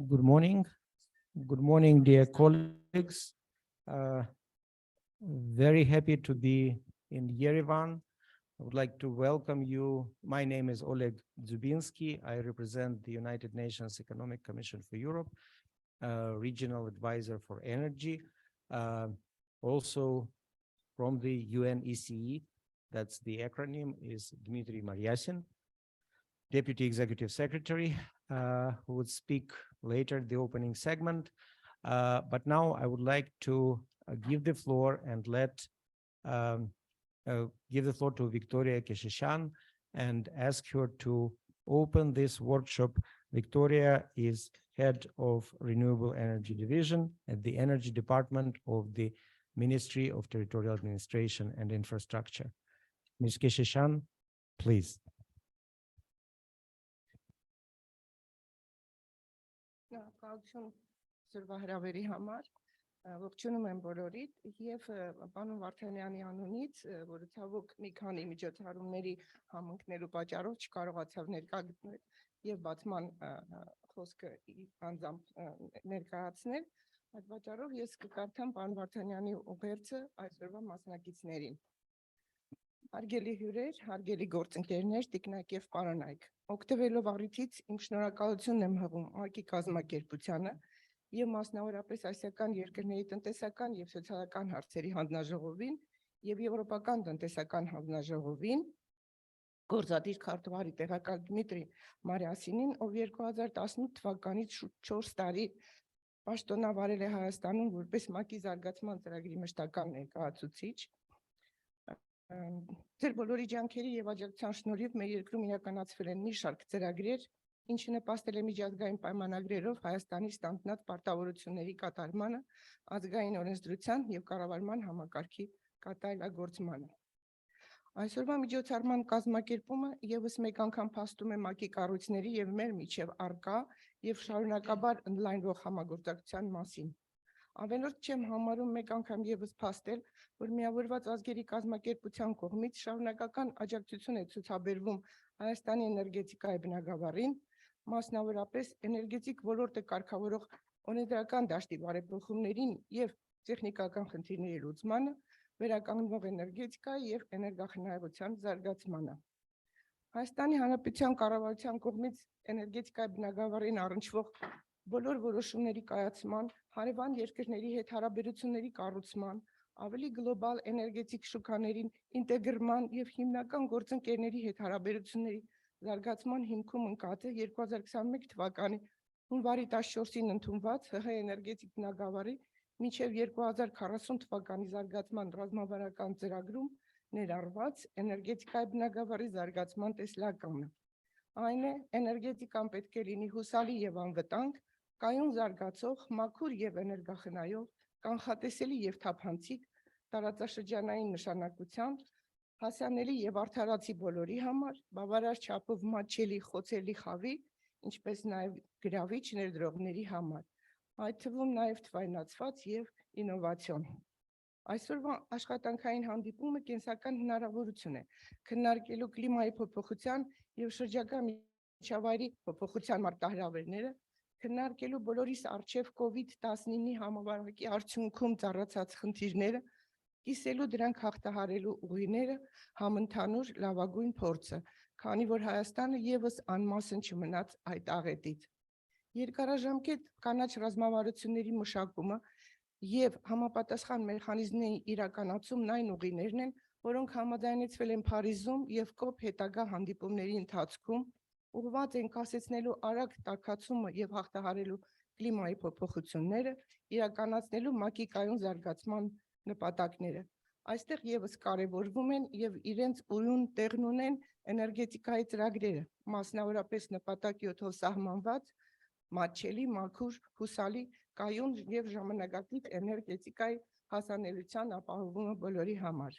Good morning. Good morning, dear colleagues. Very happy to be in Yerevan. I would like to welcome you. My name is Oleg Dzubinsky. I represent the United Nations Economic Commission for Europe, regional advisor for energy. Also from the UNECE, that's the acronym, is Dmitry Maryasin, Deputy Executive Secretary, who would speak later, the opening segment. But now I would like to give the floor and let give the floor to Victoria Keshishan and ask her to open this workshop. Victoria is head of Renewable Energy Division at the Energy Department of the Ministry of Territorial Administration and Infrastructure. Ms. Keshishan, please. Ողջունում եմ բոլորիդ եւ պարոն Վարդանյանի անունից, որը ցավոք մի քանի միջոցառումների համընկնելու պատճառով չկարողացավ ներկա գտնել եւ բացման խոսքը անձամբ ներկայացնել, այդ պատճառով ես կկարդամ պարոն Վարդանյանի ուղերձը այսօրվա մասնակիցներին։ Հարգելի հյուրեր, հարգելի գործընկերներ, տիկնակ եւ պարոնայք, օգտվելով առիթից իմ շնորհակալությունն եմ հղում ՄԱԿ-ի կազմակերպությանը եւ մասնավորապես Ասիական երկրների տնտեսական եւ սոցիալական հարցերի հանձնաժողովին եւ Եվրոպական տնտեսական հանձնաժողովին, գործադիր քարտուղարի տեղակալ Դմիտրի Մարիասինին, ով 2018 թվականից շուրջ 4 տարի պաշտոնավարել է Հայաստանում որպես ՄԱԿ-ի զարգացման ծրագրի մշտական ներկայացուցիչ։ Ձեր բոլորի ջանքերի եւ աջակցության շնորհիվ մեր երկրում իրականացվել են մի շարք ծրագրեր, ինչը նպաստել է միջազգային պայմանագրերով Հայաստանի ստանձնած պարտավորությունների կատարմանը, ազգային օրենսդրության եւ կառավարման համակարգի կատարելագործմանը։ Այսօրվա միջոցառման կազմակերպումը եւս մեկ անգամ փաստում է ՄԱԿ-ի կառույցների եւ մեր միջև առկա եւ շարունակաբար ընդլայնվող համագործակցության մասին։ Ավելորդ չեմ համարում մեկ անգամ եւս փաստել, որ միավորված ազգերի կազմակերպության կողմից շարունակական աջակցություն է ցուցաբերվում Հայաստանի էներգետիկայի բնագավառին, մասնավորապես էներգետիկ ոլորտը կարգավորող օրենսդրական դաշտի բարեփոխումներին եւ տեխնիկական խնդիրների լուծմանը, վերականգնվող էներգետիկայի եւ էներգախնայողության զարգացմանը։ Հայաստանի Հանրապետության կառավարության կողմից էներգետիկայի բնագավառին առնչվող բոլոր որոշումների կայացման, հարևան երկրների հետ հարաբերությունների կառուցման, ավելի գլոբալ էներգետիկ շուկաներին ինտեգրման եւ հիմնական գործընկերների հետ հարաբերությունների զարգացման հիմքում ընկած է 2021 թվականի հունվարի 14-ին ընդունված ՀՀ էներգետիկ բնագավառի մինչև 2040 թվականի զարգացման ռազմավարական ծրագրում ներառված էներգետիկայի բնագավառի զարգացման տեսլականը։ Այն է, էներգետիկան պետք է լինի հուսալի եւ անվտանգ, կայուն զարգացող, մաքուր եւ էներգախնայող, կանխատեսելի եւ թափանցիկ, տարածաշրջանային նշանակությամբ, հասանելի եւ արդարացի բոլորի համար, բավարար չափով մատչելի, խոցելի խավի, ինչպես նաեւ գրավիչ ներդրողների համար, այդ թվում նաեւ թվայնացված եւ ինովացիոն։ Այսօրվա աշխատանքային հանդիպումը կենսական հնարավորություն է քննարկելու կլիմայի փոփոխության եւ շրջակա միջավայրի փոփոխության մարտահրավերները, քննարկելու բոլորիս առջև COVID-19-ի համավարակի արդյունքում ծառացած խնդիրները, կիսելու դրանք հաղթահարելու ուղիները, համընդհանուր լավագույն փորձը, քանի որ Հայաստանը եւս անմասն չմնաց այդ աղետից։ Երկարաժամկետ կանաչ ռազմավարությունների մշակումը եւ համապատասխան մեխանիզմների իրականացումն այն ուղիներն են, որոնք համաձայնեցվել են Փարիզում եւ COP հետագա հանդիպումների ընթացքում, ուղղված են կասեցնելու արագ տաքացումը եւ հաղթահարելու կլիմայի փոփոխությունները, իրականացնելու ՄԱԿ-ի կայուն զարգացման նպատակները։ Այստեղ եւս կարևորվում են եւ իրենց ուրույն տեղն ունեն էներգետիկայի ծրագրերը, մասնավորապես նպատակյոթով սահմանված մատչելի, մաքուր, հուսալի, կայուն եւ ժամանակակից էներգետիկայի հասանելիության ապահովումը բոլորի համար։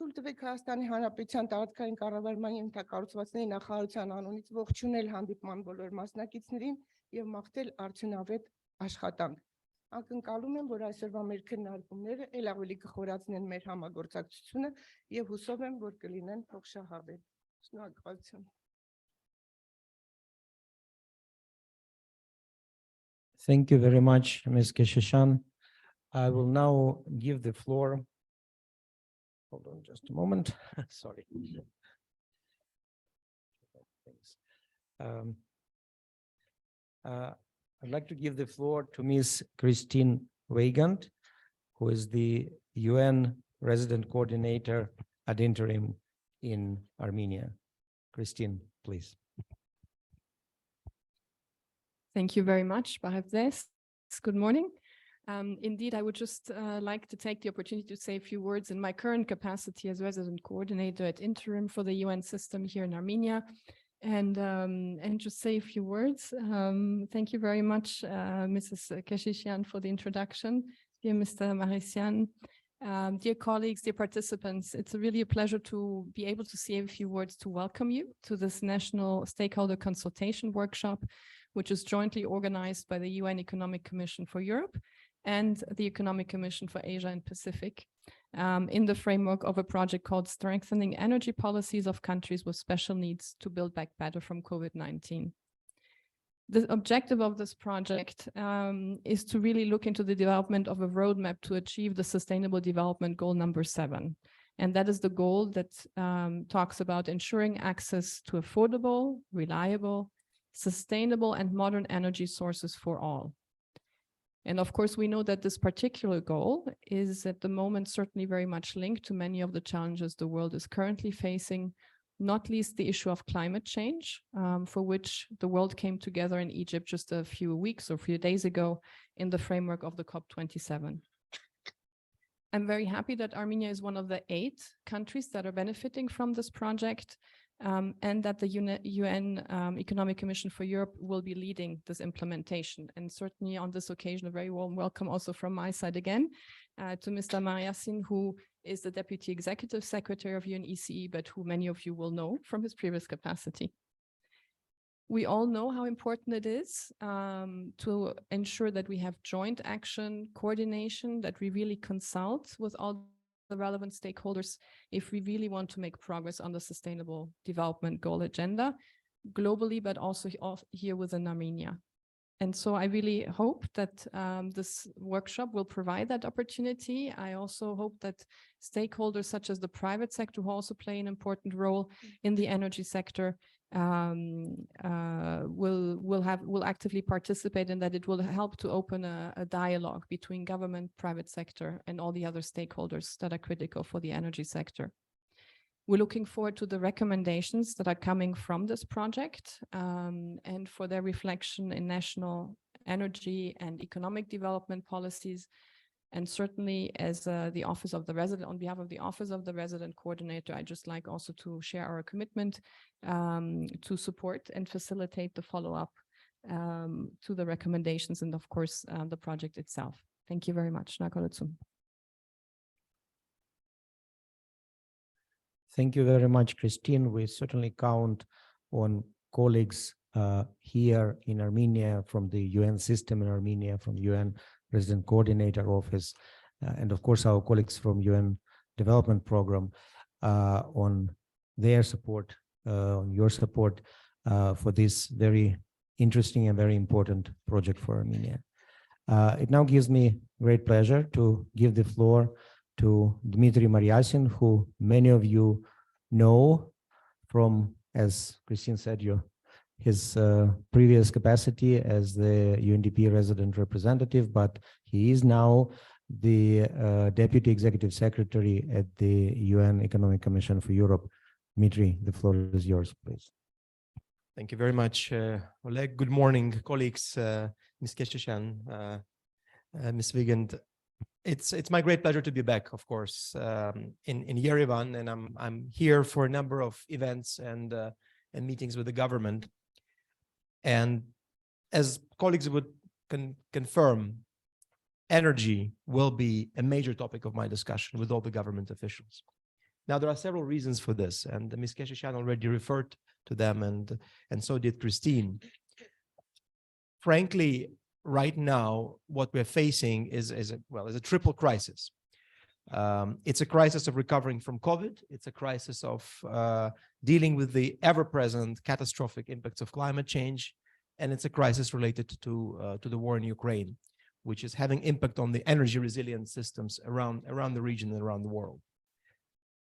Թույլ տվեք Հայաստանի Հանրապետության տարածքային կառավարման ենթակառուցվածքների նախարարության անունից ողջունել հանդիպման բոլոր մասնակիցներին եւ մաղթել արդյունավետ աշխատանք։ Ակնկալում եմ, որ այսօրվա մեր քննարկումները ել ավելի կխորացնեն մեր համագործակցությունը եւ հուսով եմ, որ կլինեն փոխշահավետ։ Շնորհակալություն։ Thank you very much, Ms. Keshishan. I will now give the floor. Hold on just a moment. Sorry. I'd like to give the floor to Ms. Christine Weigand, who is the UN Resident Coordinator ad interim in Armenia. Christine, please. Thank you very much, Bahevdes. Good morning. Indeed, I would just like to take the opportunity to say a few words in my current capacity as resident coordinator at interim for the UN system here in Armenia, and just say a few words. Thank you very much, Mrs. Keshishian, for the introduction. Dear Mr. Marisian, dear colleagues, dear participants, it's really a pleasure to be able to say a few words to welcome you to this National Stakeholder Consultation Workshop, which is jointly organized by the UN Economic Commission for Europe and the Economic Commission for Asia and Pacific, in the framework of a project called Strengthening Energy Policies of Countries with Special Needs to Build Back Better from COVID-19. The objective of this project is to really look into the development of a roadmap to achieve the Sustainable Development Goal number 7. And that is the goal that talks about ensuring access to affordable, reliable, sustainable, and modern energy sources for all. And of course, we know that this particular goal is at the moment certainly very much linked to many of the challenges the world is currently facing, not least the issue of climate change, for which the world came together in Egypt just a few weeks or a few days ago in the framework of the COP27. I'm very happy that Armenia is one of the 8 countries that are benefiting from this project, and that the UN Economic Commission for Europe will be leading this implementation. And certainly on this occasion, a very warm welcome also from my side again to Mr. Mariassin, who is the Deputy Executive Secretary of UNECE, but who many of you will know from his previous capacity. We all know how important it is to ensure that we have joint action, coordination, that we really consult with all the relevant stakeholders if we really want to make progress on the Sustainable Development Goal agenda globally, but also here within Armenia. And so I really hope that this workshop will provide that opportunity. I also hope that stakeholders such as the private sector, who also play an important role in the energy sector, will actively participate, and that it will help to open a dialogue between government, private sector, and all the other stakeholders that are critical for the energy sector. We're looking forward to the recommendations that are coming from this project and for their reflection in national energy and economic development policies. And certainly as the Office of the Resident, on behalf of the Office of the Resident Coordinator, I'd just like also to share our commitment to support and facilitate the follow-up to the recommendations and of course the project itself. Thank you very much. Thank you very much, Christine. We certainly count on colleagues here in Armenia from the UN system in Armenia, from the UN Resident Coordinator Office, and of course our colleagues from UN Development Program on their support, on your support for this very interesting and very important project for Armenia. It now gives me great pleasure to give the floor to Dmitry Maryasin, who many of you know from, as Christine said, his previous capacity as the UNDP resident representative, but he is now the Deputy Executive Secretary at the UN Economic Commission for Europe. Dmitry, the floor is yours, please. Thank you very much, Oleg. Good morning, colleagues, Ms. Keshishian, Ms. Wiegand. It's my great pleasure to be back, of course, in Yerevan, and I'm here for a number of events and meetings with the government. And as colleagues would confirm, energy will be a major topic of my discussion with all the government officials. Now, there are several reasons for this, and Ms. Keshishian already referred to them, and so did Christine. Frankly, right now, what we're facing is a triple crisis. It's a crisis of recovering from COVID. It's a crisis of dealing with the ever-present catastrophic impacts of climate change, and it's a crisis related to the war in Ukraine, which is having impact on the energy resilient systems around the region and around the world.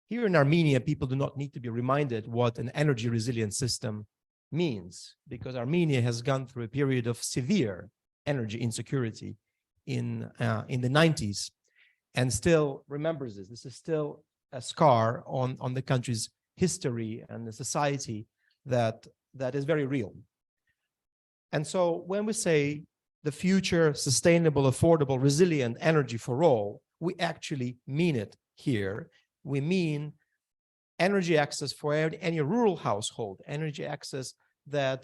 Here in Armenia, people do not need to be reminded what an energy resilient system means, because Armenia has gone through a period of severe energy insecurity in the 90s and still remembers this. This is still a scar on the country's history and the society that is very real. And so when we say the future sustainable, affordable, resilient energy for all, we actually mean it here. We mean energy access for any rural household, energy access that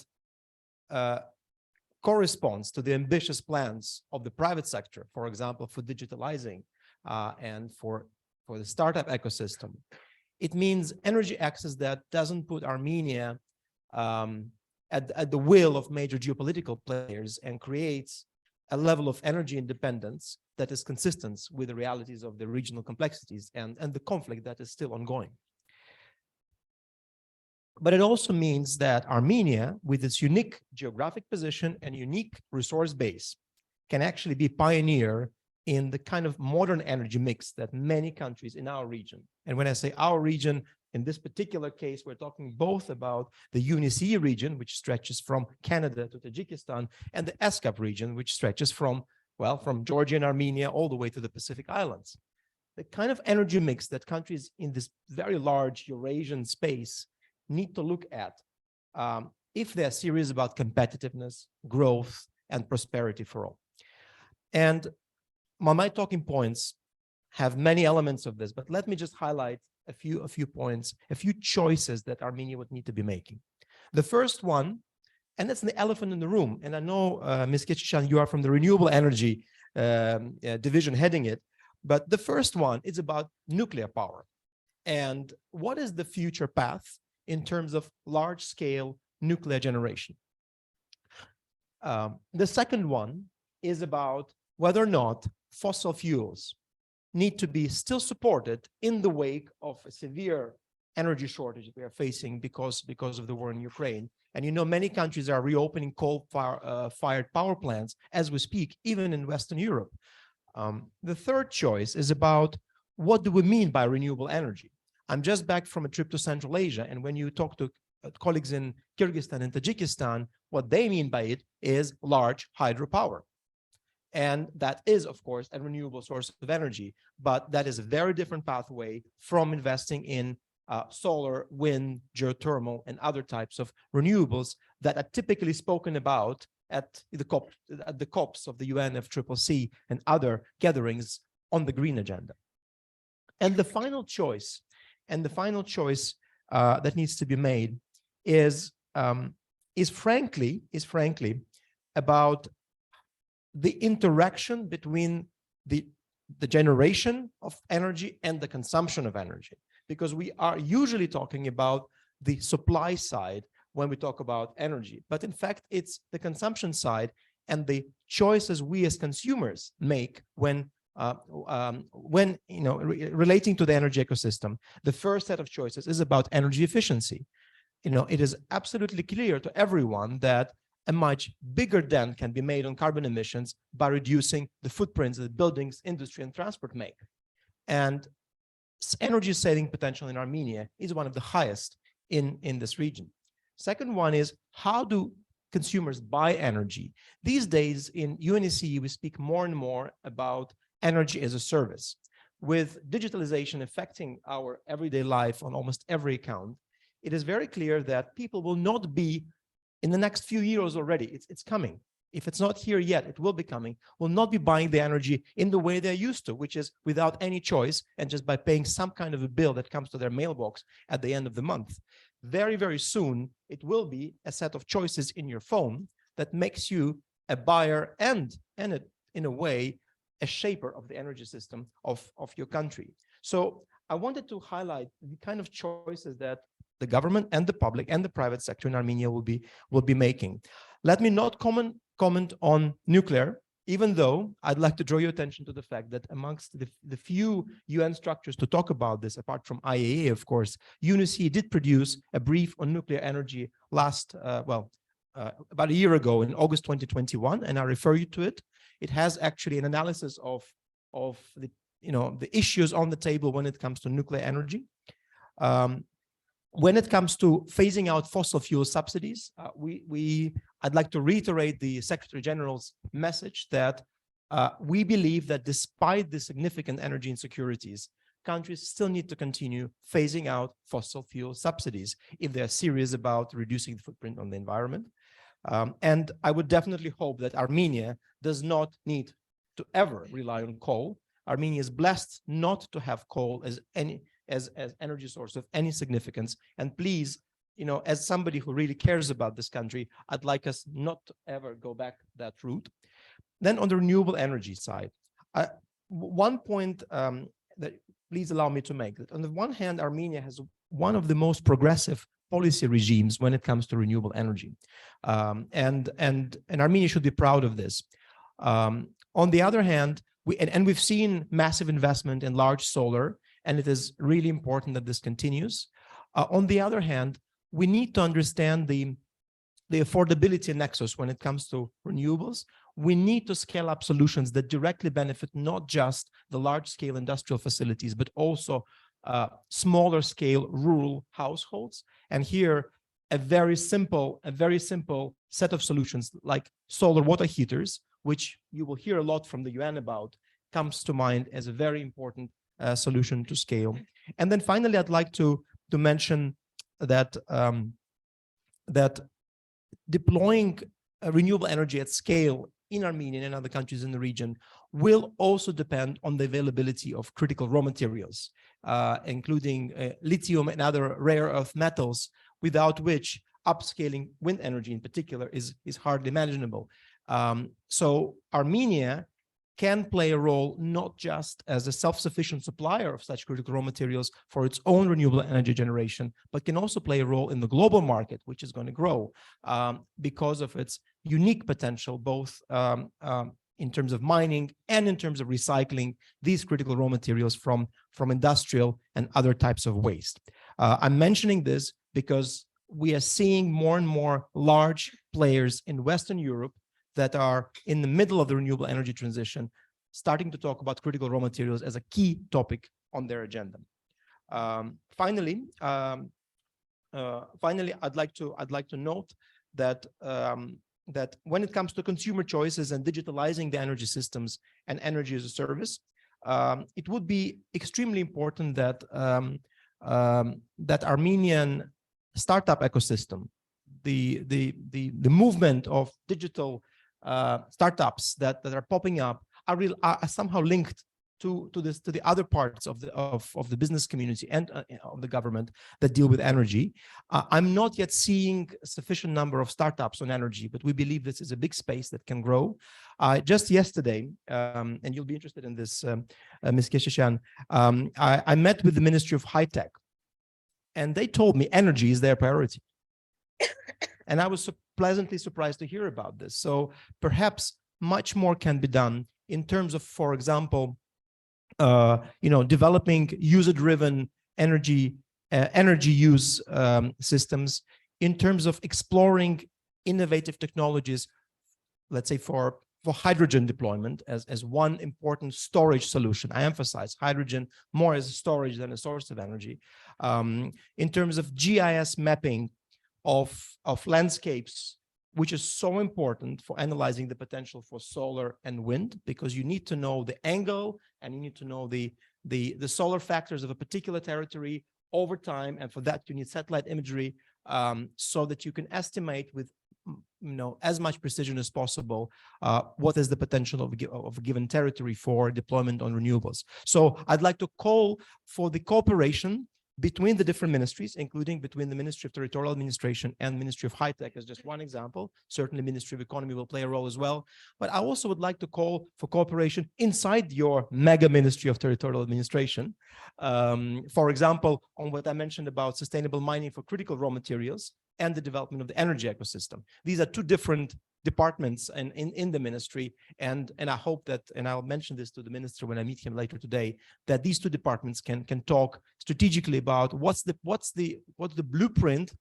corresponds to the ambitious plans of the private sector, for example, for digitalizing and for the startup ecosystem. It means energy access that doesn't put Armenia at the will of major geopolitical players and creates a level of energy independence that is consistent with the realities of the regional complexities and the conflict that is still ongoing. But it also means that Armenia, with its unique geographic position and unique resource base, can actually be pioneer in the kind of modern energy mix that many countries in our region. And when I say our region, in this particular case, we're talking both about the UNECE region, which stretches from Canada to Tajikistan, and the ESCAP region, which stretches from, well, from Georgia and Armenia all the way to the Pacific Islands. The kind of energy mix that countries in this very large Eurasian space need to look at if they're serious about competitiveness, growth, and prosperity for all. And my talking points have many elements of this, but let me just highlight a few points, a few choices that Armenia would need to be making. The first one, and that's the elephant in the room, and I know, Ms. Kecichan, you are from the renewable energy division heading it, but the first one is about nuclear power. And what is the future path in terms of large-scale nuclear generation? The second one is about whether or not fossil fuels need to be still supported in the wake of a severe energy shortage we are facing because of the war in Ukraine. And you know, many countries are reopening coal-fired power plants as we speak, even in Western Europe. The third choice is about what do we mean by renewable energy? I'm just back from a trip to Central Asia, and when you talk to colleagues in Kyrgyzstan and Tajikistan, what they mean by it is large hydropower. And that is, of course, a renewable source of energy, but that is a very different pathway from investing in solar, wind, geothermal, and other types of renewables that are typically spoken about at the COPs of the UNFCCC and other gatherings on the green agenda. And the final choice, that needs to be made is frankly about the interaction between the generation of energy and the consumption of energy, because we are usually talking about the supply side when we talk about energy, but in fact it's the consumption side and the choices we as consumers make when relating to the energy ecosystem. The first set of choices is about energy efficiency. It is absolutely clear to everyone that a much bigger dent can be made on carbon emissions by reducing the footprints that buildings, industry, and transport make. And energy saving potential in Armenia is one of the highest in this region. Second one is, how do consumers buy energy? These days in UNECE, we speak more and more about energy as a service. With digitalization affecting our everyday life on almost every account, it is very clear that people will not be, in the next few years already, it's coming. If it's not here yet, it will be coming, will not be buying the energy in the way they're used to, which is without any choice and just by paying some kind of a bill that comes to their mailbox at the end of the month. Very, very soon, it will be a set of choices in your phone that makes you a buyer and in a way, a shaper of the energy system of your country. So I wanted to highlight the kind of choices that the government and the public and the private sector in Armenia will be making. Let me not comment on nuclear, even though I'd like to draw your attention to the fact that amongst the few UN structures to talk about this, apart from IAEA, of course, UNECE did produce a brief on nuclear energy about a year ago in August 2021, and I refer you to it. It has actually an analysis of the issues on the table when it comes to nuclear energy. When it comes to phasing out fossil fuel subsidies, I'd like to reiterate the Secretary General's message that we believe that despite the significant energy insecurities, countries still need to continue phasing out fossil fuel subsidies if they're serious about reducing the footprint on the environment. And I would definitely hope that Armenia does not need to ever rely on coal. Armenia is blessed not to have coal as energy source of any significance. And please, as somebody who really cares about this country, I'd like us not to ever go back that route. Then on the renewable energy side, one point that please allow me to make, that on the one hand, Armenia has one of the most progressive policy regimes when it comes to renewable energy. And Armenia should be proud of this. On the other hand, we've seen massive investment in large solar, and it is really important that this continues. On the other hand, we need to understand the affordability nexus when it comes to renewables. We need to scale up solutions that directly benefit not just the large-scale industrial facilities, but also smaller scale rural households. And here, a very simple set of solutions like solar water heaters, which you will hear a lot from the UN about, comes to mind as a very important solution to scale. And then finally, I'd like to mention that that deploying renewable energy at scale in Armenia and other countries in the region will also depend on the availability of critical raw materials, including lithium and other rare earth metals, without which upscaling wind energy in particular is hardly imaginable. So Armenia can play a role not just as a self-sufficient supplier of such critical raw materials for its own renewable energy generation, but can also play a role in the global market, which is going to grow because of its unique potential, both in terms of mining and in terms of recycling these critical raw materials from industrial and other types of waste. I'm mentioning this because we are seeing more and more large players in Western Europe that are in the middle of the renewable energy transition, starting to talk about critical raw materials as a key topic on their agenda. Finally, I'd like to note that that when it comes to consumer choices and digitalizing the energy systems and energy as a service, it would be extremely important that that Armenian startup ecosystem, the movement of digital startups that are popping up are somehow linked to the other parts of the business community and of the government that deal with energy. I'm not yet seeing a sufficient number of startups on energy, but we believe this is a big space that can grow. Just yesterday, and you'll be interested in this, Ms. Keshishan, I met with the Ministry of High Tech, and they told me energy is their priority. And I was pleasantly surprised to hear about this. So perhaps much more can be done in terms of, for example, developing user-driven energy use systems, in terms of exploring innovative technologies, let's say for hydrogen deployment as one important storage solution. I emphasize hydrogen more as a storage than a source of energy. In terms of GIS mapping of landscapes, which is so important for analyzing the potential for solar and wind, because you need to know the angle and you need to know the solar factors of a particular territory over time, and for that you need satellite imagery so that you can estimate with as much precision as possible what is the potential of a given territory for deployment on renewables. So I'd like to call for the cooperation between the different ministries, including between the Ministry of Territorial Administration and Ministry of High Tech as just one example. Certainly Ministry of Economy will play a role as well. But I also would like to call for cooperation inside your mega Ministry of Territorial Administration. For example, on what I mentioned about sustainable mining for critical raw materials and the development of the energy ecosystem. These are two different departments in the ministry, and I hope that, and I'll mention this to the minister when I meet him later today, that these two departments can talk strategically about what's the blueprint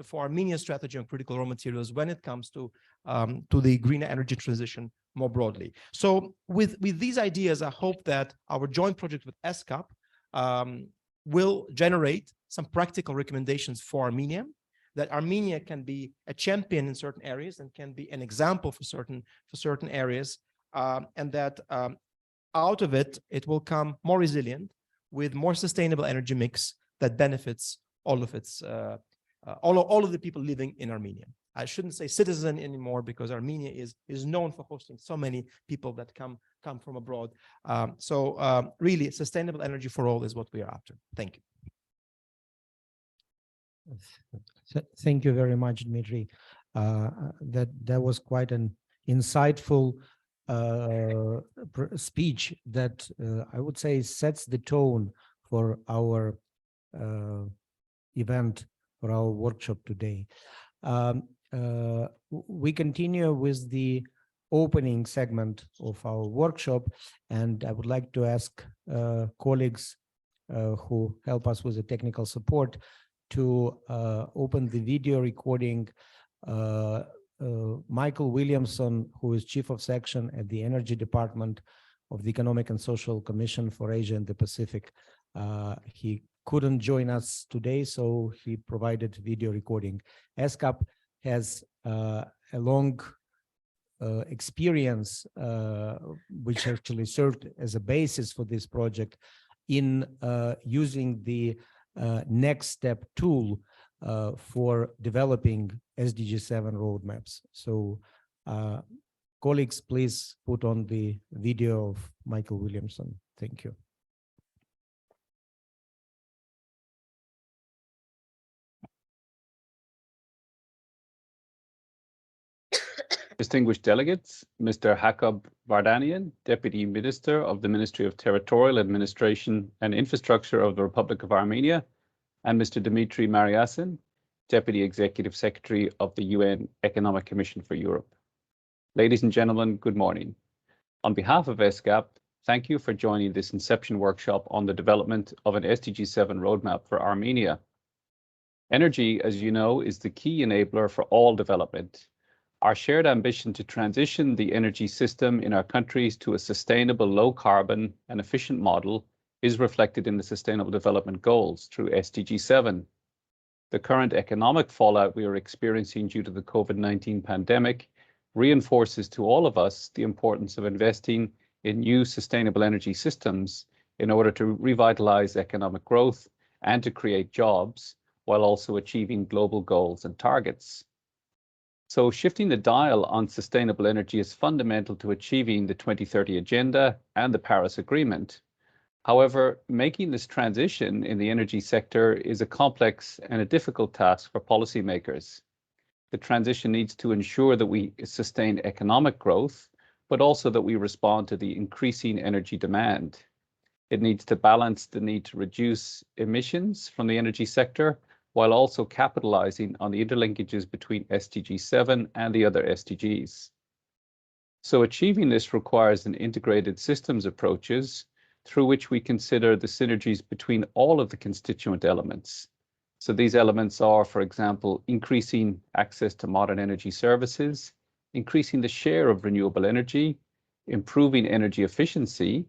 for Armenia's strategy on critical raw materials when it comes to the green energy transition more broadly. So with these ideas, I hope that our joint project with ESCAP will generate some practical recommendations for Armenia, that Armenia can be a champion in certain areas and can be an example for certain areas, and that out of it will come more resilient with more sustainable energy mix that benefits all of its all of the people living in Armenia. I shouldn't say citizen anymore, because Armenia is known for hosting so many people that come from abroad. Really, sustainable energy for all is what we are after. Thank you. Thank you very much, Dmitry. That was quite an insightful speech that I would say sets the tone for our event, for our workshop today. We continue with the opening segment of our workshop, and I would like to ask colleagues who help us with the technical support to open the video recording. Michael Williamson, who is Chief of Section at the Energy Department of the Economic and Social Commission for Asia and the Pacific. He couldn't join us today, so he provided video recording. ESCAP has a long experience, which actually served as a basis for this project in using the Next Step tool for developing SDG 7 roadmaps. So colleagues, please put on the video of Michael Williamson. Thank you. Distinguished delegates, Mr. Hakob Vardanian, Deputy Minister of the Ministry of Territorial Administration and Infrastructure of the Republic of Armenia, and Mr. Dmitry Maryasin, Deputy Executive Secretary of the UN Economic Commission for Europe. Ladies and gentlemen, good morning. On behalf of ESCAP, thank you for joining this Inception workshop on the development of an SDG 7 roadmap for Armenia. Energy, as you know, is the key enabler for all development. Our shared ambition to transition the energy system in our countries to a sustainable, low carbon and efficient model is reflected in the Sustainable Development Goals through SDG 7. The current economic fallout we are experiencing due to the COVID-19 pandemic reinforces to all of us the importance of investing in new sustainable energy systems in order to revitalize economic growth and to create jobs while also achieving global goals and targets. So shifting the dial on sustainable energy is fundamental to achieving the 2030 Agenda and the Paris Agreement. However, making this transition in the energy sector is a complex and a difficult task for policymakers. The transition needs to ensure that we sustain economic growth, but also that we respond to the increasing energy demand. It needs to balance the need to reduce emissions from the energy sector while also capitalizing on the interlinkages between SDG 7 and the other SDGs. So achieving this requires an integrated systems approaches through which we consider the synergies between all of the constituent elements. So these elements are, for example, increasing access to modern energy services, increasing the share of renewable energy, improving energy efficiency,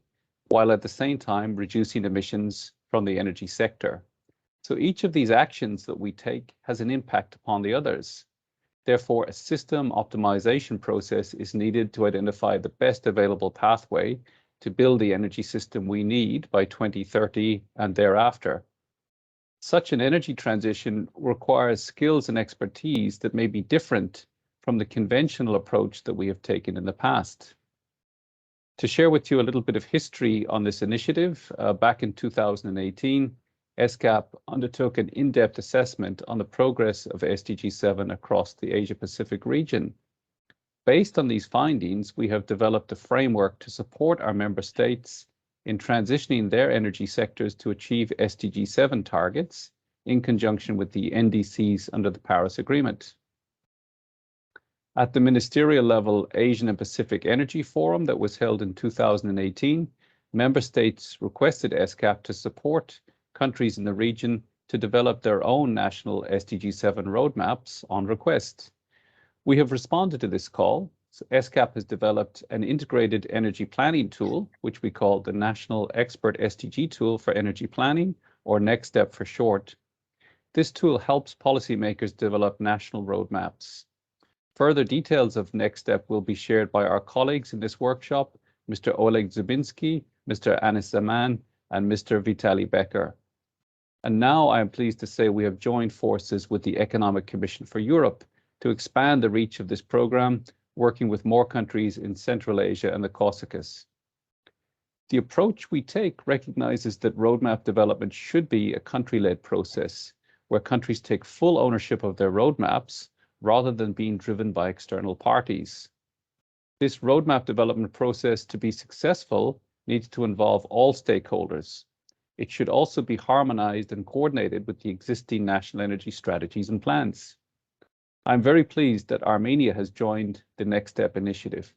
while at the same time reducing emissions from the energy sector. So each of these actions that we take has an impact upon the others. Therefore, a system optimization process is needed to identify the best available pathway to build the energy system we need by 2030 and thereafter. Such an energy transition requires skills and expertise that may be different from the conventional approach that we have taken in the past. To share with you a little bit of history on this initiative, back in 2018, ESCAP undertook an in-depth assessment on the progress of SDG 7 across the Asia-Pacific region. Based on these findings, we have developed a framework to support our member states in transitioning their energy sectors to achieve SDG 7 targets in conjunction with the NDCs under the Paris Agreement. At the ministerial level Asian and Pacific Energy Forum that was held in 2018, member states requested ESCAP to support countries in the region to develop their own national SDG 7 roadmaps on request. We have responded to this call. So ESCAP has developed an integrated energy planning tool, which we call the National Expert SDG Tool for Energy Planning, or Next Step for short. This tool helps policymakers develop national roadmaps. Further details of Next Step will be shared by our colleagues in this workshop, Mr. Oleg Zubinsky, Mr. Anis Zaman, and Mr. Vitaly Becker. And now I am pleased to say we have joined forces with the Economic Commission for Europe to expand the reach of this program, working with more countries in Central Asia and the Caucasus. The approach we take recognizes that roadmap development should be a country-led process, where countries take full ownership of their roadmaps rather than being driven by external parties. This roadmap development process, to be successful, needs to involve all stakeholders. It should also be harmonized and coordinated with the existing national energy strategies and plans. I'm very pleased that Armenia has joined the Next Step initiative.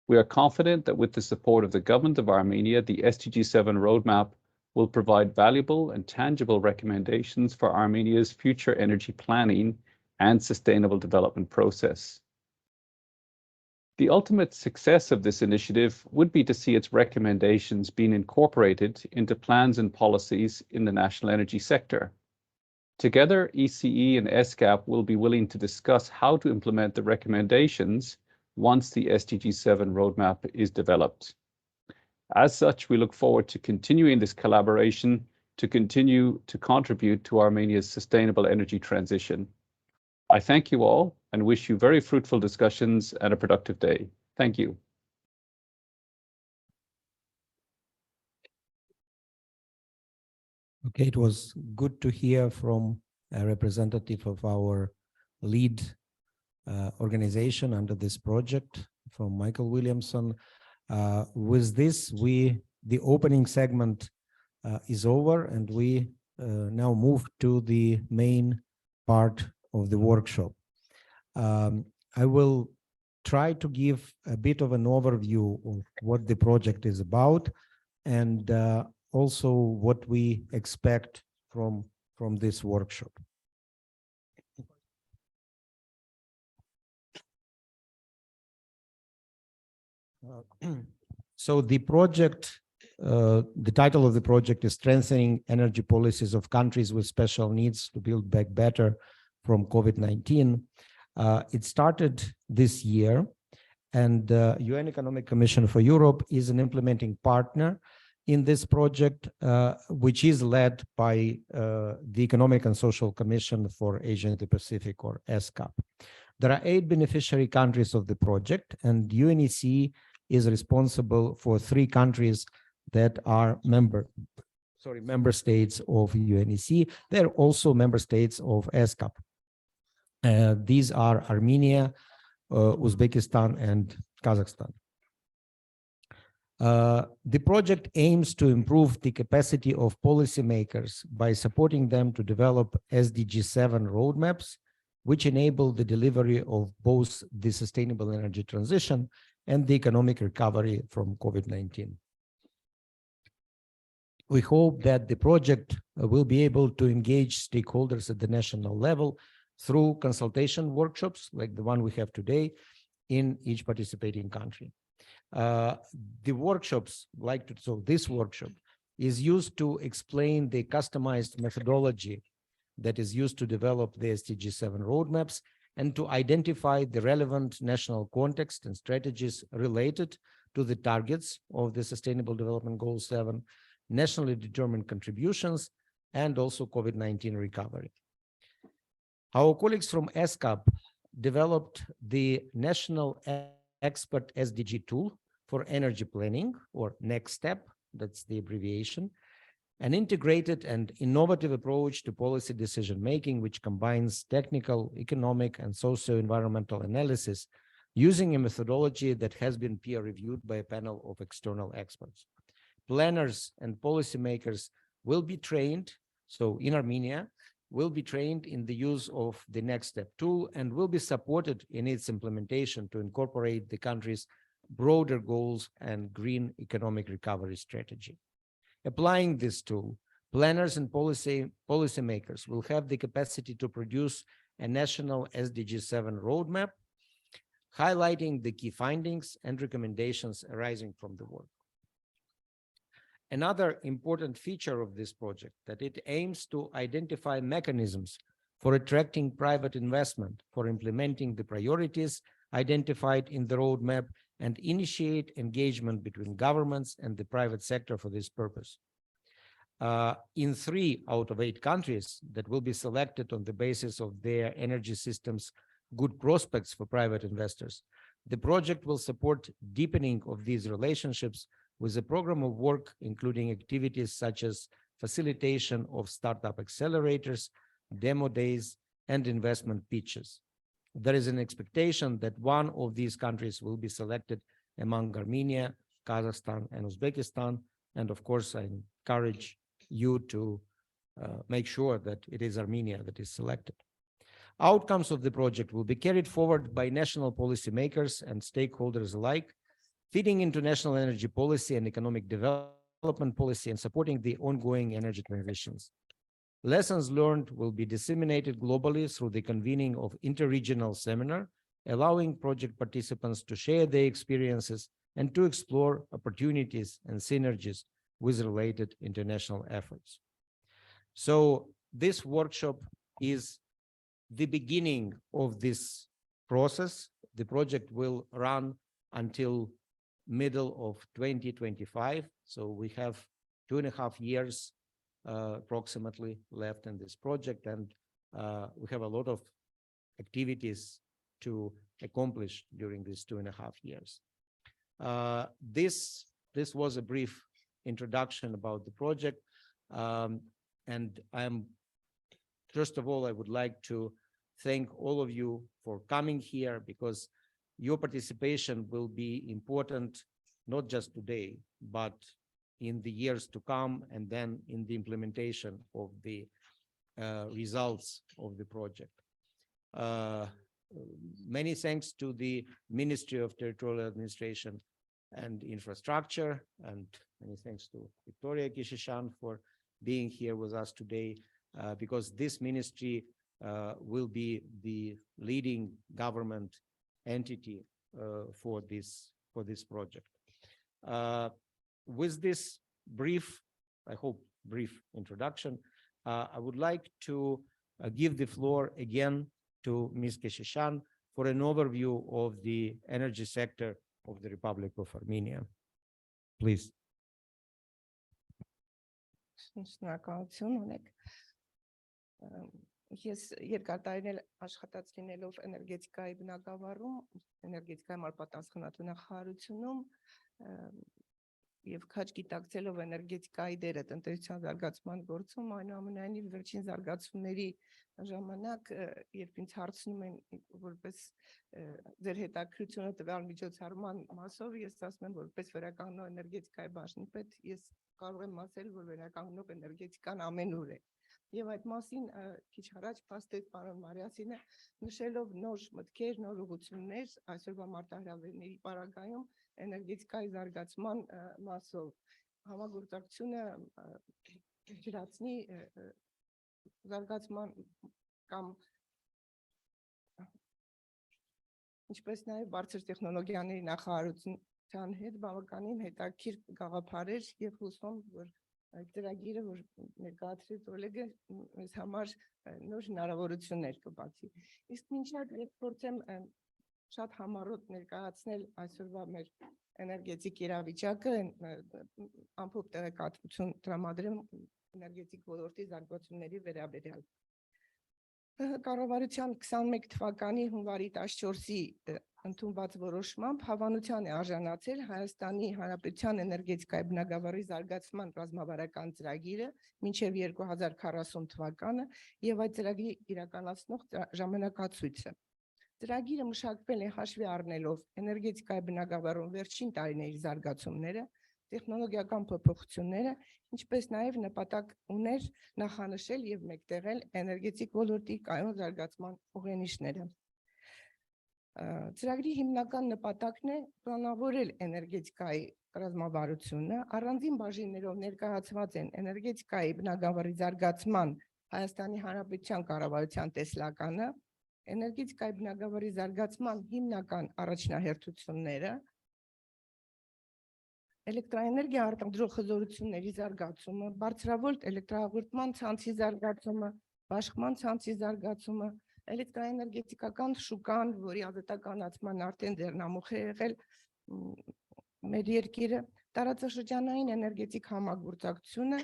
We are confident that with the support of the government of Armenia, the SDG 7 roadmap will provide valuable and tangible recommendations for Armenia's future energy planning and sustainable development process. The ultimate success of this initiative would be to see its recommendations being incorporated into plans and policies in the national energy sector. Together, ECE and ESCAP will be willing to discuss how to implement the recommendations once the SDG 7 roadmap is developed. As such, we look forward to continuing this collaboration to continue to contribute to Armenia's sustainable energy transition. I thank you all and wish you very fruitful discussions and a productive day. Thank you. Okay, it was good to hear from a representative of our lead organization under this project, from Michael Williamson. With this, the opening segment is over, and we now move to the main part of the workshop. I will try to give a bit of an overview of what the project is about, and also what we expect from this workshop. So the project, the title of the project is Strengthening Energy Policies of Countries with Special Needs to Build Back Better from COVID-19. It started this year, and UN Economic Commission for Europe is an implementing partner in this project, which is led by the Economic and Social Commission for Asia and the Pacific, or ESCAP. There are 8 beneficiary countries of the project, and UNEC is responsible for 3 countries that are member states of UNEC. They're also member states of ESCAP. These are Armenia, Uzbekistan, and Kazakhstan. The project aims to improve the capacity of policymakers by supporting them to develop SDG 7 roadmaps, which enable the delivery of both the sustainable energy transition and the economic recovery from COVID-19. We hope that the project will be able to engage stakeholders at the national level through consultation workshops like the one we have today in each participating country. The workshops, this workshop is used to explain the customized methodology that is used to develop the SDG 7 roadmaps and to identify the relevant national context and strategies related to the targets of the Sustainable Development Goal 7, nationally determined contributions, and also COVID-19 recovery. Our colleagues from ESCAP developed the National Expert SDG tool for energy planning, or Next Step, that's the abbreviation, an integrated and innovative approach to policy decision-making, which combines technical, economic, and socio-environmental analysis using a methodology that has been peer-reviewed by a panel of external experts. Planners and policymakers will be trained, so in Armenia, will be trained in the use of the Next Step tool and will be supported in its implementation to incorporate the country's broader goals and green economic recovery strategy. Applying this tool, planners and policymakers will have the capacity to produce a national SDG 7 roadmap, highlighting the key findings and recommendations arising from the work. Another important feature of this project that it aims to identify mechanisms for attracting private investment, for implementing the priorities identified in the roadmap, and initiate engagement between governments and the private sector for this purpose. In 3 out of 8 countries that will be selected on the basis of their energy systems good prospects for private investors. The project will support deepening of these relationships with a program of work, including activities such as facilitation of startup accelerators, demo days, and investment pitches. There is an expectation that one of these countries will be selected among Armenia, Kazakhstan, and Uzbekistan. And of course, I encourage you to make sure that it is Armenia that is selected. Outcomes of the project will be carried forward by national policymakers and stakeholders alike, feeding into national energy policy and economic development policy and supporting the ongoing energy transitions. Lessons learned will be disseminated globally through the convening of interregional seminar, allowing project participants to share their experiences and to explore opportunities and synergies with related international efforts. So this workshop is the beginning of this process. The project will run until middle of 2025. So we have 2.5 years approximately left in this project, and we have a lot of activities to accomplish during these 2.5 years. This was a brief introduction about the project, and first of all, I would like to thank all of you for coming here, because your participation will be important, not just today, but in the years to come, and then in the implementation of the results of the project. Many thanks to the Ministry of Territorial Administration and Infrastructure, and many thanks to Victoria Kishishan for being here with us today, because this ministry will be the leading government entity for this project. With this brief, I hope brief introduction, I would like to give the floor again to Ms. Keshishan for an overview of the energy sector of the Republic of Armenia. Please. Շնորհակալություն ունեք։ Ես երկար տարիներ աշխատած լինելով էներգետիկայի բնագավառում, էներգետիկայի համապատասխանատու նախարարությունում եւ քաջ գիտակցելով էներգետիկայի դերը տնտեսության զարգացման գործում, այնուամենայնիվ վերջին զարգացումների ժամանակ, երբ ինձ հարցնում են որպես ձեր հետաքրքրությունը տվյալ միջոցառման մասով, ես ասում եմ որպես վերականգնող էներգետիկայի բաժնի պետ, ես կարող եմ ասել, որ վերականգնող էներգետիկան ամենուր է։ Եվ այդ մասին քիչ առաջ փաստեց պարոն Մարիասինը, նշելով նոր մտքեր, նոր ուղղություններ այսօրվա մարտահրավերների պարագայում էներգետիկայի զարգացման մասով համագործակցությունը ջրածնի զարգացման կամ ինչպես նաև բարձր տեխնոլոգիաների նախարարության հետ բավականին հետաքրքիր գաղափարեր եւ հուսում, որ այդ ծրագիրը, որ ներկայացրեց Օլեգը, մեզ համար նոր հնարավորություններ կբացի։ Իսկ մինչև ես փորձեմ շատ համառոտ ներկայացնել այսօրվա մեր էներգետիկ իրավիճակը, ամփոփ տեղեկատվություն տրամադրեմ էներգետիկ ոլորտի զարգացումների վերաբերյալ։ Կառավարության 21 թվականի հունվարի 14-ի ընդունված որոշմամբ հավանության է արժանացել Հայաստանի Հանրապետության էներգետիկայի բնագավառի զարգացման ռազմավարական ծրագիրը մինչև 2040 թվականը եւ այդ ծրագրի իրականացնող ժամանակացույցը։ Ծրագիրը մշակվել է հաշվի առնելով էներգետիկայի բնագավառում վերջին տարիների զարգացումները, տեխնոլոգիական փոփոխությունները, ինչպես նաև նպատակ ուներ նախանշել եւ մեկտեղել էներգետիկ ոլորտի կայուն զարգացման ուղենիշները։ Ծրագրի հիմնական նպատակն է պլանավորել էներգետիկայի ռազմավարությունը, առանձին բաժիններով ներկայացված են էներգետիկայի բնագավառի զարգացման Հայաստանի Հանրապետության կառավարության տեսլականը, էներգետիկայի բնագավառի զարգացման հիմնական առաջնահերթությունները, էլեկտրաէներգիա արտադրող հզորությունների զարգացումը, բարձրավոլտ էլեկտրահաղորդման ցանցի զարգացումը, բաշխման ցանցի զարգացումը, էլեկտրաէներգետիկական շուկան, որի ազատականացման արդեն ձեռնամուխ է եղել մեր երկիրը, տարածաշրջանային էներգետիկ համագործակցությունը,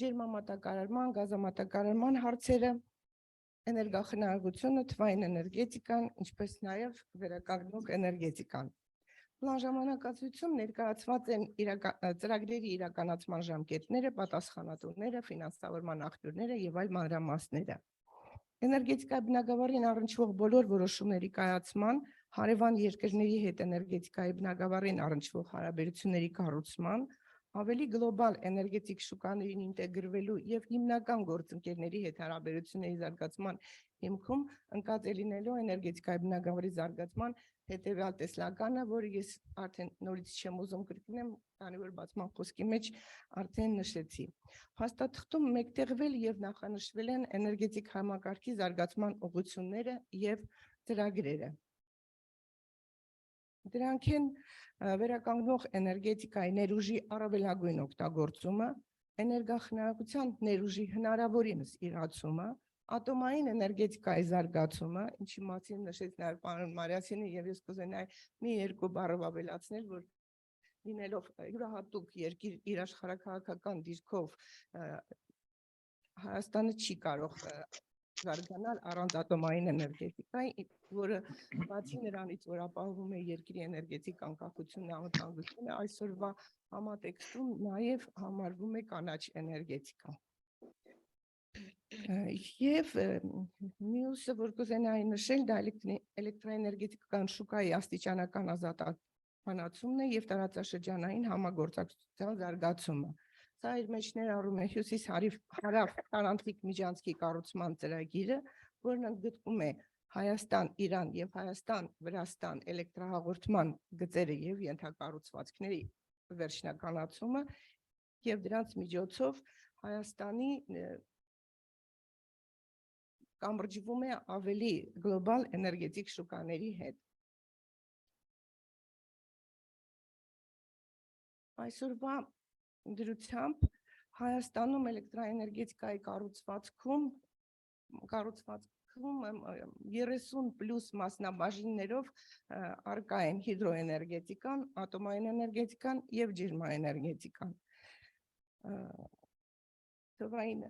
ջերմամատակարարման, գազամատակարարման հարցերը, էներգախնայողությունը, թվային էներգետիկան, ինչպես նաև վերականգնող էներգետիկան։ Պլան ժամանակացույցում ներկայացված են ծրագրերի իրականացման ժամկետները, պատասխանատուները, ֆինանսավորման աղբյուրները եւ այլ մանրամասները։ Էներգետիկայի բնագավառին առնչվող բոլոր որոշումների կայացման, հարևան երկրների հետ էներգետիկայի բնագավառին առնչվող հարաբերությունների կառուցման, ավելի գլոբալ էներգետիկ շուկաներին ինտեգրվելու եւ հիմնական գործընկերների հետ հարաբերությունների զարգացման հիմքում ընկած է լինելու էներգետիկայի բնագավառի զարգացման հետեւյալ տեսլականը, որը ես արդեն նորից չեմ ուզում կրկնեմ, քանի որ բացման խոսքի մեջ արդեն նշեցի։ Փաստաթղթում մեկտեղվել եւ նախանշվել են էներգետիկ համակարգի զարգացման ուղղությունները եւ ծրագրերը։ Դրանք են վերականգնող էներգետիկայի ներուժի առավելագույն օգտագործումը, էներգախնայողության ներուժի հնարավորինս իրացումը, ատոմային էներգետիկայի զարգացումը, ինչի մասին նշեց նաև պարոն Մարիասյանը, եւ ես կուզենայի մի երկու բառով ավելացնել, որ լինելով յուրահատուկ երկիր իր աշխարհաքաղաքական դիրքով Հայաստանը չի կարող զարգանալ առանց ատոմային էներգետիկայի, որը բացի նրանից, որ ապահովում է երկրի էներգետիկ անկախությունն, անվտանգությունը, այսօրվա համատեքստում նաև համարվում է կանաչ էներգետիկա։ Եվ մյուսը, որ կուզենայի նշել, դա էլեկտրոէներգետիկական շուկայի աստիճանական ազատականացումն է եւ տարածաշրջանային համագործակցության զարգացումը։ Սա իր մեջ ներառում է հյուսիս-հարավ տարանցիկ միջանցքի կառուցման ծրագիրը, որն ընդգրկում է Հայաստան-Իրան եւ Հայաստան-Վրաստան էլեկտրահաղորդման գծերը եւ ենթակառուցվածքների վերջնականացումը եւ դրանց միջոցով Հայաստանի կամրջվում է ավելի գլոբալ էներգետիկ շուկաների հետ։ Այսօրվա դրությամբ Հայաստանում էլեկտրաէներգետիկայի կառուցվածքում 30+ մասնաբաժիններով առկա են հիդրոէներգետիկան, ատոմային էներգետիկան եւ ջերմաէներգետիկան։ Թվային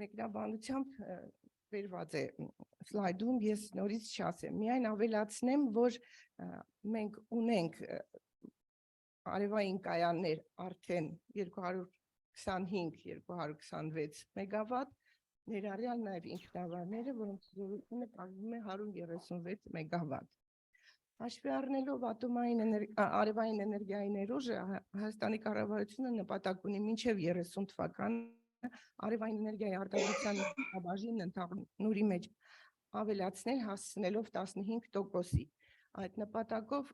մեկնաբանությամբ վերված է սլայդում, ես նորից չասեմ, միայն ավելացնեմ, որ մենք ունենք արևային կայաններ արդեն 225-226 մեգավատ, ներառյալ նաև ինքնավարները, որոնց զորությունը կազմում է 136 մեգավատ։ Հաշվի առնելով արևային էներգիայի ներուժը, Հայաստանի կառավարությունը նպատակ ունի մինչև 30 թվականը արևային էներգիայի արտադրության բաժինն ընդհանուրի մեջ ավելացնել, հասցնելով 15%-ի։ Այդ նպատակով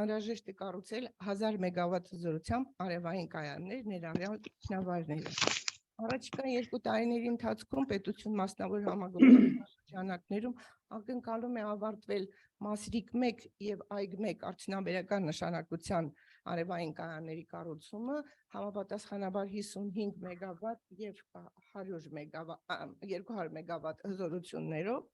անհրաժեշտ է կառուցել 1000 մեգավատ զորությամբ արևային կայաններ, ներառյալ ինքնավարները։ Առաջիկա 2 տարիների ընթացքում պետություն մասնավոր համագործակցության շրջանակներում ակնկալում է ավարտվել Մասրիկ 1 եւ Այգ 1 արդյունաբերական նշանակության արևային կայանների կառուցումը, համապատասխանաբար 55 մեգավատ եւ 200 մեգավատ հզորություններով։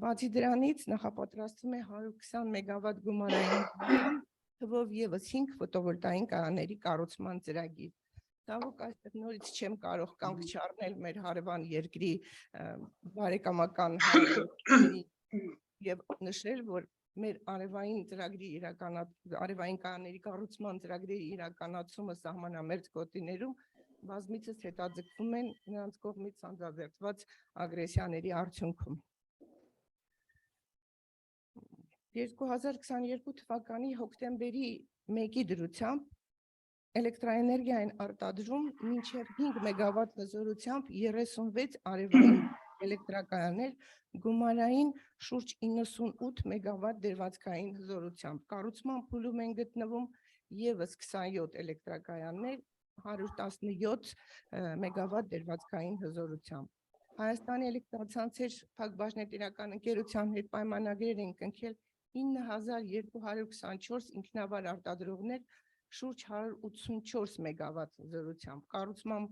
Բացի դրանից նախապատրաստվում է 120 մեգավատ գումարային թվով եւս 5 ֆոտովոլտային կայանների կառուցման ծրագիր։ Ցավոք այստեղ նորից չեմ կարող կանգ չառնել մեր հարևան երկրի բարեկամական հարաբերությունների եւ նշել, որ մեր արևային կայանների կառուցման ծրագրերի իրականացումը սահմանամերձ գոտիներում բազմիցս հետաձգվում են նրանց կողմից սանձազերծված ագրեսիաների արդյունքում։ 2022 թվականի հոկտեմբերի 1-ի դրությամբ էլեկտրաէներգիային արտադրում մինչև 5 մեգավատ հզորությամբ 36 արևային էլեկտրակայաններ, գումարային շուրջ 98 մեգավատ դերվածքային հզորությամբ։ Կառուցման փուլում են գտնվում եւս 27 էլեկտրակայաններ, 117 մեգավատ դերվածքային հզորությամբ։ Հայաստանի էլեկտրացանցեր փակbaşնետիրական ընկերության հետ պայմանագրեր են կնքել 9224 ինքնավար արտադրողներ, շուրջ 184 մեգավատ զորությամբ։ Կառուցման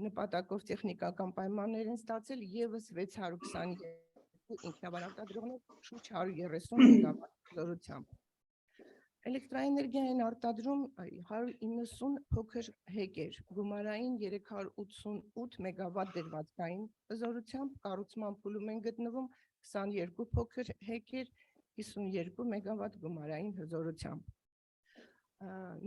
նպատակով տեխնիկական պայմաններ են ստացել եւս 622 ինքնավար արտադրողներ, շուրջ 130 մեգավատ զորությամբ։ Էլեկտրաէներգիային արտադրում 190 փոքր հեկեր, գումարային 388 մեգավատ դրվածքային հզորությամբ, կառուցման փուլում են գտնվում 22 փոքր հեկեր, 52 մեգավատ գումարային հզորությամբ։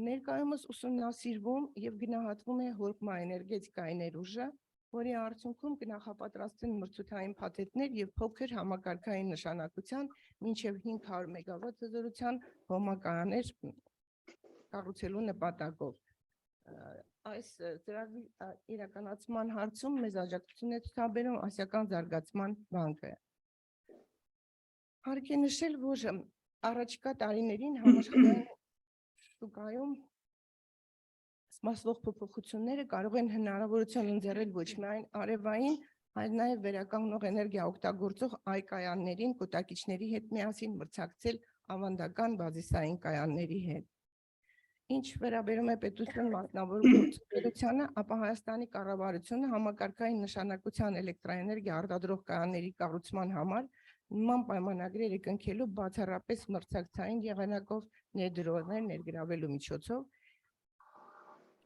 Ներկայումս ուսումնասիրվում եւ գնահատվում է հորկմաէներգետիկայի ներուժը, որի արդյունքում կնախապատրաստվեն մրցութային փաթեթներ եւ փոքր համակարգային նշանակության մինչեւ 500 մեգավատ հզորության հոմակայաններ կառուցելու նպատակով։ Այս ծրագրի իրականացման հարցում մեզ աջակցություն է ցուցաբերում Ասիական զարգացման բանկը։ Հարկ է նշել, որ առաջիկա տարիներին համաշխարհային շուկայում սպասվող փոփոխությունները կարող են հնարավորություն ընձեռել ոչ միայն արևային, այլ նաև վերականգնող էներգիա օգտագործող այ կայաններին կուտակիչների հետ միասին մրցակցել ավանդական բազիսային կայանների հետ։ Ինչ վերաբերում է պետություն մասնավոր գործունեությանը, ապա Հայաստանի կառավարությունը համակարգային նշանակության էլեկտրաէներգիա արտադրող կայանների կառուցման համար նման պայմանագրերը կնքելու բացառապես մրցակցային եղանակով ներդրողներ ներգրավելու միջոցով,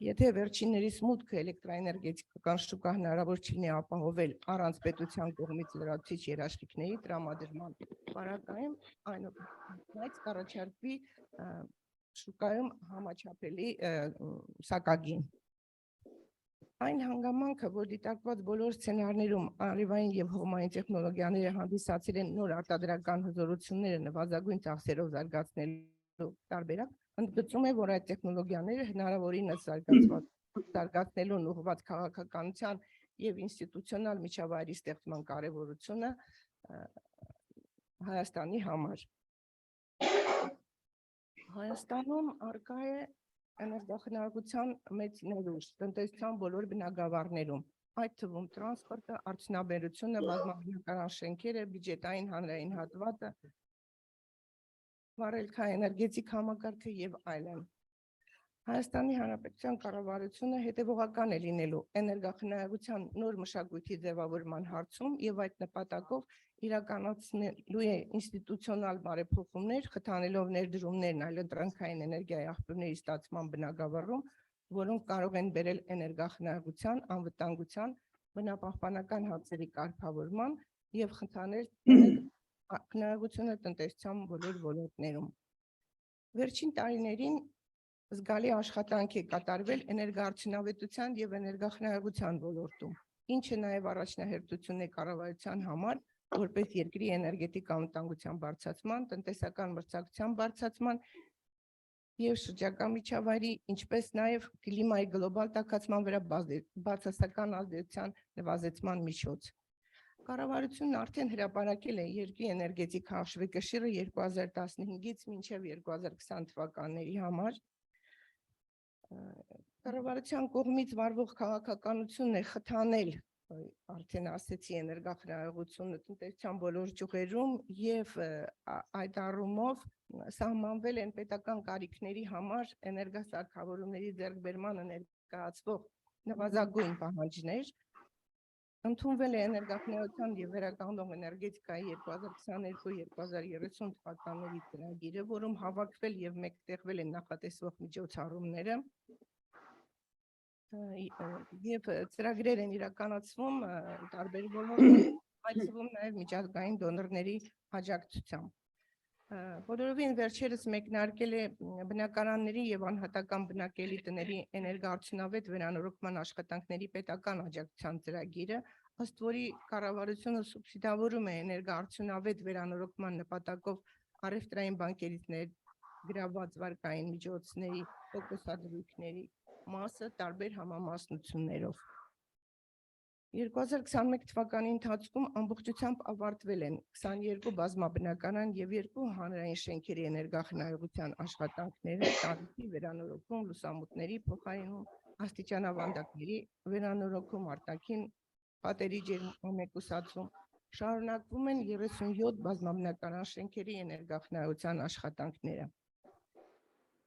եթե վերջիններիս մուտքը էլեկտրաէներգետիկական շուկա հնարավոր չլինի ապահովել առանց պետության կողմից լրացուցիչ երաշխիքների տրամադրման պարագայում, այնուհետև կառաջարկվի շուկայում համաչափելի սակագին։ Այն հանգամանքը, որ դիտարկված բոլոր սցենարներում արևային եւ հողմային տեխնոլոգիաները հանդիսացել են նոր արտադրական հզորությունները նվազագույն ծախսերով զարգացնելու տարբերակ, ընդգծում է, որ այդ տեխնոլոգիաները հնարավորինս զարգացնելուն ուղղված քաղաքականության եւ ինստիտուցիոնալ միջավայրի ստեղծման կարեւորությունը Հայաստանի համար։ Հայաստանում առկա է էներգախնայողության մեծ ներուժ տնտեսության բոլոր բնագավառներում, այդ թվում տրանսպորտը, արդյունաբերությունը, բազմաբնակարան շենքերը, բյուջետային հանրային հատվածը, վառելքաէներգետիկ համակարգը եւ այլն։ Հայաստանի Հանրապետության կառավարությունը հետևողական է լինելու էներգախնայողության նոր մշակույթի ձևավորման հարցում եւ այդ նպատակով իրականացնելու է ինստիտուցիոնալ բարեփոխումներ, խթանելով ներդրումներն այլընտրանքային էներգիայի աղբյուրների ստացման բնագավառում, որոնք կարող են բերել էներգախնայողության, անվտանգության, բնապահպանական հարցերի կարգավորման եւ խթանել խնայողությունը տնտեսության բոլոր ոլորտներում։ Վերջին տարիներին զգալի աշխատանք է կատարվել էներգոարդյունավետության եւ էներգախնայողության ոլորտում, ինչը նաեւ առաջնահերթություն է կառավարության համար, որպես երկրի էներգետիկ անվտանգության բարձրացման, տնտեսական մրցակցության բարձրացման եւ շրջակա միջավայրի, ինչպես նաեւ կլիմայի գլոբալ տաքացման վրա բացասական ազդեցության նվազեցման միջոց։ Կառավարությունն արդեն հրապարակել է երկրի էներգետիկ հաշվեկշիռը 2015-ից մինչև 2020 թվականների համար։ Կառավարության կողմից վարվող քաղաքականությունն է խթանել, արդեն ասեցի, էներգախնայողությունը տնտեսության բոլոր ճյուղերում եւ այդ առումով սահմանվել են պետական կարիքների համար էներգասարքավորումների ձեռքբերմանը ներկայացվող նվազագույն պահանջներ, ընդունվել է էներգախնայողության եւ վերականգնող էներգետիկայի 2022-2030 թվականների ծրագիրը, որում հավաքվել եւ մեկտեղվել են նախատեսվող միջոցառումները եւ ծրագրեր են իրականացվում տարբեր ոլորտներում, այդ թվում նաեւ միջազգային դոնորների աջակցությամբ։ Բոլորովին վերջերս մեկնարկել է բնակարանների եւ անհատական բնակելի տների էներգոարդյունավետ վերանորոգման աշխատանքների պետական աջակցության ծրագիրը, ըստ որի կառավարությունը սուբսիդավորում է էներգոարդյունավետ վերանորոգման նպատակով առևտրային բանկերից ներգրավված վարկային միջոցների տոկոսադրույքների մասը տարբեր համամասնություններով։ 2021 թվականի ընթացքում ամբողջությամբ ավարտվել են 22 բազմաբնակարան եւ 2 հանրային շենքերի էներգախնայողության աշխատանքները, տարածքի վերանորոգում, լուսամուտների փոխարինում, աստիճանավանդակների վերանորոգում, արտաքին պատերի ջերմամեկուսացում, շարունակվում են 37 բազմաբնակարան շենքերի էներգախնայողության աշխատանքները։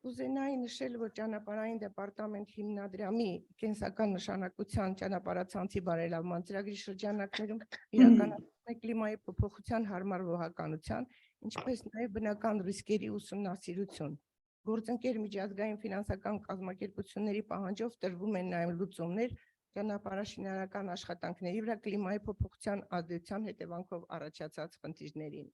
Կուզենայի նշել, որ ճանապարհային դեպարտամենտ հիմնադրամի կենսական նշանակության ճանապարհացանցի բարելավման ծրագրի շրջանակներում իրականացվում է կլիմայի փոփոխության հարմարվողականության, ինչպես նաև բնական ռիսկերի ուսումնասիրություն, Գործընկեր միջազգային ֆինանսական կազմակերպությունների պահանջով տրվում են նաև լուծումներ ճանապարհաշինարական աշխատանքների վրա կլիմայի փոփոխության ազդեցության հետևանքով առաջացած խնդիրներին։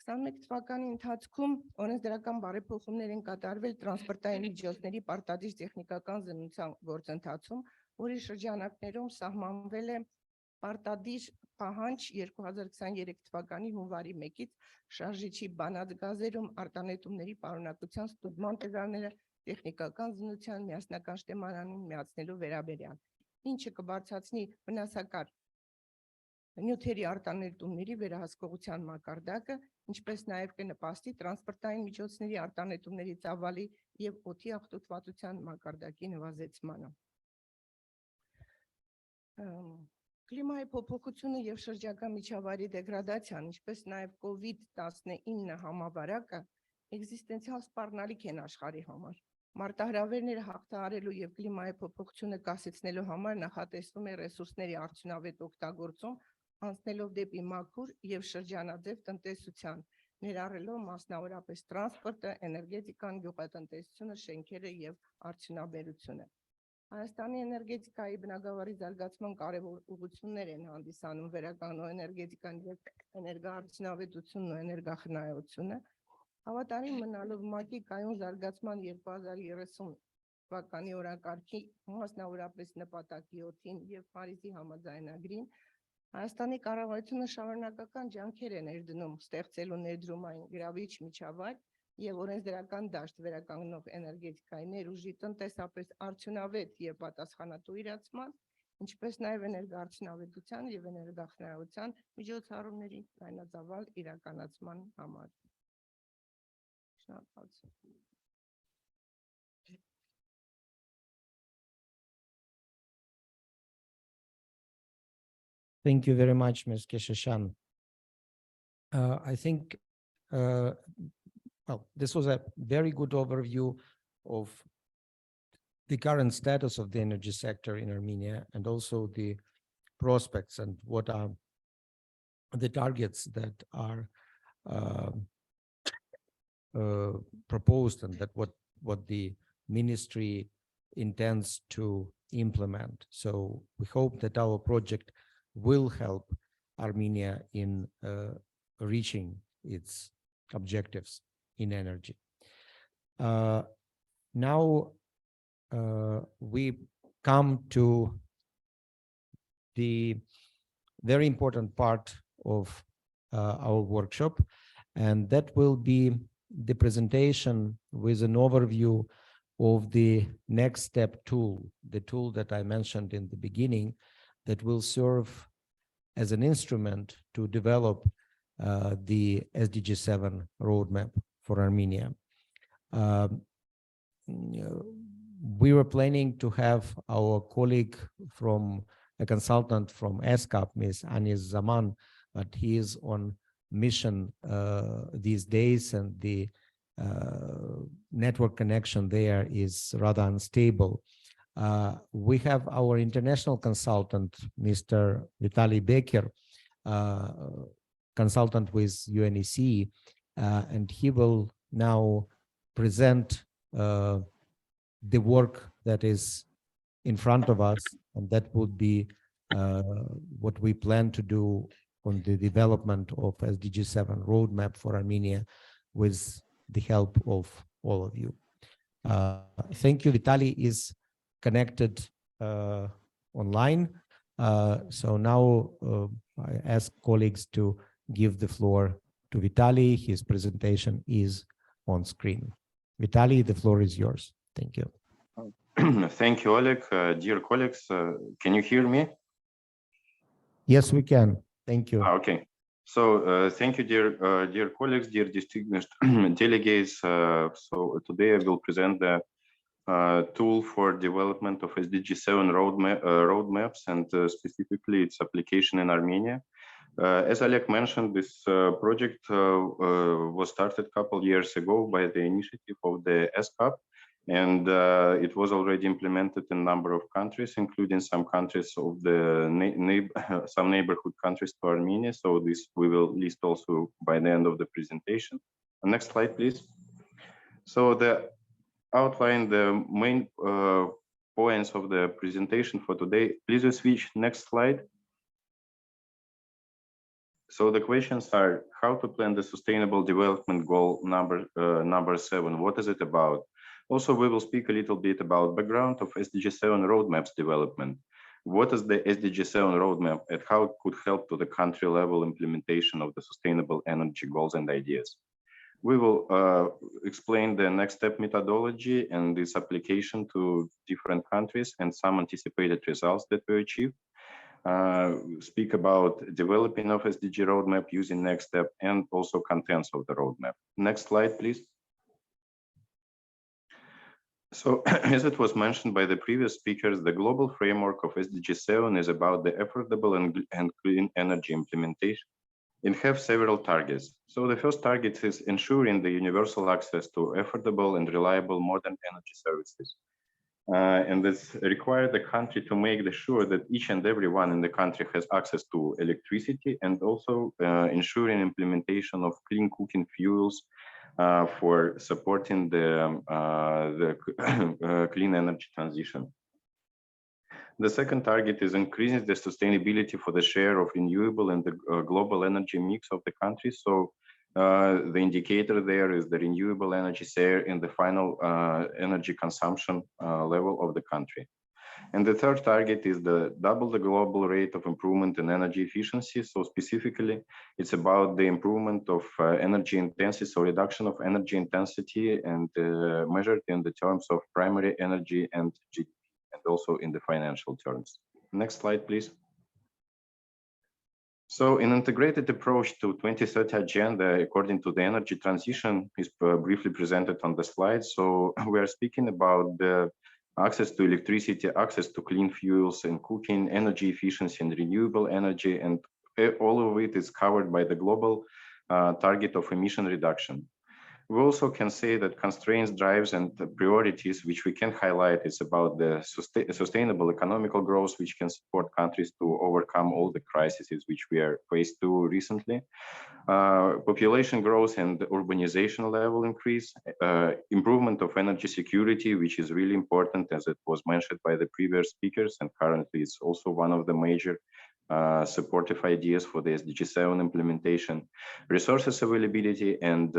21 թվականի ընթացքում օրենսդրական բարեփոխումներ են կատարվել տրանսպորտային միջոցների պարտադիր տեխնիկական զննության գործընթացում, որի շրջանակներում սահմանվել է պարտադիր պահանջ 2023 թվականի հունվարի 1-ից շարժիչի բանած գազերում արտանետումների պարունակության ստուգման տվյալները տեխնիկական զննության միասնական շտեմարանին միացնելու վերաբերյալ, ինչը կբարձրացնի վնասակար նյութերի արտանետումների վերահսկողության մակարդակը, ինչպես նաև կնպաստի տրանսպորտային միջոցների արտանետումների ծավալի և օդի աղտոտվածության մակարդակի նվազեցմանը։ Կլիմայի փոփոխությունը և շրջակա միջավայրի դեգրադացիան, ինչպես նաև COVID-19 համավարակը էկզիստենցիալ սպառնալիք են աշխարհի համար։ Մարտահրավերները հաղթահարելու և կլիմայի փոփոխությունը կասեցնելու համար նախատեսվում է ռեսուրսների արդյունավետ օգտագործում, անցնելով դեպի մաքուր և շրջանաձև տնտեսության, ներառելով մասնավորապես տրանսպորտը, էներգետիկան, գյուղատնտեսությունը, շենքերը և արդյունաբերությունը։ Հայաստանի էներգետիկայի բնագավառի զարգացման կարևոր ուղղություններ են հանդիսանում վերականգնող էներգետիկան և էներգաարդյունավետությունն ու էներգախնայողությունը, հավատարիմ մնալով ՄԱԿ-ի կայուն զարգացման 2030 թվականի օրակարգի, մասնավորապես նպատակի 7-ին և Փարիզի համաձայնագրին, Հայաստանի կառավարությունը շարունակական ջանքեր է ներդնում ստեղծելու ներդրումային գրավիչ միջավայր և օրենսդրական դաշտ վերականգնող էներգետիկայի ներուժի տնտեսապես արդյունավետ և պատասխանատու իրացման, ինչպես նաև էներգաարդյունավետության և էներգախնայողության միջոցառումների լայնածավալ իրականացման համար։ Շնորհակալություն։ Thank you very much, Ms. Keshashan. I think, well, this was a very good overview of the current status of the energy sector in Armenia and also the prospects and what are the targets that are proposed and that what the ministry intends to implement. So we hope that our project will help Armenia in reaching its objectives in energy. Now we come to the very important part of our workshop, and that will be the presentation with an overview of the next step tool, the tool that I mentioned in the beginning, that will serve as an instrument to develop the SDG 7 roadmap for Armenia. We were planning to have our colleague from a consultant from ESCAP, Ms. Anis Zaman, but he is on mission these days, and the network connection there is rather unstable. We have our international consultant, Mr. Vitaly Becker, consultant with UNEC, and he will now present the work that is in front of us, and that would be what we plan to do on the development of SDG 7 roadmap for Armenia with the help of all of you. Thank you. Vitaly is connected online. So now I ask colleagues to give the floor to Vitaly. His presentation is on screen. Vitaly, the floor is yours. Thank you. Thank you, Oleg. Dear colleagues, can you hear me? Yes, we can. Thank you. Okay. So thank you, dear colleagues, dear distinguished delegates. So today I will present the tool for development of SDG 7 roadmaps and specifically its application in Armenia. As Oleg mentioned, this project was started a couple years ago by the initiative of the ESCAP, and it was already implemented in a number of countries, including some countries of the some neighborhood countries to Armenia. So this we will list also by the end of the presentation. Next slide, please. So the outline the main points of the presentation for today. Please switch next slide. So the questions are how to plan the sustainable development goal number 7. What is it about? Also, we will speak a little bit about background of SDG 7 roadmaps development. What is the SDG 7 roadmap and how it could help to the country level implementation of the sustainable energy goals and ideas? We will explain the next step methodology and its application to different countries and some anticipated results that we achieved. Speak about developing of SDG roadmap using next step and also contents of the roadmap. Next slide, please. So as it was mentioned by the previous speakers, the global framework of SDG 7 is about the affordable and clean energy implementation. It has several targets. So the first target is ensuring the universal access to affordable and reliable modern energy services. And this requires the country to make sure that each and everyone in the country has access to electricity and also ensuring implementation of clean cooking fuels for supporting the clean energy transition. The second target is increasing the sustainability for the share of renewable and the global energy mix of the country. So the indicator there is the renewable energy share in the final energy consumption level of the country. And the third target is double the global rate of improvement in energy efficiency. So specifically, it's about the improvement of energy intensity, so reduction of energy intensity and measured in the terms of primary energy and GDP, and also in the financial terms. Next slide, please. So an integrated approach to 2030 agenda according to the energy transition is briefly presented on the slide. So we are speaking about the access to electricity, access to clean fuels and cooking, energy efficiency and renewable energy, and all of it is covered by the global target of emission reduction. We also can say that constraints, drives, and the priorities, which we can highlight, is about the sustainable economical growth, which can support countries to overcome all the crises which we are faced to recently. Population growth and urbanization level increase, improvement of energy security, which is really important, as it was mentioned by the previous speakers, and currently it's also one of the major supportive ideas for the SDG 7 implementation, resources availability, and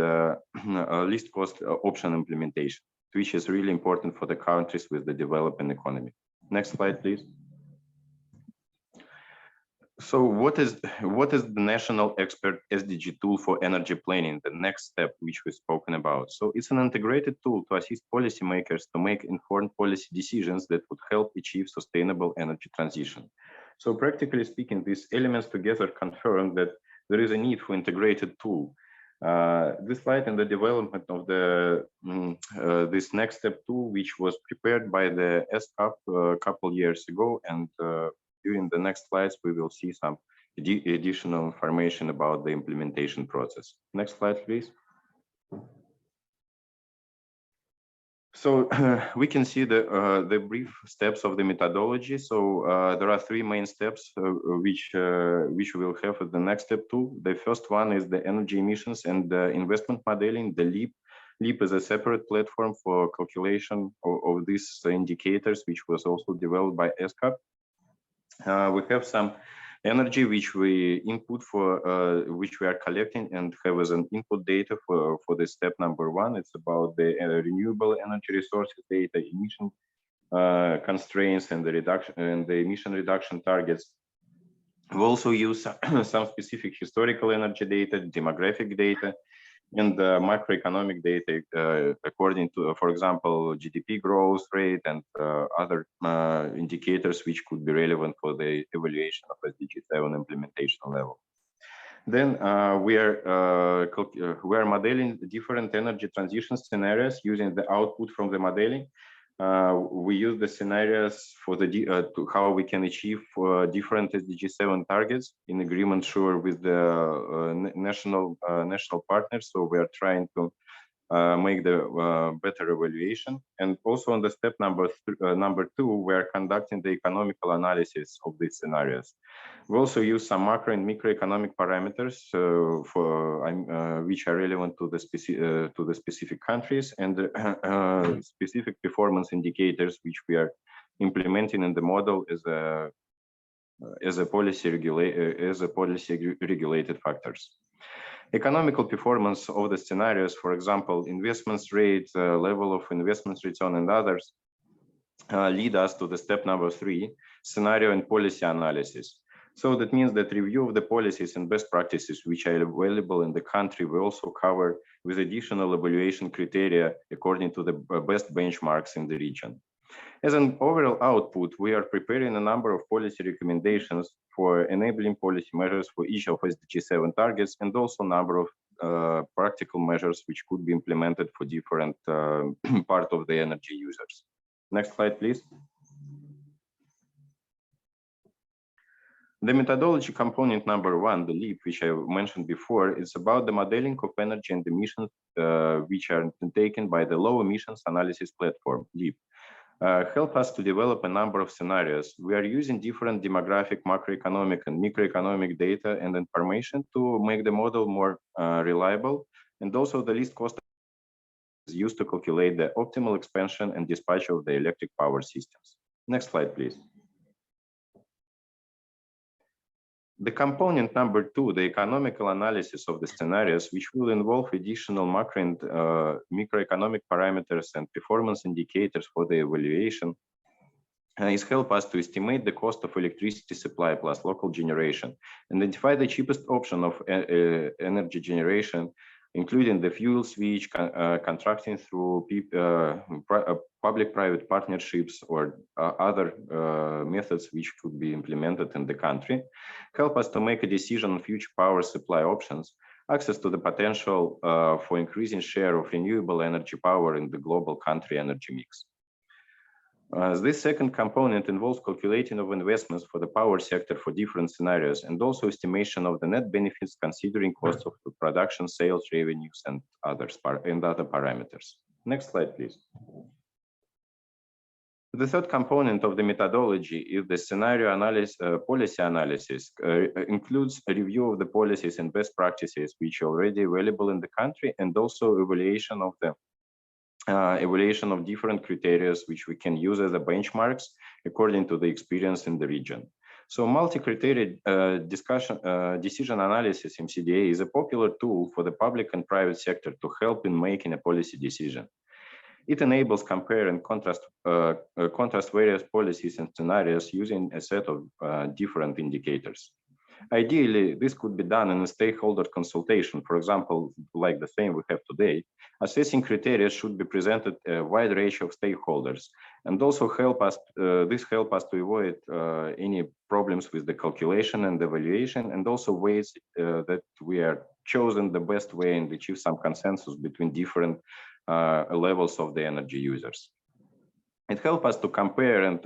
least cost option implementation, which is really important for the countries with the developing economy. Next slide, please. So what is the national expert SDG tool for energy planning, the next step which we've spoken about? So it's an integrated tool to assist policymakers to make informed policy decisions that would help achieve sustainable energy transition. So practically speaking, these elements together confirm that there is a need for integrated tool. This slide in the development of the this next step tool, which was prepared by the SCAP a couple years ago, and during the next slides we will see some additional information about the implementation process. Next slide, please. So we can see the brief steps of the methodology. So there are three main steps which we will have at the next step tool. The first one is the energy emissions and the investment modeling, the LEAP. LEAP is a separate platform for calculation of these indicators, which was also developed by SCAP. We have some energy which we input for which we are collecting and have as an input data for the step number 1. It's about the renewable energy resources data, emission constraints, and the reduction and the emission reduction targets. We also use some specific historical energy data, demographic data, and macroeconomic data according to, for example, GDP growth rate and other indicators which could be relevant for the evaluation of SDG 7 implementation level. Then we are modeling different energy transition scenarios using the output from the modeling. We use the scenarios for the to how we can achieve different SDG 7 targets in agreement, sure, with the national partners. So we are trying to make the better evaluation. And also on the step number 2, we are conducting the economical analysis of these scenarios. We also use some macro and microeconomic parameters which are relevant to the specific countries, and specific performance indicators which we are implementing in the model as a policy regulated factors. Economical performance of the scenarios, for example, investment rate, level of investment return, and others, lead us to the step number 3, scenario and policy analysis. So that means that review of the policies and best practices which are available in the country we also cover with additional evaluation criteria according to the best benchmarks in the region. As an overall output, we are preparing a number of policy recommendations for enabling policy measures for each of SDG 7 targets, and also a number of practical measures which could be implemented for different part of the energy users. Next slide, please. The methodology component number 1, the LEAP, which I mentioned before, is about the modeling of energy and emissions which are taken by the low emissions analysis platform, LEAP. Help us to develop a number of scenarios. We are using different demographic, macroeconomic, and microeconomic data and information to make the model more reliable, and also the least cost is used to calculate the optimal expansion and dispatch of the electric power systems. Next slide, please. The component number 2, the economical analysis of the scenarios, which will involve additional macro and microeconomic parameters and performance indicators for the evaluation, is help us to estimate the cost of electricity supply plus local generation, identify the cheapest option of energy generation, including the fuel switch, contracting through public-private partnerships or other methods which could be implemented in the country, help us to make a decision on future power supply options, access to the potential for increasing share of renewable energy power in the global country energy mix. This second component involves calculating of investments for the power sector for different scenarios, and also estimation of the net benefits considering costs of production, sales, revenues, and other parameters. Next slide, please. The third component of the methodology is the scenario analysis, policy analysis, includes a review of the policies and best practices which are already available in the country, and also evaluation of different criteria which we can use as a benchmarks according to the experience in the region. So multi-criteria decision analysis, MCDA, is a popular tool for the public and private sector to help in making a policy decision. It enables compare and contrast various policies and scenarios using a set of different indicators. Ideally, this could be done in a stakeholder consultation, for example, like the same we have today. Assessing criteria should be presented a wide range of stakeholders, and also help us to avoid any problems with the calculation and evaluation, and also ways that we are chosen the best way and achieve some consensus between different levels of the energy users. It helps us to compare and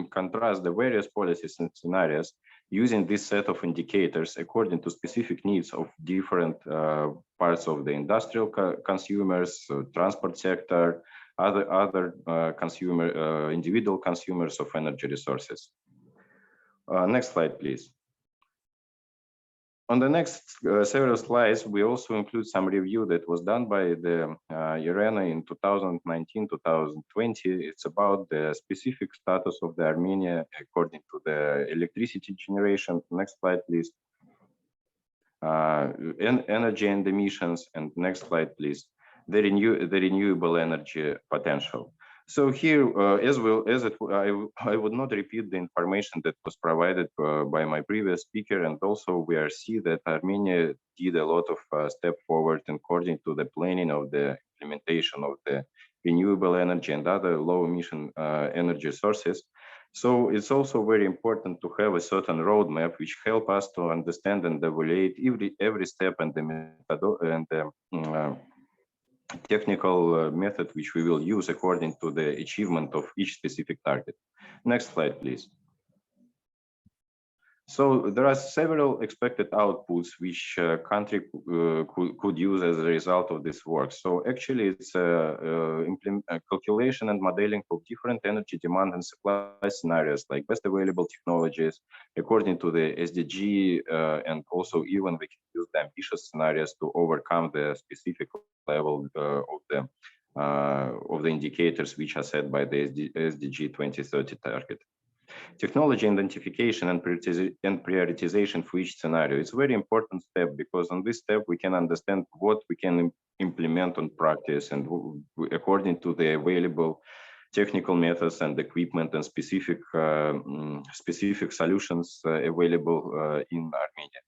contrast the various policies and scenarios using this set of indicators according to specific needs of different parts of the industrial consumers, transport sector, other individual consumers of energy resources. Next slide, please. On the next several slides, we also include some review that was done by the Yerevan in 2019-2020. It's about the specific status of the Armenia according to the electricity generation. Next slide, please. Energy and emissions. And next slide, please. The renewable energy potential. So here, I would not repeat the information that was provided by my previous speaker, and also we see that Armenia did a lot of step forward according to the planning of the implementation of the renewable energy and other low emission energy sources. So it's also very important to have a certain roadmap which help us to understand and evaluate every step and the method and the technical method which we will use according to the achievement of each specific target. Next slide, please. So there are several expected outputs which country could use as a result of this work. So actually it's a calculation and modeling of different energy demand and supply scenarios, like best available technologies according to the SDG, and also even we can use the ambitious scenarios to overcome the specific level of the indicators which are set by the SDG 2030 target. Technology identification and prioritization for each scenario. It's a very important step, because on this step we can understand what we can implement on practice, and according to the available technical methods and equipment and specific solutions available in Armenia.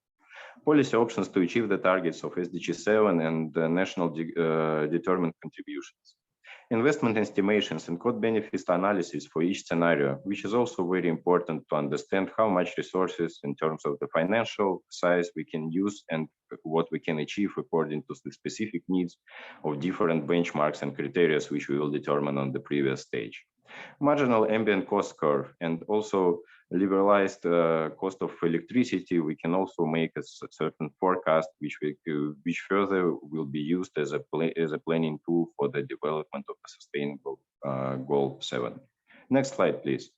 Policy options to achieve the targets of SDG 7 and national determined contributions. Investment estimations and cost benefits analysis for each scenario, which is also very important to understand how much resources in terms of the financial size we can use and what we can achieve according to the specific needs of different benchmarks and criteria which we will determine on the previous stage. Marginal ambient cost curve and also liberalized cost of electricity, we can also make a certain forecast which further will be used as a planning tool for the development of a sustainable goal 7. Next slide, please.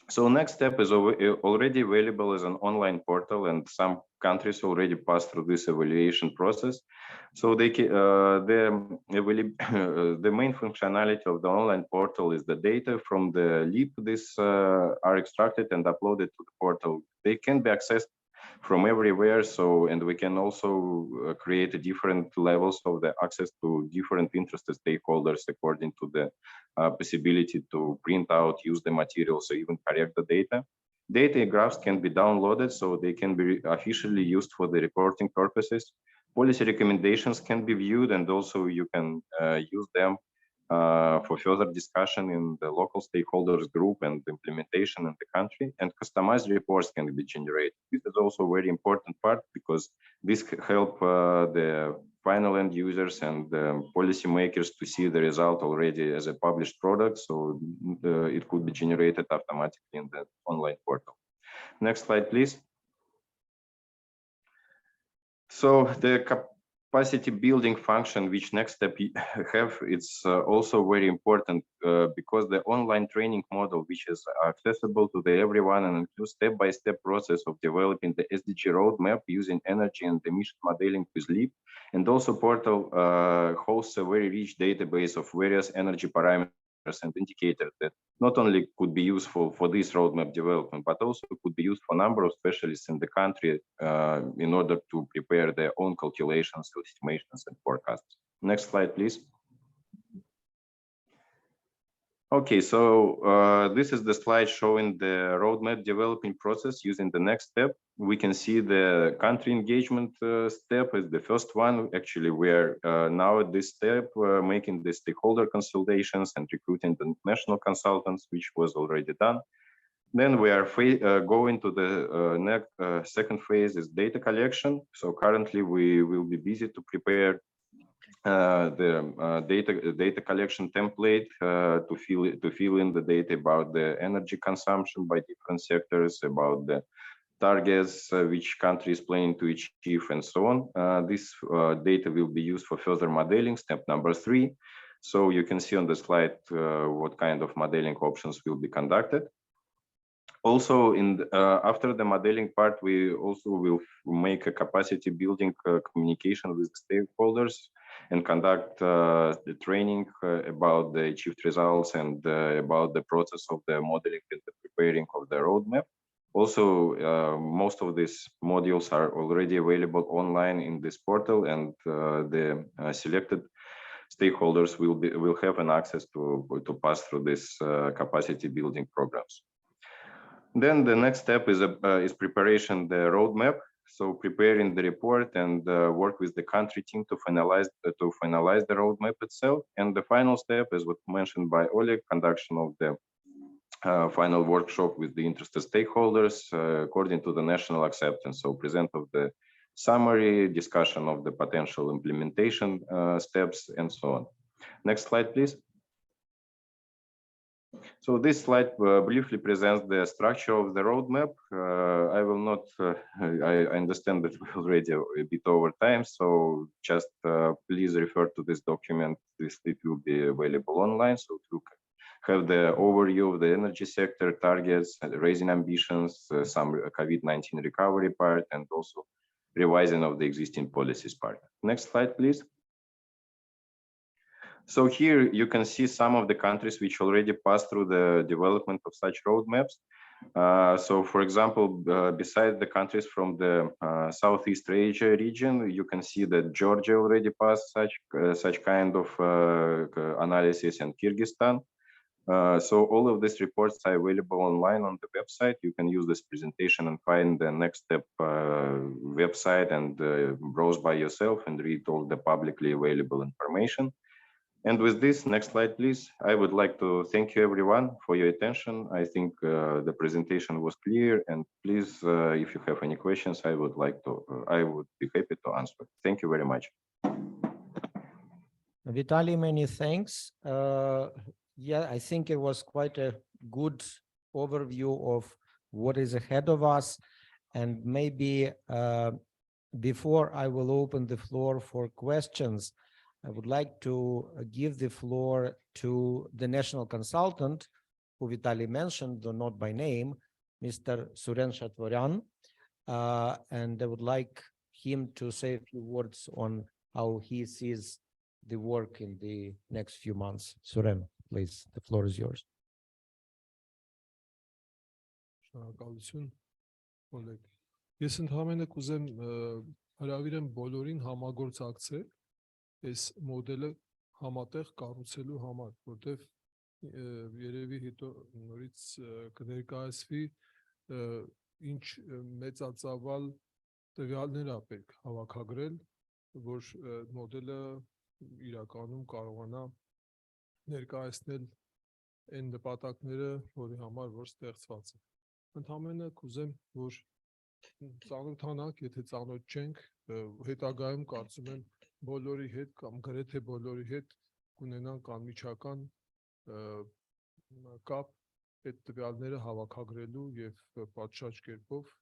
So next step is already available as an online portal, and some countries already passed through this evaluation process. So the main functionality of the online portal is the data from the LEAP. These are extracted and uploaded to the portal. They can be accessed from everywhere. So, and we can also create different levels of the access to different interested stakeholders according to the possibility to print out, use the materials, or even correct the data. Data graphs can be downloaded, so they can be officially used for the reporting purposes. Policy recommendations can be viewed, and also you can use them for further discussion in the local stakeholders group and implementation in the country, and customized reports can be generated. This is also a very important part, because this help the final end users and policymakers to see the result already as a published product, so it could be generated automatically in the online portal. Next slide, please. So the capacity building function, which next step have, it's also very important because the online training model, which is accessible to everyone and includes step-by-step process of developing the SDG roadmap using energy and emission modeling with LEAP, and also portal hosts a very rich database of various energy parameters and indicators that not only could be useful for this roadmap development, but also could be used for a number of specialists in the country in order to prepare their own calculations, estimations, and forecasts. Next slide, please. Okay, so this is the slide showing the roadmap developing process using the next step. We can see the country engagement step is the first one. Actually, we're now at this step making the stakeholder consultations and recruiting the national consultants, which was already done. Then we are going to the next second phase is data collection. So currently we will be busy to prepare the data collection template to fill in the data about the energy consumption by different sectors, about the targets which country is planning to achieve, and so on. This data will be used for further modeling, step number 3. So you can see on the slide what kind of modeling options will be conducted. Also, after the modeling part, we also will make a capacity building communication with stakeholders and conduct the training about the achieved results and about the process of the modeling and the preparing of the roadmap. Also, most of these modules are already available online in this portal, and the selected stakeholders will have an access to pass through this capacity building programs. Then the next step is preparation the roadmap. So preparing the report and work with the country team to finalize the roadmap itself. And the final step is what mentioned by Oleg, conduction of the final workshop with the interested stakeholders according to the national acceptance. So present of the summary, discussion of the potential implementation steps, and so on. Next slide, please. So this slide briefly presents the structure of the roadmap. I will not, I understand that we're already a bit over time, so just please refer to this document. It will be available online, so to have the overview of the energy sector targets, raising ambitions, some COVID-19 recovery part, and also revising of the existing policies part. Next slide, please. So here you can see some of the countries which already passed through the development of such roadmaps. So for example, beside the countries from the Southeast Asia region, you can see that Georgia already passed such kind of analysis, and Kyrgyzstan. So all of these reports are available online on the website. You can use this presentation and find the next step website and browse by yourself and read all the publicly available information. And with this, next slide, please. I would like to thank you everyone for your attention. I think the presentation was clear, and please, if you have any questions, I would be happy to answer. Thank you very much. Vitaly, many thanks. Yeah, I think it was quite a good overview of what is ahead of us. And maybe before I will open the floor for questions, I would like to give the floor to the national consultant, who Vitaly mentioned, though not by name, Mr. Suren Shatvaryan. And I would like him to say a few words on how he sees the work in the next few months. Suren, please, the floor is yours. Շնորհակալություն, Օլեգ։ Ես ընդհանրապես կուզեմ հրավիրեմ բոլորին համագործակցել այս մոդելը համատեղ կառուցելու համար, որտեղ երևի հետո նորից կներկայացվի ինչ մեծածավալ տվյալներ ա պետք հավաքագրել, որ մոդելը իրականում կարողանա ներկայացնել այն նպատակները, որի համար որ ստեղծված է։ Ընդհանրապես կուզեմ, որ ծանոթանանք, եթե ծանոթ չենք, հետագայում կարծում եմ բոլորի հետ կամ գրեթե բոլորի հետ կունենանք անմիջական կապ այդ տվյալները հավաքագրելու եւ պատշաճ կերպով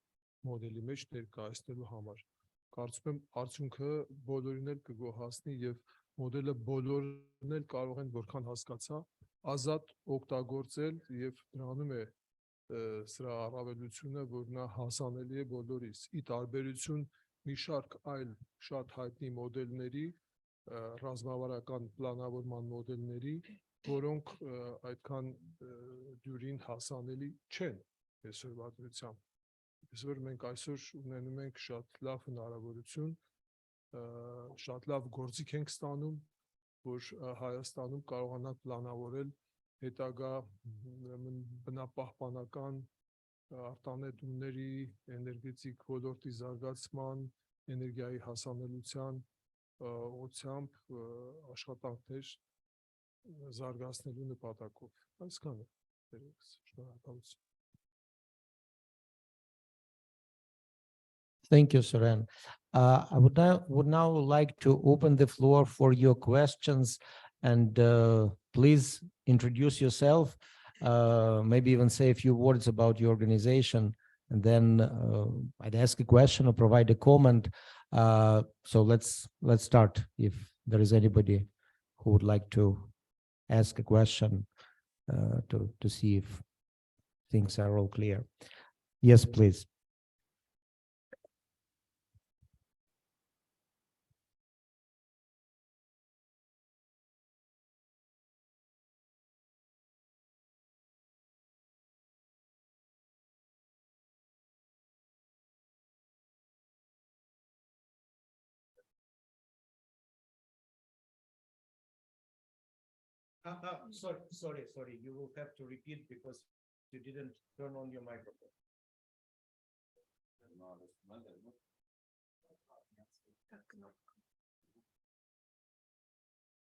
մոդելի մեջ ներկայացնելու համար։ Կարծում եմ արդյունքը բոլորին էլ կգոհացնի եւ մոդելը բոլորն էլ կարող են, որքան հասկացա, ազատ օգտագործել եւ դրանում է սրա առավելությունը, որ նա հասանելի է բոլորիս։ Ի տարբերություն մի շարք այլ շատ հայտնի մոդելների, ռազմավարական պլանավորման մոդելների, որոնք այդքան դյուրին հասանելի չեն այսօրվա դրությամբ։ Այսօր մենք այսօր ունենում ենք շատ լավ հնարավորություն, շատ լավ գործիք ենք ստանում, որ Հայաստանում կարողանանք պլանավորել հետագա բնապահպանական արտանետումների, էներգետիկ ոլորտի զարգացման, էներգիայի հասանելիության ուղղությամբ աշխատանքներ զարգացնելու նպատակով։ Այսքանը։ Շնորհակալություն։ Thank you, Suren. I would now like to open the floor for your questions, and please introduce yourself, maybe even say a few words about your organization, and then I'd ask a question or provide a comment. So let's start. If there is anybody who would like to ask a question to see if things are all clear. Yes, please. Sorry. You will have to repeat because you didn't turn on your microphone.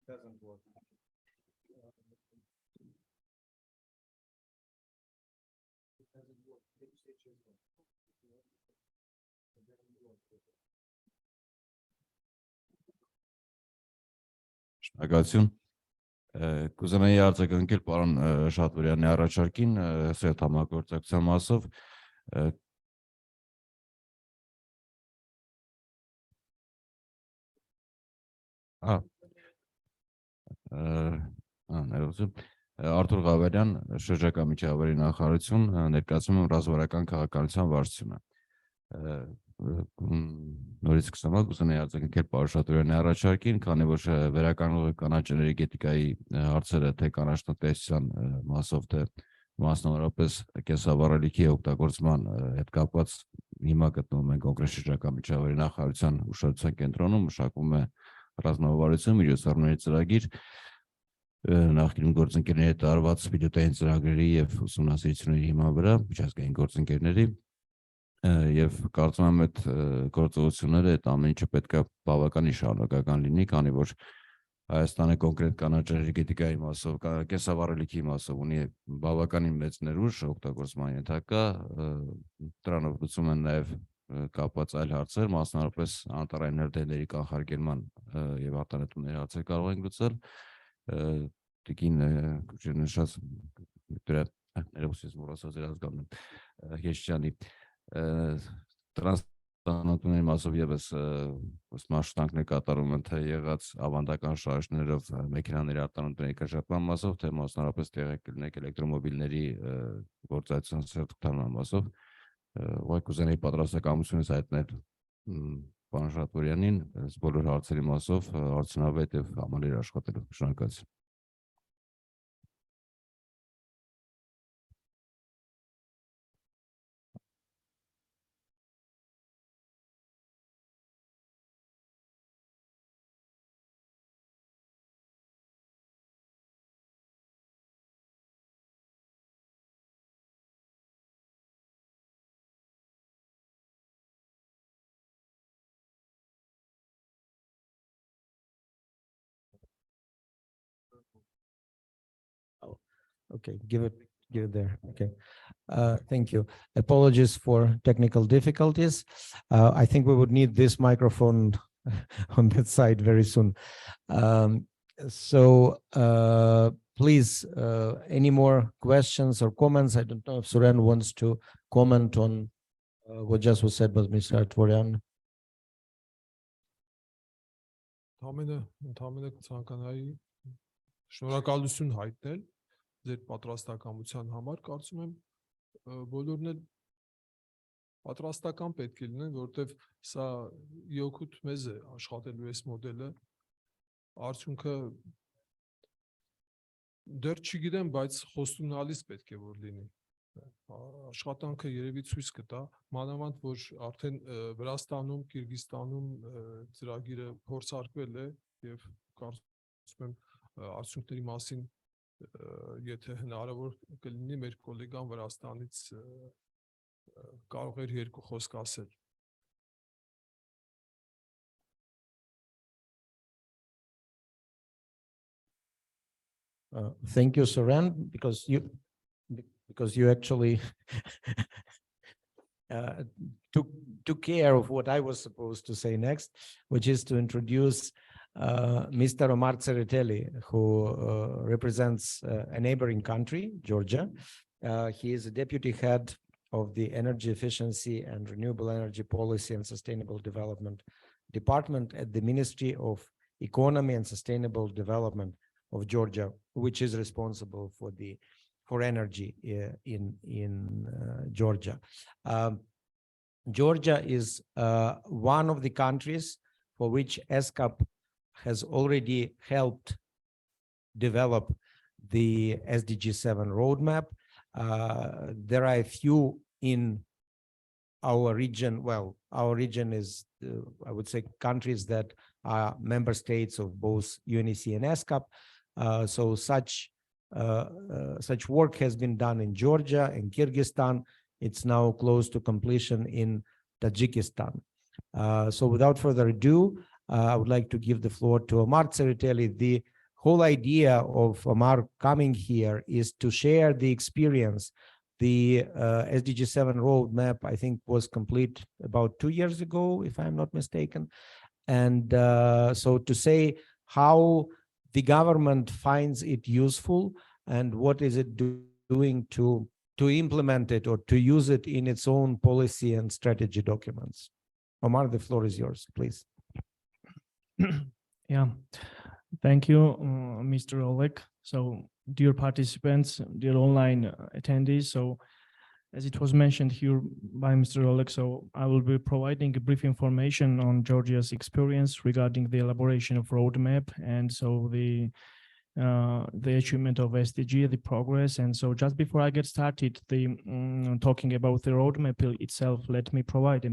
Doesn't work. Շնորհակալություն։ Կուզենայի արձագանքել պարոն Շատուրյանի առաջարկին սերտ համագործակցության մասով ներողություն Արթուր Ղավարյան շրջակա միջավայրի նախարարություն ներկայացնում եմ ռազմավարական քաղաքականության վարչությունը նորից կսամա կուզենայի արձագանքել պարոն Շատուրյանի առաջարկին, քանի որ վերականգնող կանաչ էներգետիկայի հարցերը թե կանաչ տնտեսության մասով թե մասնավորապես կենսավառելիքի օգտագործման հետ կապված հիմա գտնվում են կոնկրետ շրջակա միջավայրի նախարարության ուշադրության կենտրոնում, մշակվում է ռազմավարություն միջոցառումների ծրագիր նախկինում գործընկերների հետ արված բյուջետային ծրագրերի եւ ուսումնասիրությունների հիման վրա միջազգային գործընկերների եւ կարծում եմ այդ գործողությունները այդ ամեն ինչը պետք է բավականին շարունակական լինի, քանի որ Հայաստանը կոնկրետ կանաչ էներգետիկայի մասով, կենսավառելիքի մասով ունի բավականին մեծ ներուժ օգտագործման ենթակա, դրանով լուծում են նաեւ կապված այլ հարցեր, մասնավորապես անտառային հրդեհների կանխարգելման եւ արտանետումների հարցեր կարող են լուծել տիկին նշած ներողություն մոռացա ձեր ազգանունը Հեշչյանի տրանսպորտների մասով եւս մասշտանքներ կատարում են թե եղած ավանդական շարժներով մեքենաների արտանետումների կրճատման մասով, թե մասնավորապես տեղեկ լինեք էլեկտրոմոբիլների գործածության սերտքտարման մասով ուղղակի կուզենայի պատրաստակամությունից հայտնել պարոն Շատուրյանին բոլոր հարցերի մասով արդյունավետ եւ համալիր աշխատելու շնորհակալություն Okay, give it there. Okay. Thank you. Apologies for technical difficulties. I think we would need this microphone on that side very soon. Please, any more questions or comments? I don't know if Suren wants to comment on what just was said by Mr. Artvoryan. Ընդհանրապես ցանկանայի շնորհակալություն հայտնել ձեր պատրաստակամության համար, կարծում եմ բոլորն էլ պատրաստական պետք է լինեն, որովհետև սա իօգուտ մեզ է աշխատելու այս մոդելը, արդյունքը դեռ չգիտեմ, բայց խոստումնալից պետք է որ լինի, աշխատանքը երևի ցույց կտա, մանավանդ որ արդեն Վրաստանում, Կիրգիզստանում ծրագիրը փորձարկվել է եւ կարծում եմ արդյունքների մասին եթե հնարավոր կլինի մեր գոլեգան Վրաստանից կարող էր երկու խոսք ասել Thank you, Suren, because you actually took care of what I was supposed to say next, which is to introduce Mr. Omar Tsereteli, who represents a neighboring country, Georgia. He is a deputy head of the Energy Efficiency and Renewable Energy Policy and Sustainable Development Department at the Ministry of Economy and Sustainable Development of Georgia, which is responsible for energy in Georgia. Georgia is one of the countries for which ESCAP has already helped develop the SDG 7 roadmap. There are a few in our region. Well, our region is, I would say, countries that are member states of both UNEC and ESCAP. So such work has been done in Georgia and Kyrgyzstan. It's now close to completion in Tajikistan. So without further ado, I would like to give the floor to Omar Tsereteli. The whole idea of Omar coming here is to share the experience. The SDG 7 roadmap, I think, was complete about 2 years ago, if I'm not mistaken. And so to say how the government finds it useful, and what is it doing to implement it or to use it in its own policy and strategy documents? Omar, the floor is yours, please. Yeah, thank you, Mr. Oleg. So, dear participants, dear online attendees, so as it was mentioned here by Mr. Oleg, so I will be providing a brief information on Georgia's experience regarding the elaboration of roadmap and so the achievement of SDG, the progress. And so just before I get started, talking about the roadmap itself, let me provide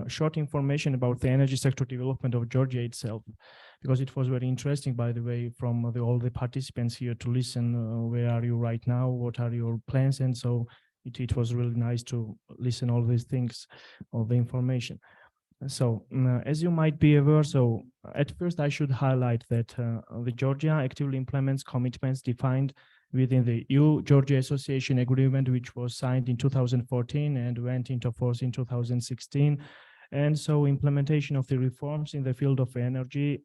short information about the energy sector development of Georgia itself, because it was very interesting, by the way, from all the participants here to listen, where are you right now, what are your plans, and so it was really nice to listen all these things, all the information. So as you might be aware, so at first I should highlight that the Georgia actively implements commitments defined within the EU-Georgia Association Agreement, which was signed in 2014 and went into force in 2016. And so implementation of the reforms in the field of energy,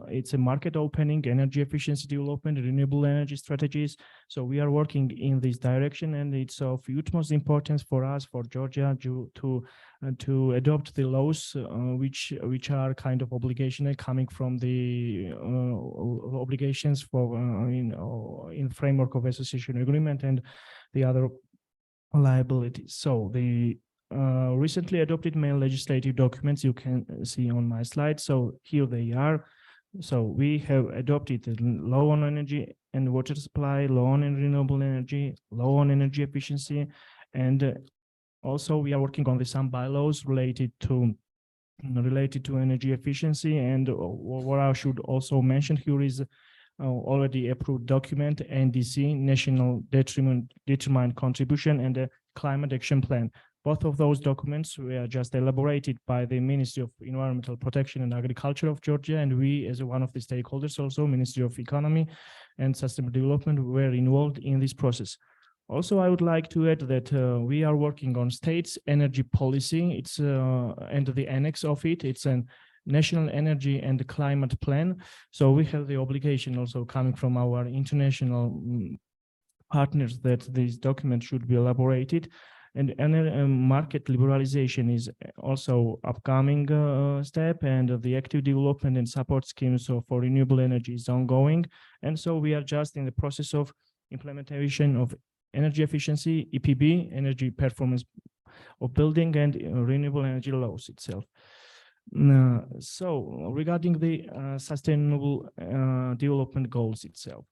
it's a market opening, energy efficiency development, renewable energy strategies. So we are working in this direction, and it's of utmost importance for us, for Georgia, to adopt the laws which are kind of obligational, coming from the obligations for in framework of association agreement and the other liabilities. So the recently adopted main legislative documents you can see on my slide. So here they are. So we have adopted the law on energy and water supply, law on renewable energy, law on energy efficiency, and also we are working on some bylaws related to energy efficiency. And what I should also mention here is already approved document, NDC, National Determined Contribution, and a Climate Action Plan. Both of those documents were just elaborated by the Ministry of Environmental Protection and Agriculture of Georgia, and we, as one of the stakeholders, also Ministry of Economy and Sustainable Development, were involved in this process. Also, I would like to add that we are working on state's energy policy. It's and the annex of it. It's a National Energy and Climate Plan. So we have the obligation also coming from our international partners that this document should be elaborated. And market liberalization is also upcoming step, and the active development and support schemes for renewable energy is ongoing. And so we are just in the process of implementation of energy efficiency, EPB, energy performance of building, and renewable energy laws itself. So regarding the sustainable development goals itself,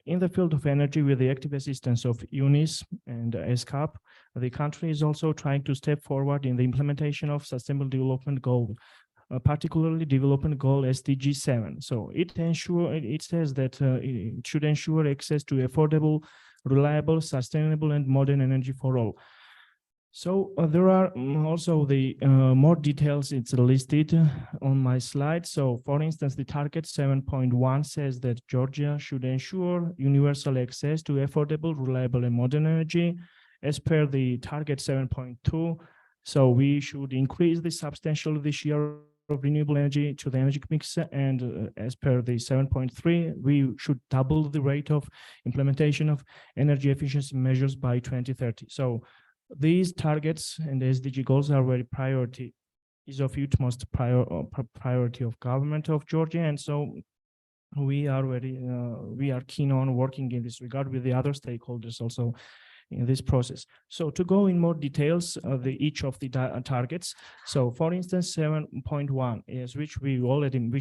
in the field of energy, with the active assistance of UNIS and ESCAP, the country is also trying to step forward in the implementation of Sustainable Development Goal, particularly Development Goal SDG 7. So it says that it should ensure access to affordable, reliable, sustainable, and modern energy for all. So there are also the more details. It's listed on my slide. So for instance, the target 7.1 says that Georgia should ensure universal access to affordable, reliable, and modern energy. As per the target 7.2, so we should increase the substantial share of renewable energy to the energy mix, and as per the 7.3, we should double the rate of implementation of energy efficiency measures by 2030. So these targets and the SDG goals are very is of utmost priority of government of Georgia, and so we are keen on working in this regard with the other stakeholders also in this process. So to go in more details of each of the targets. So for instance, 7.1 is which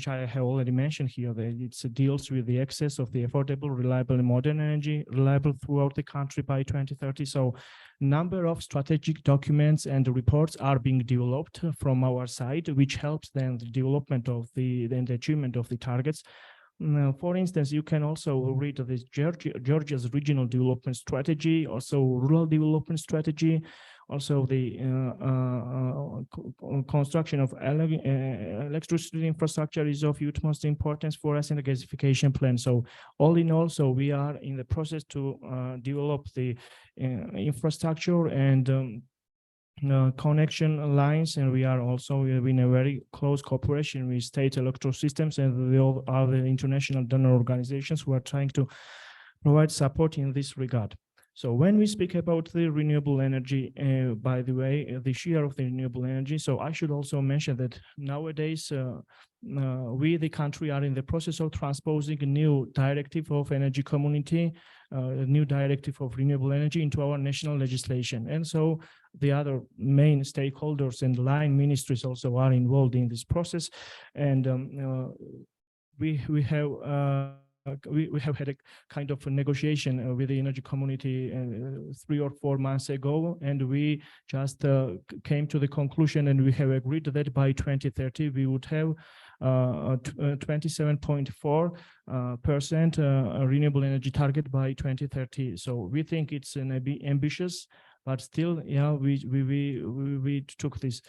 I have already mentioned here, that it deals with the access of the affordable, reliable, and modern energy, reliable throughout the country by 2030. So number of strategic documents and reports are being developed from our side, which helps then the development of the achievement of the targets. For instance, you can also read this Georgia's regional development strategy, also rural development strategy, also the construction of electricity infrastructure is of utmost importance for us, in the gasification plan. So all in all, so we are in the process to develop the infrastructure and connection lines, and we are also in a very close cooperation with state electoral systems and the other international donor organizations who are trying to provide support in this regard. So when we speak about the renewable energy, by the way, the share of the renewable energy, so I should also mention that nowadays we, the country, are in the process of transposing a new directive of energy community, a new directive of renewable energy into our national legislation. And so the other main stakeholders and line ministries also are involved in this process. And we have had a kind of a negotiation with the energy community 3 or 4 months ago, and we just came to the conclusion, and we have agreed that by 2030 we would have 27.4% renewable energy target by 2030. So we think it's an ambitious, but still, yeah, we took this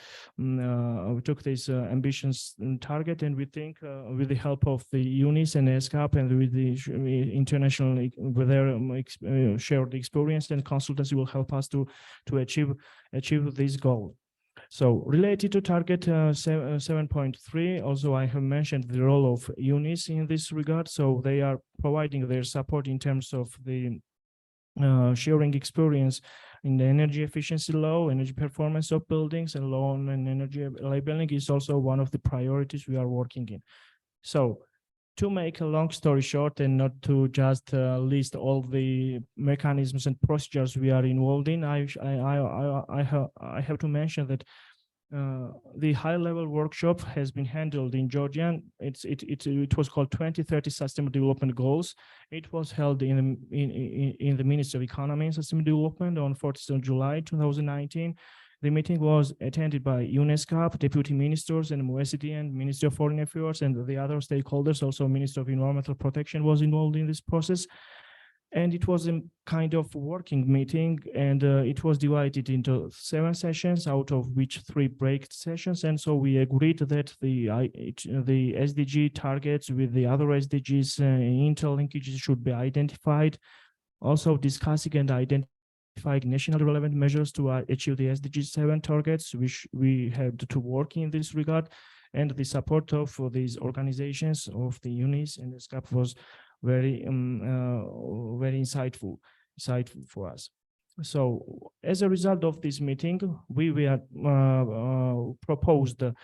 ambitious target, and we think with the help of the UNIS and ESCAP and with the international, with their shared experience and consultancy, will help us to achieve this goal. So related to target 7.3, also I have mentioned the role of UNIS in this regard. So they are providing their support in terms of the sharing experience in the energy efficiency law, energy performance of buildings, and law on energy labeling is also one of the priorities we are working in. So to make a long story short, and not to just list all the mechanisms and procedures we are involved in, I have to mention that the high-level workshop has been handled in Georgia. It was called 2030 Sustainable Development Goals. It was held in the Ministry of Economy and Sustainable Development on 4th of July 2019. The meeting was attended by UNESCO, deputy ministers, and MOSD, and Ministry of Foreign Affairs, and the other stakeholders. Also, Minister of Environmental Protection was involved in this process. And it was a kind of working meeting, and it was divided into 7 sessions, out of which 3 break sessions. And so we agreed that the SDG targets with the other SDGs interlinkages should be identified, also discussing and identifying national relevant measures to achieve the SDG 7 targets, which we had to work in this regard. And the support of these organizations of the UNIS and the SCAP was very insightful for us. So as a result of this meeting, we proposed the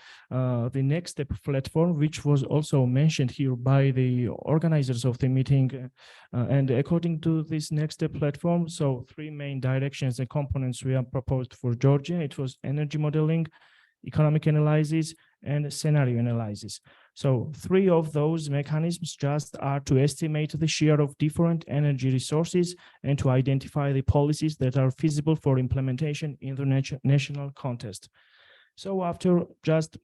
next step platform, which was also mentioned here by the organizers of the meeting. And according to this next step platform, so 3 main directions and components we have proposed for Georgia. It was energy modeling, economic analysis, and scenario analysis. So 3 of those mechanisms just are to estimate the share of different energy resources and to identify the policies that are feasible for implementation in the national context. So after just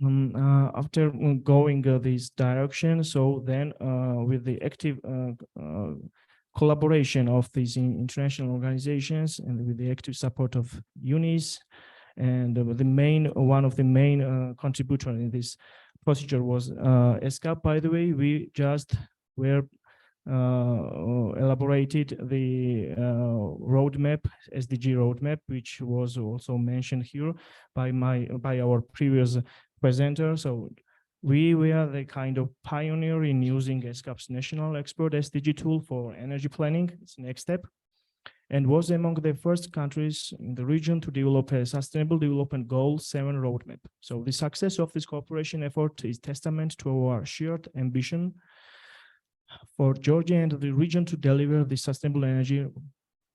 after going this direction, so then with the active collaboration of these international organizations and with the active support of UNIS, and one of the main contributors in this procedure was ESCAP. By the way, we just elaborated the roadmap, SDG roadmap, which was also mentioned here by our previous presenter. So we were the kind of pioneer in using ESCAP's national expert SDG tool for energy planning. It's the next step, and was among the first countries in the region to develop a Sustainable Development Goal 7 roadmap. So the success of this cooperation effort is testament to our shared ambition for Georgia and the region to deliver the sustainable energy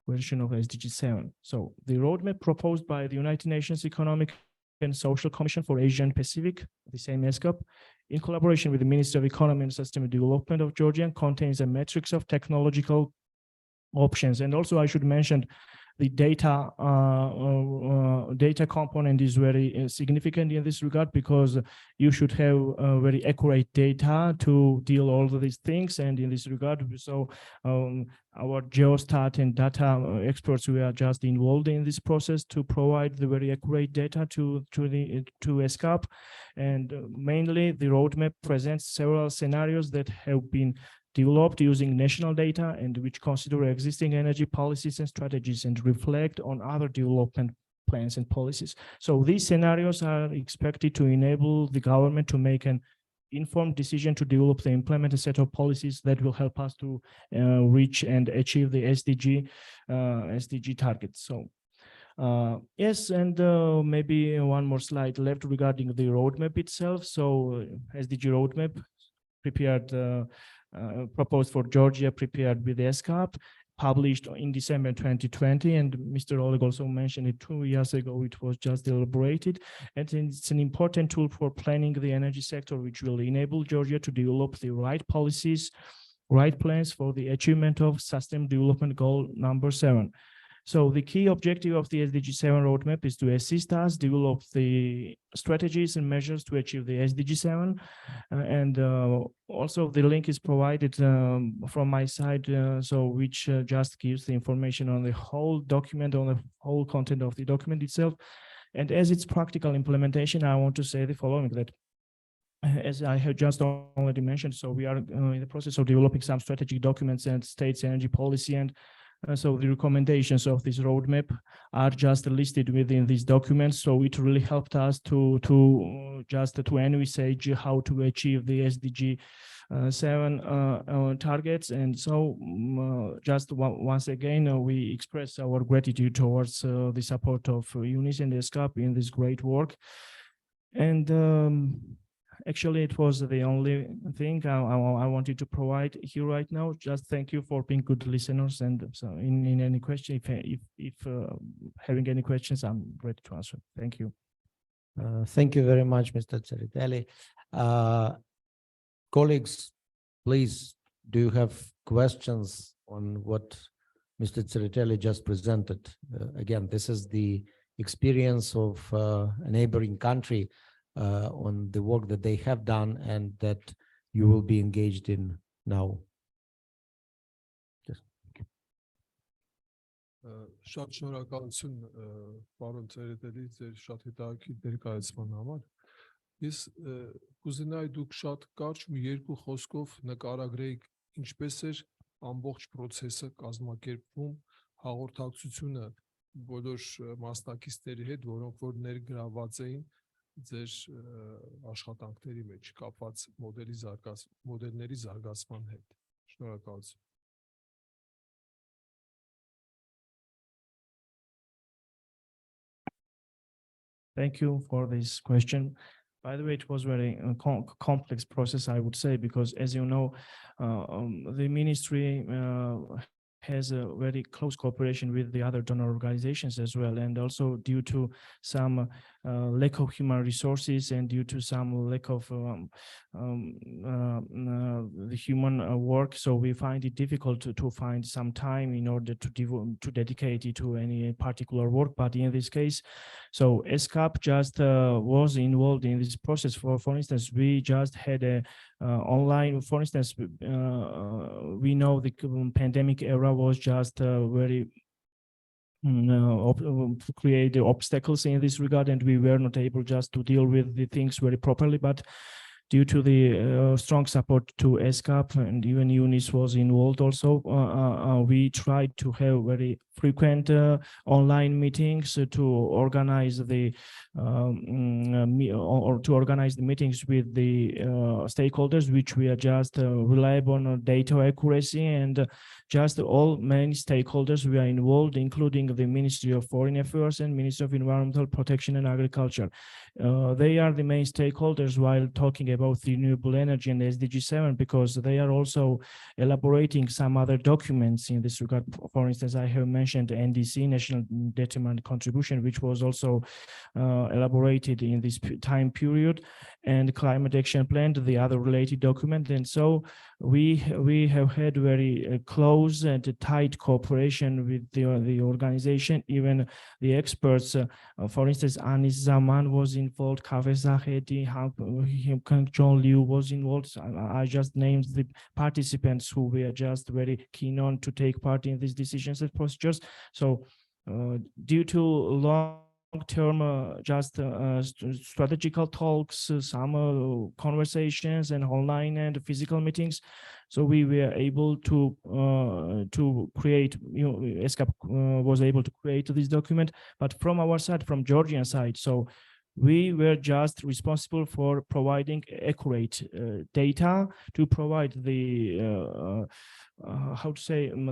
version of SDG 7. So the roadmap proposed by the United Nations Economic and Social Commission for Asia and Pacific, the same ESCAP, in collaboration with the Ministry of Economy and Sustainable Development of Georgia, contains a matrix of technological options. And also I should mention the data component is very significant in this regard, because you should have very accurate data to deal all of these things. And in this regard, so our geostat and data experts, we are just involved in this process to provide the very accurate data to ESCAP. And mainly the roadmap presents several scenarios that have been developed using national data and which consider existing energy policies and strategies and reflect on other development plans and policies. So these scenarios are expected to enable the government to make an informed decision to develop and implement a set of policies that will help us to reach and achieve the SDG targets. So yes, and maybe one more slide left regarding the roadmap itself. So SDG roadmap prepared, proposed for Georgia, prepared with ESCAP, published in December 2020, and Mr. Oleg also mentioned it 2 years ago. It was just elaborated, and it's an important tool for planning the energy sector, which will enable Georgia to develop the right policies, right plans for the achievement of Sustainable Development Goal number 7. So the key objective of the SDG 7 roadmap is to assist us develop the strategies and measures to achieve the SDG 7. And also the link is provided from my side, so which just gives the information on the whole document, on the whole content of the document itself. And as its practical implementation, I want to say the following, that as I have just already mentioned, so we are in the process of developing some strategic documents and states energy policy, and so the recommendations of this roadmap are just listed within these documents. So it really helped us to envisage how to achieve the SDG 7 targets. And so just once again, we express our gratitude towards the support of UNIS and ESCAP in this great work. And actually, it was the only thing I wanted to provide here right now. Just thank you for being good listeners. And so in any question, if having any questions, I'm ready to answer. Thank you. Thank you very much, Mr. Tsereteli. Colleagues, please, do you have questions on what Mr. Tsereteli just presented? Again, this is the experience of a neighboring country on the work that they have done and that you will be engaged in now. Yes. Շատ շնորհակալություն պարոն Ցերետելի ձեր շատ հետաքրքիր ներկայացման համար։ Ես կուզենայի դուք շատ կարճ մի երկու խոսքով նկարագրեիք ինչպես էր ամբողջ process-ը կազմակերպվում, հաղորդակցությունը բոլոր մասնակիցների հետ, որոնք որ ներգրաված էին ձեր աշխատանքների մեջ կապված մոդելների զարգացման հետ։ Շնորհակալություն։ Thank you for this question. By the way, it was very complex process, I would say, because as you know, the ministry has a very close cooperation with the other donor organizations as well. And also due to some lack of human resources and due to some lack of the human work, so we find it difficult to find some time in order to dedicate it to any particular work. But in this case, so ESCAP just was involved in this process. For instance, we just had a online, for instance, we know the pandemic era was just very create obstacles in this regard, and we were not able just to deal with the things very properly. But due to the strong support to ESCAP, and even UNIS was involved also, we tried to have very frequent online meetings to organize the meetings with the stakeholders, which we are just reliable on data accuracy, and just all many stakeholders we are involved, including the Ministry of Foreign Affairs and Ministry of Environmental Protection and Agriculture. They are the main stakeholders while talking about renewable energy and SDG 7, because they are also elaborating some other documents in this regard. For instance, I have mentioned NDC, National Determined Contribution, which was also elaborated in this time period, and Climate Action Plan, the other related document. And so we have had very close and tight cooperation with the organization. Even the experts, for instance, Anis Zaman was involved, Kaveh Zahedi, John Liu was involved. I just named the participants who were just very keen on to take part in these decisions and procedures. So due to long long-term strategical talks, some conversations, and online and physical meetings. So we were able to create, ESCAP was able to create this document. But from our side, from Georgian side, so we were just responsible for providing accurate data to provide the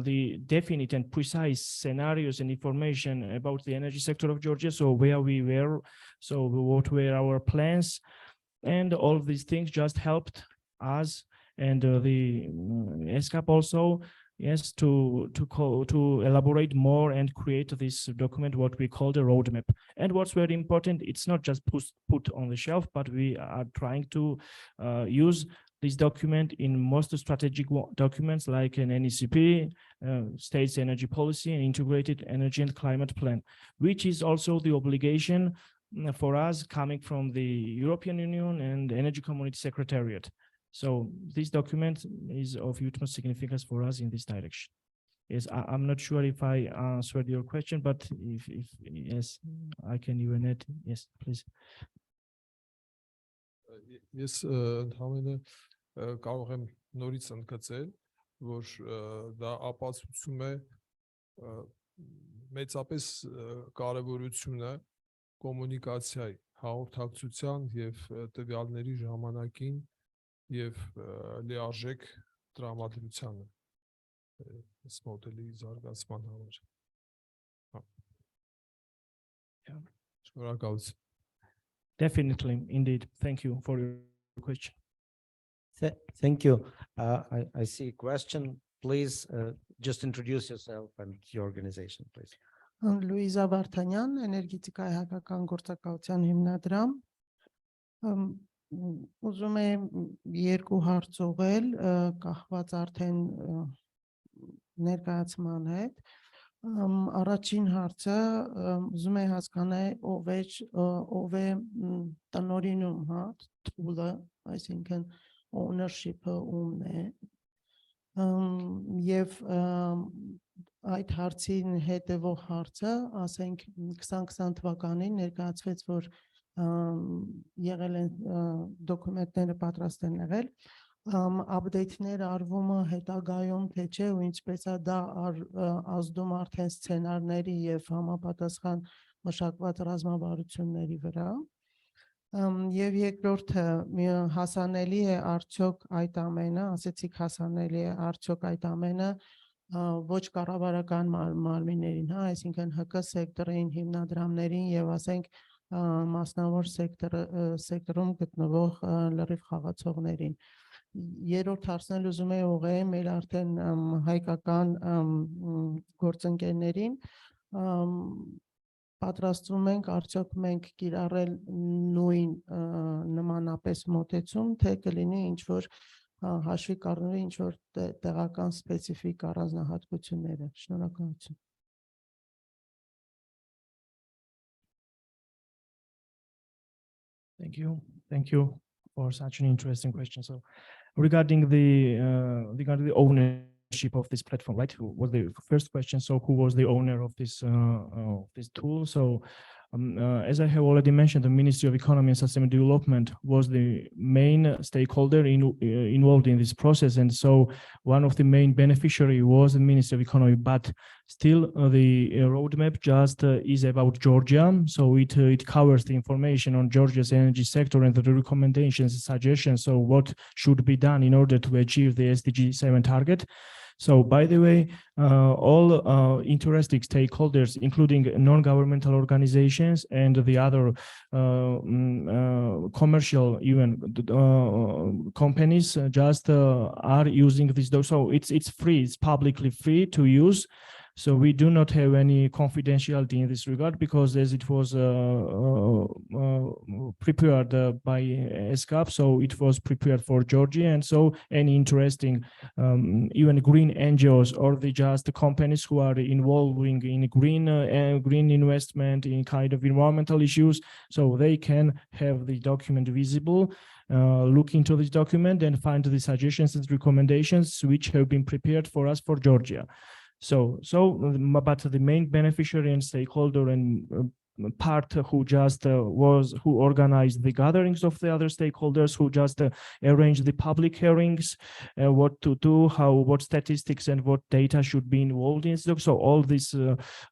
the definite and precise scenarios and information about the energy sector of Georgia. So where we were, so what were our plans, and all of these things just helped us and the ESCAP also, yes, to elaborate more and create this document, what we call the roadmap. And what's very important, it's not just put on the shelf, but we are trying to use this document in most strategic documents like an NECP, State's Energy Policy, and Integrated Energy and Climate Plan, which is also the obligation for us coming from the European Union and Energy Community Secretariat. So this document is of utmost significance for us in this direction. Yes, I'm not sure if I answered your question, but if yes, I can even add. Yes, please. Ես ընդհանրապես կարող եմ նորից ընդգծել, որ դա ապացուցում է մեծապես կարևորությունը կոմունիկացիայի, հաղորդակցության եւ տվյալների ժամանակին եւ լիարժեք տրամադրությանը այս մոդելի զարգացման համար։ Շնորհակալություն։ Definitely, indeed. Thank you for your question. Thank you. I see a question. Please just introduce yourself and your organization, please. Լուիզա Վարդանյան, էներգետիկայի հայկական գործակալության հիմնադրամ։ Ուզում եմ երկու հարց ուղղել, կախված արդեն ներկայացման հետ։ Առաջին հարցը ուզում եմ հասկանալ ով է տնօրինում, հա, tool-ը, այսինքն ownership-ը ումն է։ Եվ այդ հարցին հետևող հարցը, ասենք 2020 թվականին ներկայացվեց, որ եղել են դոկումենտները պատրաստ են եղել, update-ներ արվում հետագայում թե չէ, ու ինչպես է դա ազդում արդեն սցենարների եւ համապատասխան մշակված ռազմավարությունների վրա։ Եվ երկրորդը հասանելի է արդյոք այդ ամենը, ասեցիք հասանելի է արդյոք այդ ամենը ոչ կառավարական մարմիններին, հա, այսինքն ՀԿ սեկտորին, հիմնադրամներին եւ ասենք մասնավոր սեկտորում գտնվող լրիվ խաղացողներին։ Երրորդ հարցն էլ ուզում եմ ուղղել մեր արդեն հայկական գործընկերներին, պատրաստվում ենք արդյոք մենք կիրառել նույն նմանապես մոտեցում, թե կլինի ինչ որ հաշվի կառնվի ինչ որ տեղական սպეციფიկ առանձնահատկությունները։ Շնորհակալություն։ Thank you for such an interesting question. So regarding the ownership of this platform, right? Who was the first question? So who was the owner of this tool? So as I have already mentioned, the Ministry of Economy and Sustainable Development was the main stakeholder involved in this process, and so one of the main beneficiaries was the Ministry of Economy. But still, the roadmap just is about Georgia, so it covers the information on Georgia's energy sector and the recommendations and suggestions. So what should be done in order to achieve the SDG 7 target? So, by the way, all interested stakeholders, including non-governmental organizations and the other commercial even companies, just are using this. So it's free, it's publicly free to use. So we do not have any confidentiality in this regard, because as it was prepared by ESCAP, so it was prepared for Georgia, and so any interesting even green NGOs or the just companies who are involving in green investment in kind of environmental issues, so they can have the document visible, look into this document and find the suggestions and recommendations which have been prepared for us for Georgia. But the main beneficiary and stakeholder and part who just who organized the gatherings of the other stakeholders, who just arranged the public hearings, what to do, what statistics and what data should be involved in. So all these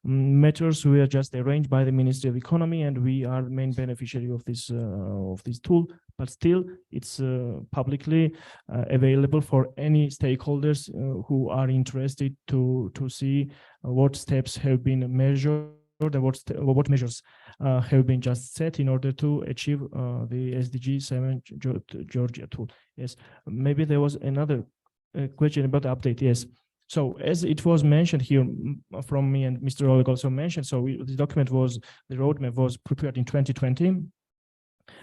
matters were just arranged by the Ministry of Economy, and we are the main beneficiary of this tool. But still, it's publicly available for any stakeholders who are interested to see what steps have been measured and what measures have been just set in order to achieve the SDG 7 Georgia tool. Yes, maybe there was another question about the update. Yes. So as it was mentioned here from me, and Mr. Oleg also mentioned, so the document the roadmap was prepared in 2020.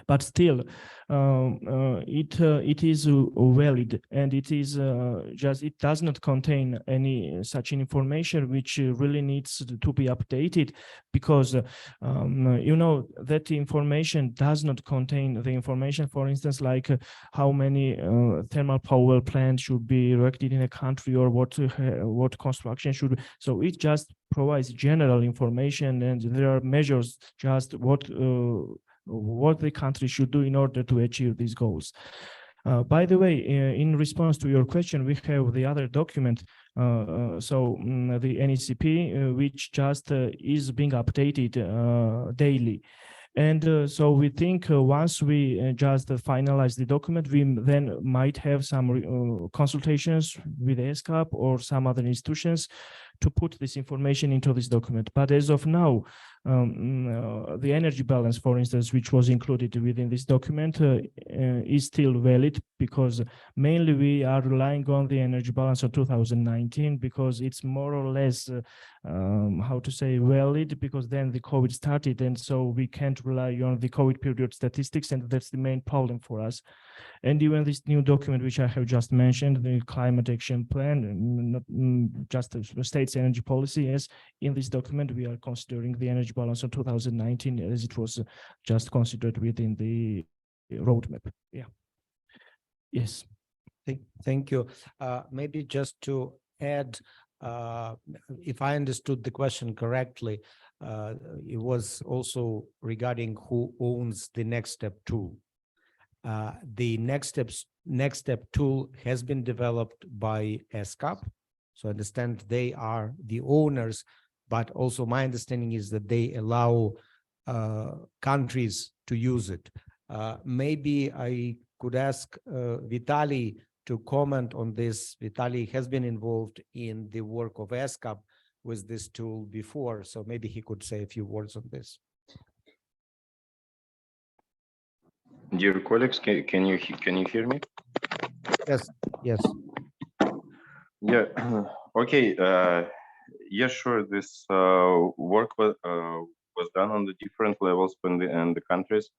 But still, it is valid, and it is it does not contain any such information which really needs to be updated, because you know that information does not contain the information, for instance, like how many thermal power plants should be erected in a country, or what construction should be. So it just provides general information, and there are measures just what the country should do in order to achieve these goals. By the way, in response to your question, we have the other document, the NECP, which just is being updated daily. And so we think once we just finalize the document, we then might have some consultations with ESCAP or some other institutions to put this information into this document. But as of now, the energy balance, for instance, which was included within this document, is still valid, because mainly we are relying on the energy balance of 2019, because it's more or less, how to say, valid, because then the COVID started, and so we can't rely on the COVID period statistics, and that's the main problem for us. And even this new document, which I have just mentioned, the climate action plan, not just the state's energy policy, yes, in this document, we are considering the energy balance of 2019 as it was just considered within the roadmap. Yeah. Yes. Thank you. Maybe just to add, if I understood the question correctly, it was also regarding who owns the Next Step tool. The Next Step tool has been developed by ESCAP. So I understand they are the owners, but also my understanding is that they allow countries to use it. Maybe I could ask Vitaly to comment on this. Vitaly has been involved in the work of ESCAP with this tool before, so maybe he could say a few words on this. Dear colleagues, can you hear me? Yes. Yes. Yeah. Okay. Yeah, sure. This work was done on the different levels in the countries,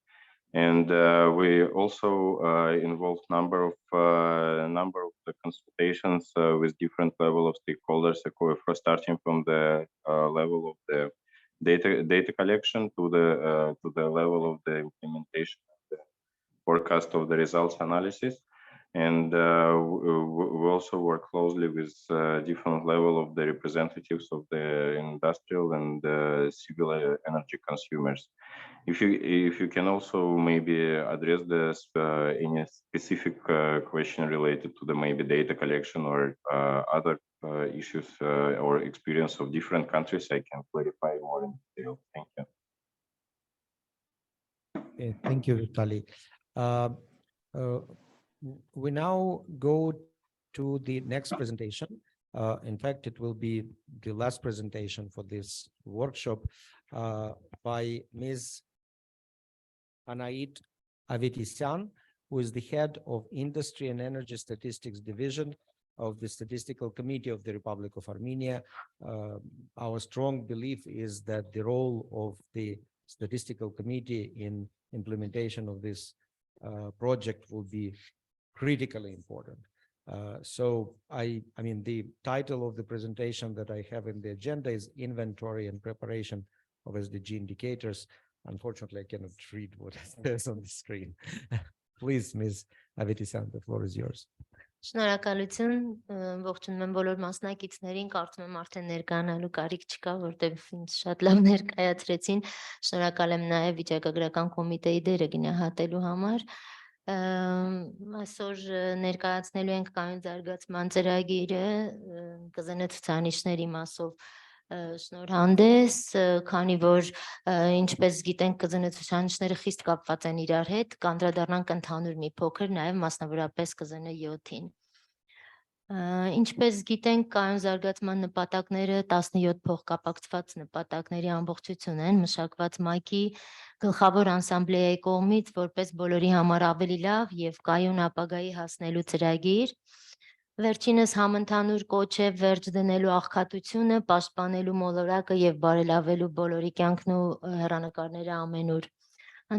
and we also involved number of the consultations with different level of stakeholders, starting from the level of the data collection to the level of the implementation, the forecast of the results analysis. And we also work closely with different level of the representatives of the industrial and civil energy consumers. If you can also maybe address this any specific question related to the maybe data collection or other issues or experience of different countries, I can clarify more in detail. Thank you. Okay, thank you, Vitaly. We now go to the next presentation. In fact, it will be the last presentation for this workshop by Ms. Anait Avetisyan, who is the head of Industry and Energy Statistics Division of the Statistical Committee of the Republic of Armenia. Our strong belief is that the role of the Statistical Committee in implementation of this project will be critically important. So I mean, the title of the presentation that I have in the agenda is Inventory and Preparation of SDG Indicators. Unfortunately, I cannot read what it says on the screen. Please, Ms. Avetisyan, the floor is yours. Շնորհակալություն, ողջունում եմ բոլոր մասնակիցներին, կարծում եմ արդեն ներկայանալու կարիք չկա, որտեղ ինձ շատ լավ ներկայացրեցին։ Շնորհակալ եմ նաև վիճակագրական կոմիտեի դերը գնահատելու համար։ Այսօր ներկայացնելու ենք կայուն զարգացման ծրագիրը ԿԶՆ ցուցանիշների մասով շնորհանդես, քանի որ ինչպես գիտենք ԿԶՆ ցուցանիշները խիստ կապված են իրար հետ, կանդրադառնանք ընդհանուր մի փոքր նաև մասնավորապես ԿԶՆ 7-ին։ Ինչպես գիտենք, կայուն զարգացման նպատակները 17 փոխկապակցված նպատակների ամբողջություն են, մշակված ՄԱԿ-ի գլխավոր ասամբլեայի կողմից որպես բոլորի համար ավելի լավ եւ կայուն ապագայի հասնելու ծրագիր։ Վերջինս համընդհանուր կոչ է վերջ դնելու աղքատությունը, պաշտպանելու մոլորակը եւ բարելավելու բոլորի կյանքն ու հեռանկարները ամենուր։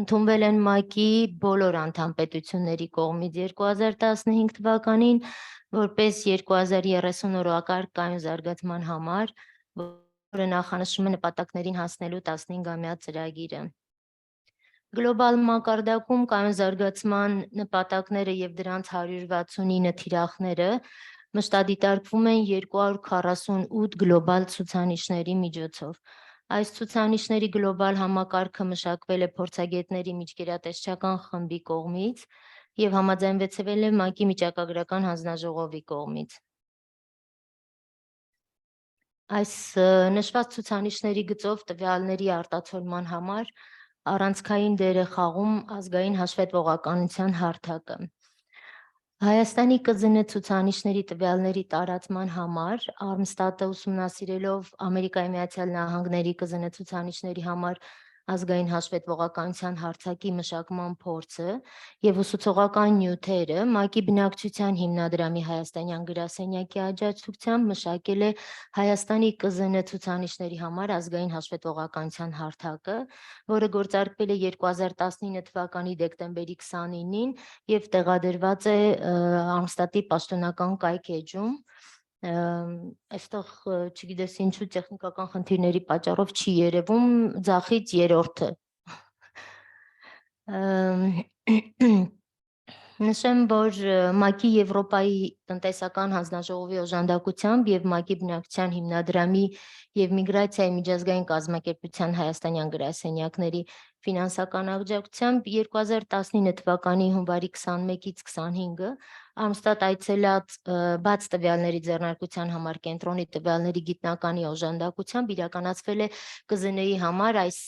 Ընդունվել են ՄԱԿ-ի բոլոր անդամ պետությունների կողմից 2015 թվականին, որպես 2030 օրակարգ կայուն զարգացման համար, որը նախանշում է նպատակներին հասնելու 15-ամյա ծրագիրը։ Գլոբալ մակարդակում կայուն զարգացման նպատակները եւ դրանց 169 թիրախները մշտադիտարկվում են 248 գլոբալ ցուցանիշների միջոցով։ Այս ցուցանիշների գլոբալ համակարգը մշակվել է փորձագետների միջկերատեսչական խմբի կողմից եւ համաձայնվեցվել է ՄԱԿ-ի միջակագրական հանձնաժողովի կողմից։ Այս նշված ցուցանիշների գծով տվյալների արտացոլման համար առանցքային դեր է խաղում ազգային հաշվետվողականության հարթակը։ Հայաստանի ԿԶՆ ցուցանիշների տվյալների տարածման համար Արմստատը ուսումնասիրելով Ամերիկայի Միացյալ Նահանգների ԿԶՆ ցուցանիշների համար ազգային հաշվետվողականության հարթակի մշակման փորձը եւ ուսուցողական նյութերը ՄԱԿ-ի բնակչության հիմնադրամի հայաստանյան գրասենյակի աջակցությամբ մշակել է Հայաստանի ԿԶՆ ցուցանիշների համար ազգային հաշվետվողականության հարթակը, որը գործարկվել է 2019 թվականի դեկտեմբերի 29-ին եւ տեղադրված է Արմստատի պաշտոնական կայքէջում։ Այստեղ չգիտես ինչու տեխնիկական խնդիրների պատճառով չի երևում ձախից երրորդը։ Նշեմ, որ ՄԱԿ-ի Եվրոպայի տնտեսական հանձնաժողովի օժանդակությամբ եւ ՄԱԿ-ի բնակչության հիմնադրամի եւ միգրացիայի միջազգային կազմակերպության հայաստանյան գրասենյակների ֆինանսական աջակցությամբ 2019 թվականի հունվարի 21-ից 25-ը Արմստատ այցելած բաց տվյալների ձեռնարկության համար կենտրոնի տվյալների գիտնականի օժանդակությամբ իրականացվել է ԿԶՆ-ի համար այս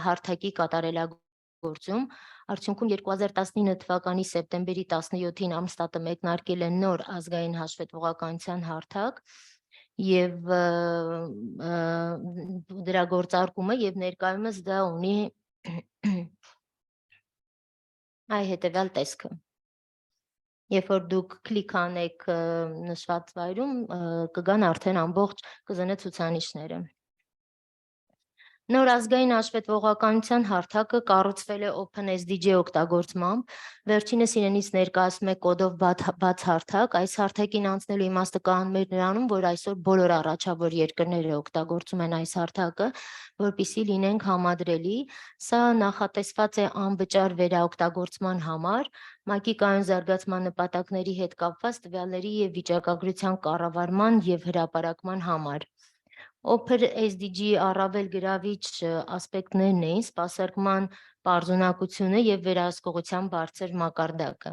հարթակի կատարելագործում։ Արդյունքում 2019 թվականի սեպտեմբերի 17-ին Արմստատը մեկնարկել է նոր ազգային հաշվետվողականության հարթակ եւ դրա գործարկումը եւ ներկայումս դա ունի այ հետեւյալ տեսքը։ Երբ որ դուք կլիկ անեք նշված վայրում, կգան արդեն ամբողջ ԿԶՆ ցուցանիշները։ Նոր ազգային հաշվետվողականության հարթակը կառուցվել է OpenSDG օգտագործմամբ, վերջինս իրենից ներկայացնում է կոդով բաց հարթակ, այս հարթակին անցնելու իմաստը կանում է նրանում, որ այսօր բոլոր առաջավոր երկրները օգտագործում են այս հարթակը, որպեսզի լինենք համադրելի, սա նախատեսված է անվճար վերաօգտագործման համար, ՄԱԿ-ի կայուն զարգացման նպատակների հետ կապված տվյալների եւ վիճակագրության կառավարման եւ հրապարակման համար։ OpenSDG առավել գրավիչ ասպեկտներն էին սպասարկման պարզունակությունը եւ վերահսկողության բարձր մակարդակը։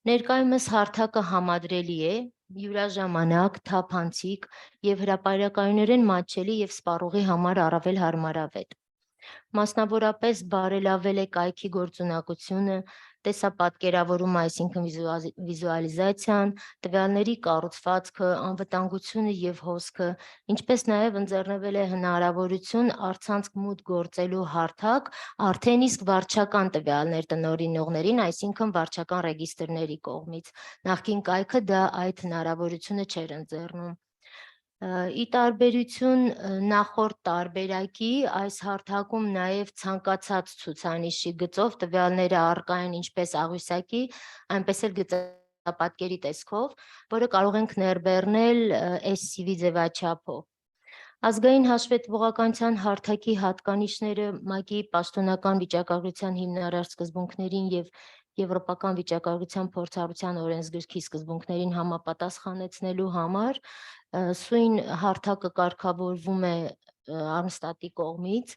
Ներկայումս հարթակը համադրելի է, յուրաժամանակ, թափանցիկ եւ հրապարակայինորեն մատչելի եւ սպառողի համար առավել հարմարավետ։ Մասնավորապես բարելավել է կայքի գործունակությունը, տեսապատկերավորումը, այսինքն վիզուալիզացիան, տվյալների կառուցվածքը, անվտանգությունը եւ հոսքը, ինչպես նաեւ ընձեռնվել է հնարավորություն առցանց մուտք գործելու հարթակ արդեն իսկ վարչական տվյալներ տնօրինողներին, այսինքն վարչական ռեգիստրների կողմից։ Նախկին կայքը դա այդ հնարավորությունը չէր ընձեռնում։ Ի տարբերություն նախորդ տարբերակի, այս հարթակում նաև ցանկացած ցուցանիշի գծով տվյալները առկա են ինչպես աղյուսակի, այնպես էլ գծապատկերի տեսքով, որը կարող ենք ներբեռնել SCV ձևաչափով։ Ազգային հաշվետվողականության հարթակի հատկանիշները ՄԱԿ-ի պաշտոնական վիճակագրության հիմնարար սկզբունքներին եւ Եվրոպական վիճակագրության փորձառության օրենսգրքի սկզբունքներին համապատասխանեցնելու համար սույն հարթակը կարգավորվում է Արմստատի կողմից,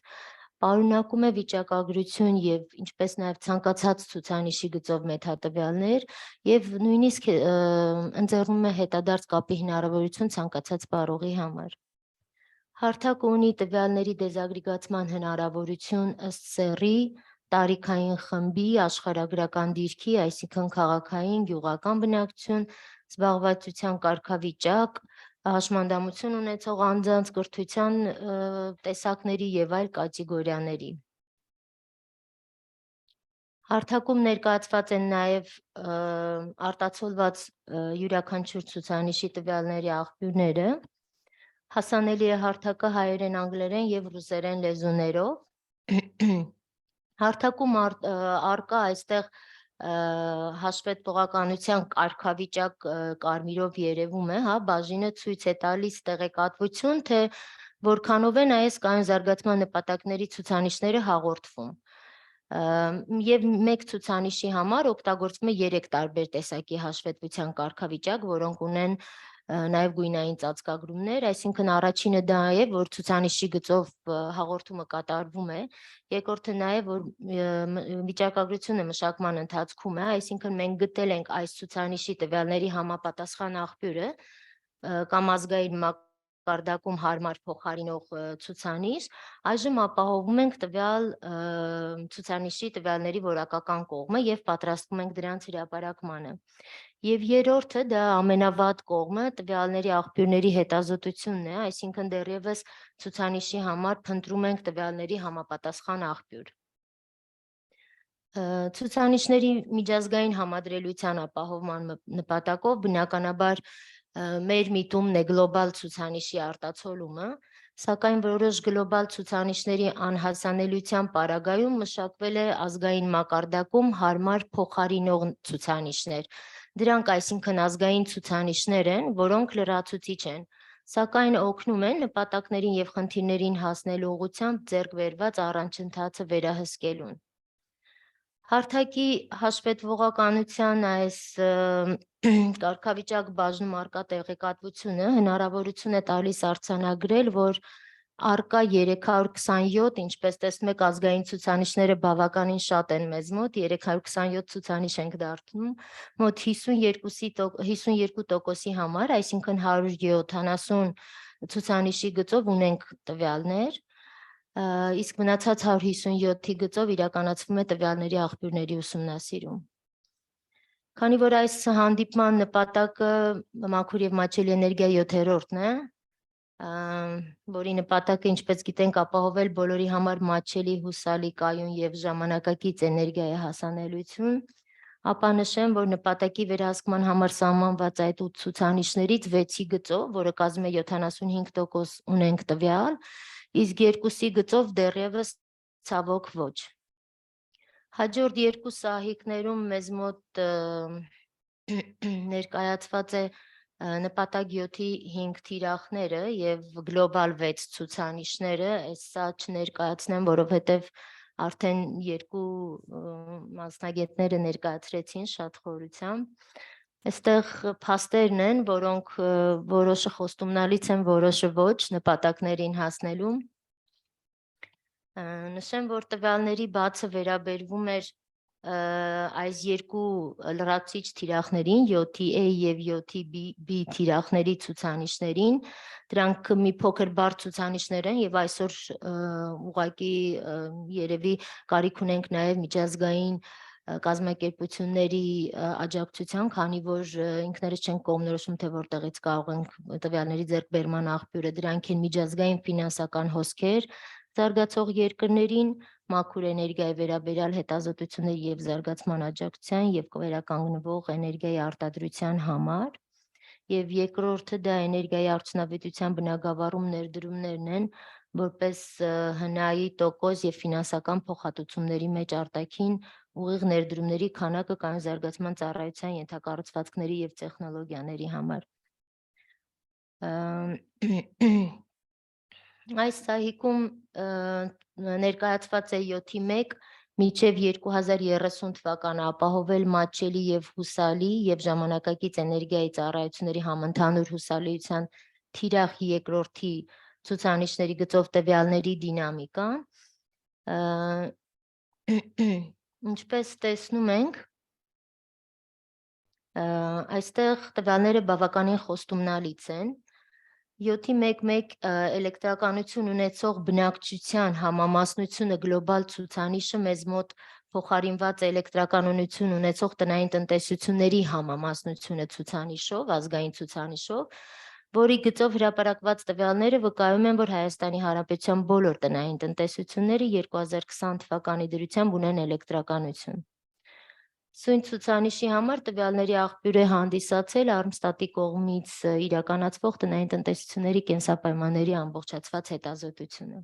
պարունակում է վիճակագրություն եւ ինչպես նաեւ ցանկացած ցուցանիշի գծով մեթատվյալներ եւ նույնիսկ ընձեռում է հետադարձ կապի հնարավորություն ցանկացած բարողի համար։ Հարթակը ունի տվյալների դեզագրեգացման հնարավորություն ըստ սեռի, տարիքային խմբի, աշխարհագրական դիրքի, այսինքն քաղաքային, գյուղական բնակչություն, զբաղվածության կարգավիճակ, հաշմանդամություն ունեցող անձանց կրթության տեսակների եւ այլ կատեգորիաների։ Հարթակում ներկայացված են նաեւ արտացոլված յուրաքանչյուր ցուցանիշի տվյալների աղբյուրները, հասանելի է հարթակը հայերեն, անգլերեն եւ ռուսերեն լեզուներով։ Հարթակում արկա այստեղ հաշվետվողականության կարգավիճակ կարմիրով երևում է, հա, բաժինը ցույց է տալիս տեղեկատվություն, թե որքանով են այս կայուն զարգացման նպատակների ցուցանիշները հաղորդվում։ Եվ մեկ ցուցանիշի համար օգտագործվում է 3 տարբեր տեսակի հաշվետվության կարգավիճակ, որոնք ունեն նաև գույնային ծածկագրումներ, այսինքն առաջինը դա է, որ ցուցանիշի գծով հաղորդումը կատարվում է, երկրորդը նաև որ վիճակագրությունը մշակման ընթացքում է, այսինքն մենք գտել ենք այս ցուցանիշի տվյալների համապատասխան աղբյուրը կամ ազգային մակարդակում հարմար փոխարինող ցուցանիշ, այժմ ապահովում ենք տվյալ ցուցանիշի տվյալների որակական կողմը եւ պատրաստվում ենք դրանց հրապարակմանը։ Եվ երրորդը դա ամենավատ կողմը տվյալների աղբյուրների հետազոտությունն է, այսինքն դեռևս ցուցանիշի համար փնտրում ենք տվյալների համապատասխան աղբյուր։ Ցուցանիշների միջազգային համադրելիության ապահովման նպատակով բնականաբար մեր միտումն է գլոբալ ցուցանիշի արտացոլումը, սակայն որոշ գլոբալ ցուցանիշների անհասանելիության պարագայում մշակվել է ազգային մակարդակում հարմար փոխարինող ցուցանիշներ։ Դրանք այսինքն ազգային ցուցանիշներ են, որոնք լրացուցիչ են, սակայն օգնում են նպատակներին եւ խնդիրներին հասնելու ուղղությամբ ձեռք բերված առանցընթացը վերահսկելուն։ Հարթակի հաշվետվողականության այս կարգավիճակ բաժնում առկա տեղեկատվությունը հնարավորություն է տալիս արձանագրել, որ արկա 327, ինչպես տեսնում եք, ազգային ցուցանիշները բավականին շատ են մեզ մոտ, 327 ցուցանիշ ենք դարձնում, մոտ 52%-ի համար, այսինքն 170 ցուցանիշի գծով ունենք տվյալներ, իսկ մնացած 157-ի գծով իրականացվում է տվյալների աղբյուրների ուսումնասիրում։ Քանի որ այս հանդիպման նպատակը մաքուր եւ մատչելի էներգիա 7-րդն է, որի նպատակը, ինչպես գիտենք, ապահովել բոլորի համար մատչելի, հուսալի, կայուն եւ ժամանակակից էներգիայի հասանելիություն, ապա նշեմ, որ նպատակի վերահսկման համար սահմանված այդ 8 ցուցանիշներից 6-ի գծով, որը կազմում է 75% ունենք տվյալ, իսկ 2-ի գծով դեռևս ցավոք ոչ։ Հաջորդ երկու սահիկներում մեզ մոտ ներկայացված է նպատակ 7-ի 5 թիրախները եւ գլոբալ 6 ցուցանիշները, սա չներկայացնեմ, որովհետեւ արդեն երկու մասնագետները ներկայացրեցին շատ խորությամբ։ Այստեղ փաստերն են, որոնք որոշը խոստումնալից են, որոշը ոչ նպատակներին հասնելու։ Նշեմ, որ տվյալների բացը վերաբերվում էր այս երկու լրացուցիչ թիրախներին, 7-ի A եւ 7-ի B թիրախների ցուցանիշներին, դրանք մի փոքր բարդ ցուցանիշներ են եւ այսօր ուղղակի երևի կարիք ունենք նաեւ միջազգային կազմակերպությունների աջակցության, քանի որ ինքներս չենք կողմնորոշում, թե որտեղից կարող ենք տվյալների ձեռքբերման աղբյուրը, դրանք են միջազգային ֆինանսական հոսքեր, զարգացող երկրներին, մաքուր էներգիայի վերաբերյալ հետազոտությունների եւ զարգացման աջակցության եւ վերականգնվող էներգիայի արտադրության համար, եւ երկրորդը դա էներգիայի արդյունավետության բնագավառում ներդրումներն են, որպես հնայի տոկոս եւ ֆինանսական փոխհատուցումների մեջ արտաքին ուղիղ ներդրումների քանակը կայուն զարգացման ծառայության ենթակառուցվածքների եւ տեխնոլոգիաների համար։ Այս սահիկում ներկայացված է 7-ի 1 Մինչև 2030 թվականը ապահովել մատչելի եւ հուսալի եւ ժամանակակից էներգիայի ծառայությունների համընդհանուր հուսալիության թիրախ երկրորդի ցուցանիշների գծով տվյալների դինամիկան։ Ինչպես տեսնում ենք, այստեղ տվյալները բավականին խոստումնալից են։ 7.11 էլեկտրականություն ունեցող բնակչության համամասնությունը գլոբալ ցուցանիշը մեզ մոտ փոխարինված է էլեկտրականություն ունեցող տնային տնտեսությունների համամասնությունը ցուցանիշով, ազգային ցուցանիշով, որի գծով հրապարակված տվյալները վկայում են, որ Հայաստանի Հանրապետության բոլոր տնային տնտեսությունները 2020 թվականի դրությամբ ունեն էլեկտրականություն։ Սույն ցուցանիշի համար տվյալների աղբյուր է հանդիսացել Արմստատի կողմից իրականացվող տնային տնտեսությունների կենսապայմանների ամբողջացված հետազոտությունը։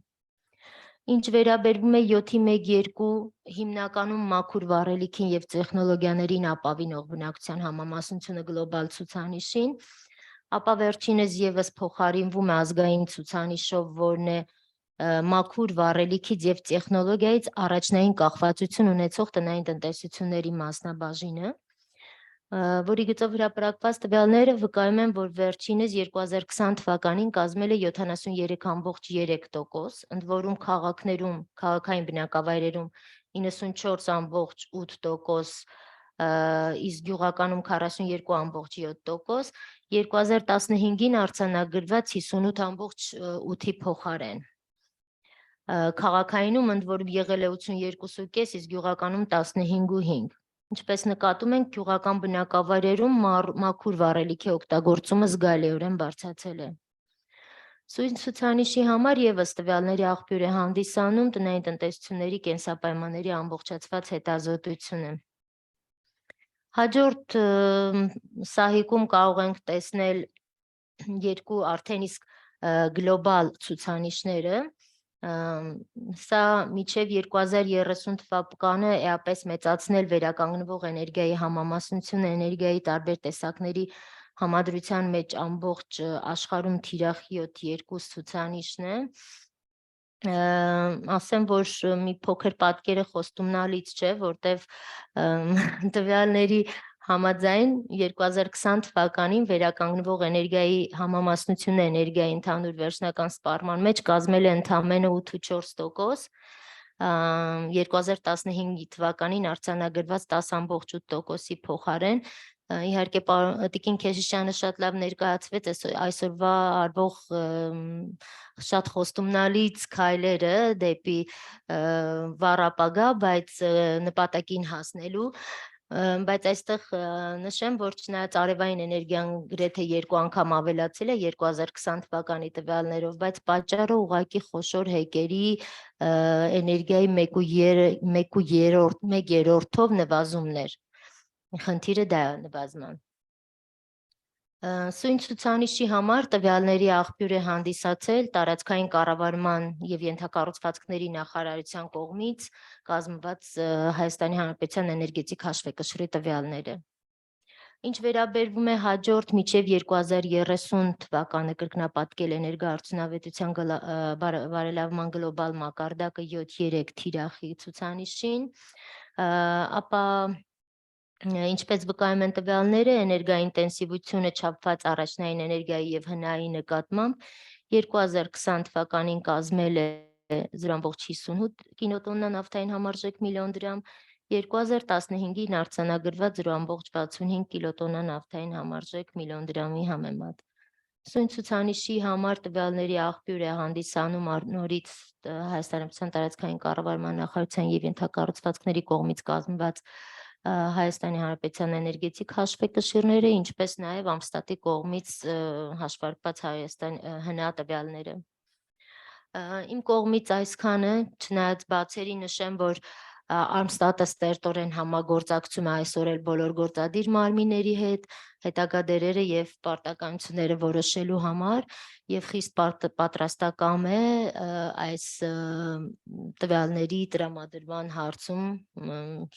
Ինչ վերաբերվում է 7.1.2 հիմնականում մաքուր վառելիքին եւ տեխնոլոգիաներին ապավինող բնակչության համամասնությունը գլոբալ ցուցանիշին, ապա վերջինս եւս փոխարինվում է ազգային ցուցանիշով, որն է մաքուր վառելիքից եւ տեխնոլոգիայից առաջնային կախվածություն ունեցող տնային տնտեսությունների մասնաբաժինը, որի գծով հրապարակված տվյալները վկայում են, որ վերջինս 2020 թվականին կազմել է 73.3%, ընդ որում քաղաքներում, քաղաքային բնակավայրերում 94.8%, իսկ գյուղականում 42.7%, 2015-ին արձանագրված 58.8-ի փոխարեն։ Քաղաքայինում ընդ որում եղել է 82.5, իսկ գյուղականում 15.5։ Ինչպես նկատում ենք, գյուղական բնակավայրերում մաքուր վառելիքի օգտագործումը զգալիորեն բարձրացել է։ Սույն ցուցանիշի համար եւս տվյալների աղբյուր է հանդիսանում տնային տնտեսությունների կենսապայմանների ամբողջացված հետազոտությունը։ Հաջորդ սահիկում կարող ենք տեսնել երկու արդեն իսկ գլոբալ ցուցանիշները։ Սա մինչև 2030 թվականը էապես մեծացնել վերականգնվող էներգիայի համամասնությունը էներգիայի տարբեր տեսակների համադրության մեջ ամբողջ աշխարհում թիրախ 7.2 ցուցանիշն է։ Ասեմ, որ մի փոքր պատկերը խոստումնալից չէ, որտեվ տվյալների համաձայն 2020 թվականին վերականգնվող էներգիայի համամասնությունը էներգիայի ընդհանուր վերջնական սպառման մեջ կազմել է ընդամենը 8.4%, 2015 թվականին արձանագրված 10.8%-ի փոխարեն։ Իհարկե տիկին Քեշիշյանը շատ լավ ներկայացվեց այսօրվա արվող շատ խոստումնալից քայլերը դեպի վառ ապագա, բայց նպատակին հասնելու, բայց այստեղ նշեմ, որ չնայած արևային էներգիան գրեթե 2 անգամ ավելացել է 2020 թվականի տվյալներով, բայց պատճառը ուղղակի խոշոր հեկերի էներգիայի 1/3-ով նվազումներ։ Խնդիրը դա է նվազման։ Սույն ցուցանիշի համար տվյալների աղբյուր է հանդիսացել տարածքային կառավարման եւ ենթակառուցվածքների նախարարության կողմից կազմված Հայաստանի Հանրապետության էներգետիկ հաշվեկշռի տվյալները։ Ինչ վերաբերվում է հաջորդ մինչև 2030 թվականը կրկնապատկել էներգոարդյունավետության բարելավման գլոբալ մակարդակը 7.3 թիրախի ցուցանիշին, ապա ինչպես վկայում են տվյալները, էներգաինտենսիվությունը չափված առաջնային էներգիայի եւ հնայի նկատմամբ 2020 թվականին կազմել է 0.58 կինոտոննա նավթային համարժեք միլիոն դրամ, 2015-ին արձանագրված 0.65 կիլոտոննա նավթային համարժեք միլիոն դրամի համեմատ։ Սույն ցուցանիշի համար տվյալների աղբյուր է հանդիսանում նորից Հայաստանի տարածքային կառավարման նախարարության եւ ենթակառուցվածքների կողմից կազմված Հայաստանի Հանրապետության էներգետիկ հաշվեկշիռները, ինչպես նաև Ամստատի կողմից հաշվարկված հնա տվյալները։ Իմ կողմից այսքանը, չնայած բացերի նշեմ, որ Արմստատը ստերտորեն համագործակցում է այսօր էլ բոլոր գործադիր մարմինների հետ, հետագա դերերը եւ պարտականությունները որոշելու համար եւ խիստ պատրաստակամ է այս տվյալների տրամադրման հարցում,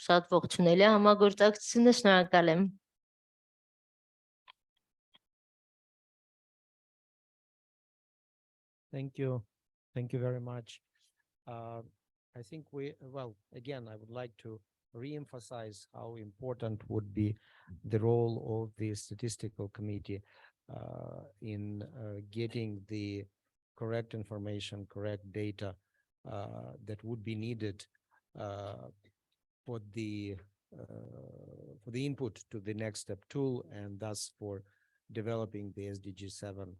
շատ ողջունել է համագործակցությունը, շնորհակալ եմ։ Thank you very much. I think again, I would like to re-emphasize how important would be the role of the statistical committee in getting the correct information, correct data that would be needed for the input to the next step tool, and thus for developing the SDG 7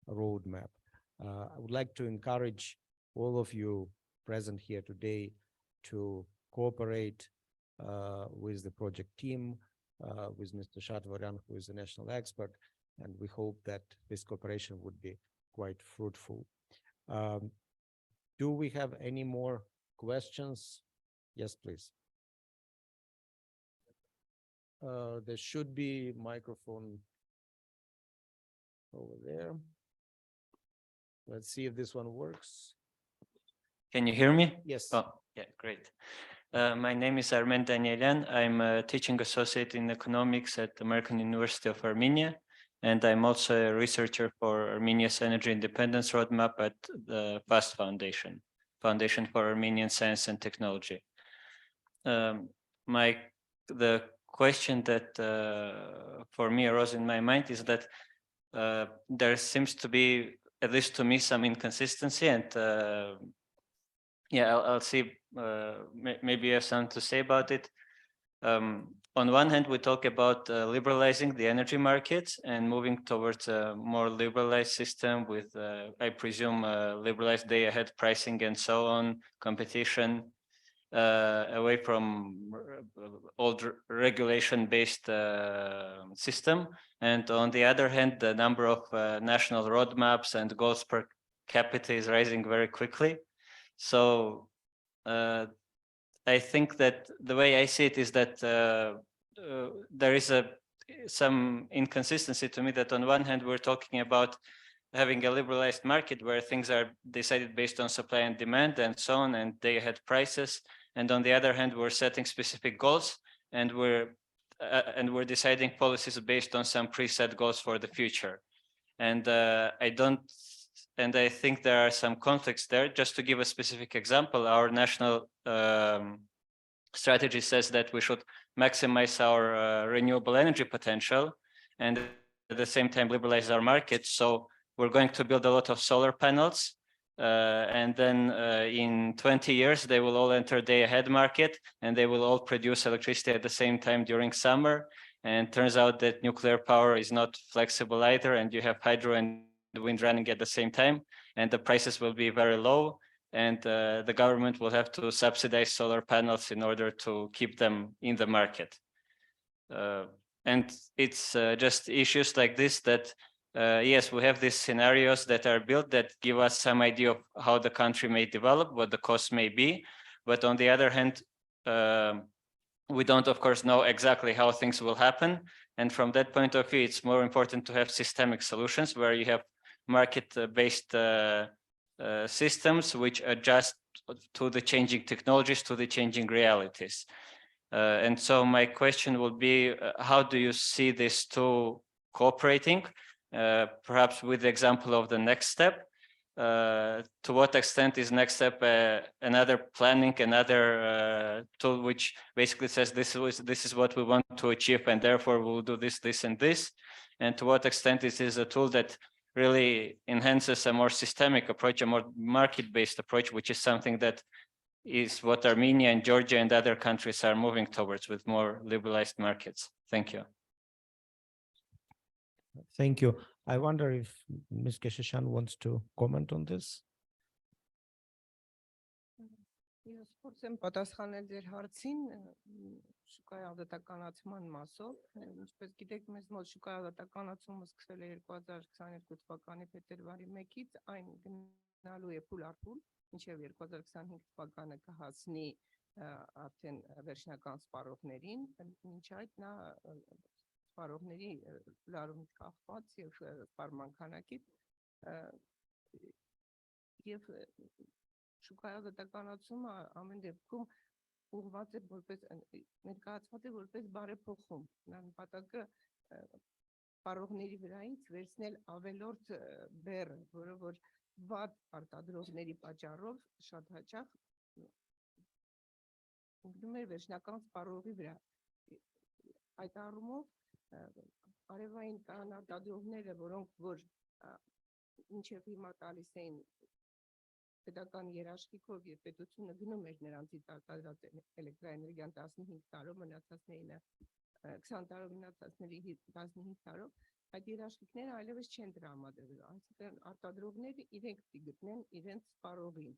roadmap. I would like to encourage all of you present here today to cooperate with the project team, with Mr. Shatvaryan, who is a national expert, and we hope that this cooperation would be quite fruitful. Do we have any more questions? Yes, please. There should be microphone over there. Let's see if this one works. Can you hear me? Yes. Oh, yeah, great. My name is Armen Danielian. I'm a teaching associate in economics at the American University of Armenia, and I'm also a researcher for Armenia's energy independence roadmap at the FAST Foundation, Foundation for Armenian Science and Technology. The question that for me arose in my mind is that there seems to be, at least to me, some inconsistency, and yeah, I'll see. Maybe you have something to say about it. On one hand, we talk about liberalizing the energy markets and moving towards a more liberalized system with, I presume, liberalized day-ahead pricing and so on, competition, away from old regulation-based system. And on the other hand, the number of national roadmaps and goals per capita is rising very quickly. So I think that the way I see it is that there is some inconsistency to me, that on one hand, we're talking about having a liberalized market where things are decided based on supply and demand and so on, and they had prices. And on the other hand, we're setting specific goals, and we're deciding policies based on some preset goals for the future. And I think there are some conflicts there. Just to give a specific example, our national strategy says that we should maximize our renewable energy potential and at the same time liberalize our market. So we're going to build a lot of solar panels, and then in 20 years, they will all enter day-ahead market, and they will all produce electricity at the same time during summer. And turns out that nuclear power is not flexible either, and you have hydro and wind running at the same time, and the prices will be very low, and the government will have to subsidize solar panels in order to keep them in the market. And it's just issues like this that, yes, we have these scenarios that are built that give us some idea of how the country may develop, what the costs may be. But on the other hand, we don't, of course, know exactly how things will happen. And from that point of view, it's more important to have systemic solutions where you have market-based systems which adjust to the changing technologies, to the changing realities. And so my question would be, how do you see these two cooperating? Perhaps with the example of the next step. To what extent is next step another planning, another tool which basically says this is what we want to achieve, and therefore we'll do this, this, and this? And to what extent is this a tool that really enhances a more systemic approach, a more market-based approach, which is something that is what Armenia and Georgia and other countries are moving towards, with more liberalized markets? Thank you. Thank you. I wonder if Ms. Keshishan wants to comment on this. Ես փորձեմ պատասխանել ձեր հարցին շուկայի ազատականացման մասով։ Ինչպես գիտեք, մեզ մոտ շուկայի ազատականացումը սկսել է 2022 թվականի փետրվարի 1-ից, այն գնալու է փուլ առ փուլ, մինչև 2025 թվականը կհասնի արդեն վերջնական սպառողներին, մինչ այդ նա սպառողների լարումից կախված եւ սպառման քանակից եւ շուկայի ազատականացումը ամեն դեպքում ուղղված է որպես ներկայացված է որպես բարեփոխում։ Նա նպատակը սպառողների վրայից վերցնել ավելորդ բեռը, որը որ վատ արտադրողների պատճառով շատ հաճախ ընկնում էր վերջնական սպառողի վրա։ Այդ առումով արևային կանարտադրողները, որոնք որ մինչև հիմա տալիս էին պետական երաշխիքով եւ պետությունը գնում էր նրանցից արտադրած էլեկտրաէներգիան 15 տարով, մնացածները 20 տարով, մնացածների 15 տարով, այդ երաշխիքները այլևս չեն տրամադրվել, այսինքն արտադրողները իրենք պիտի գտնեն իրենց սպառողին,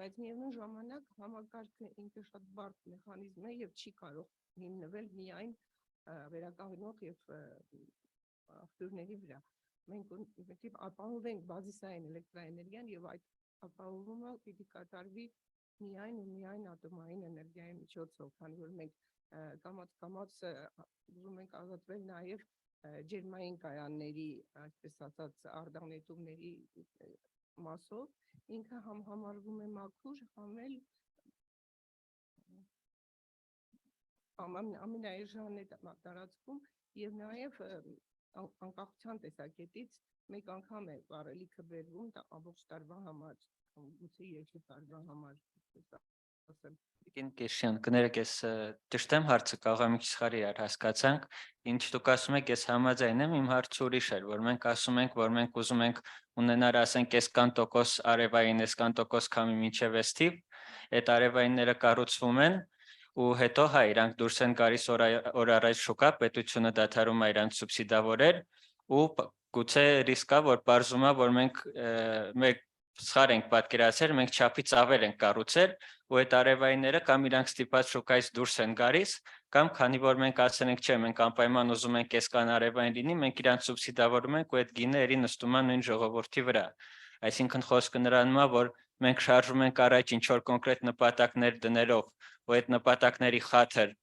բայց միևնույն ժամանակ համակարգը ինքը շատ բարդ մեխանիզմ է եւ չի կարող հիմնվել միայն վերականգնող եւ աղբյուրների վրա։ Մենք ապահովենք բազիսային էլեկտրաէներգիան եւ այդ ապահովումը պիտի կատարվի միայն ու միայն ատոմային էներգիայի միջոցով, քանի որ մենք կամաց ուզում ենք ազատվել նաեւ ջերմային կայանների, այսպես ասած, արտանետումների մասով, ինքը համ համարվում է մաքուր, համ էլ ամենաէժան է տարածքում եւ նաեւ անկախության տեսակետից մեկ անգամ է վառելիքը բերվում ամբողջ տարվա համար, գուցե 2 տարվա համար, ասեմ։ Կիրշյան, կներեք, ես ճշտեմ հարցը կարող եմ իշխարի իրար հասկացանք, ինչ դուք ասում եք, ես համաձայն եմ, իմ հարցը ուրիշ էր, որ մենք ասում ենք, որ մենք ուզում ենք ունենալ, ասենք, այսքան տոկոս արևային, այսքան տոկոս քամի մինչև այս թիվ, այդ արևայինները կառուցվում են, ու հետո հա իրանք դուրս են գալիս օր առաջ շուկա, պետությունը դադարում է իրանք սուբսիդավորել, ու գուցե ռիսկ կա, որ պարզում է, որ մենք սխալ ենք պատկերացրել, մենք չափից ավել ենք կառուցել, ու այդ արևայինները կամ իրանք ստիպած շուկայից դուրս են գալիս, կամ քանի որ մենք ասել ենք, չէ, մենք անպայման ուզում ենք այսքան արևային լինի, մենք իրանք սուբսիդավորում ենք ու այդ գինը երի նստում է նույն ժողովրդի վրա։ Այսինքն խոսքը նրանում է, որ մենք շարժում ենք առաջ ինչ որ կոնկրետ նպատակներ դնելով, ու այդ նպատակների խաթր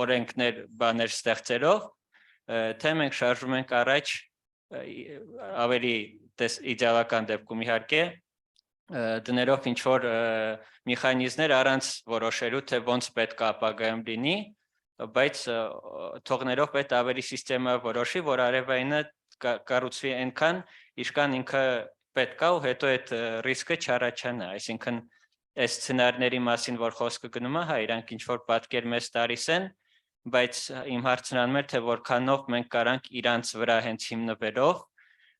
օրենքներ, բաներ ստեղծելով, թե մենք շարժում ենք առաջ ավելի իդեալական դեպքում իհարկե դներով ինչ որ մեխանիզմներ առանց որոշելու, թե ոնց պետք է ապագայում լինի, բայց թողներով պետք ավելի սիստեմա որոշի, որ արևայինը կառուցվի այնքան, ինչքան ինքը պետք է, ու հետո այդ ռիսկը չառաջանա, այսինքն այս սցենարների մասին, որ խոսքը գնում է, հա, իրանք ինչ որ պատկեր մեզ տալիս են, բայց իմ հարցն անում էր, թե որքանով մենք կարանք իրանց վրա հենց հիմնվելով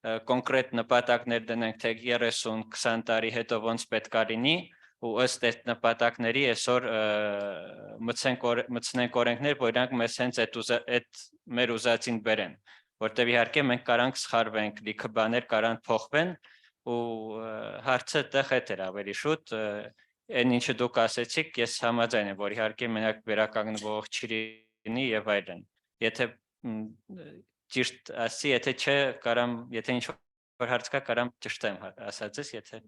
կոնկրետ նպատակներ դնենք, թե 30-20 տարի հետո ոնց պետք է լինի, ու ըստ այդ նպատակների այսօր մտցնենք օրենքներ, որ իրանք մեզ հենց այդ մեր ուզածին բերեն, որտեղ իհարկե մենք կարանք սխալվենք, լիքը բաներ կարան փոխվեն, ու հարցը տեղ հետ էր ավելի շուտ, այն ինչը դուք ասեցիք, ես համաձայն եմ, որ իհարկե մենակ վերականգնվող չի լինի եւ այլն։ Եթե ճիշտ ասի, եթե չէ, կարամ, եթե ինչ որ հարց կա, կարամ ճշտեմ ասածս, եթե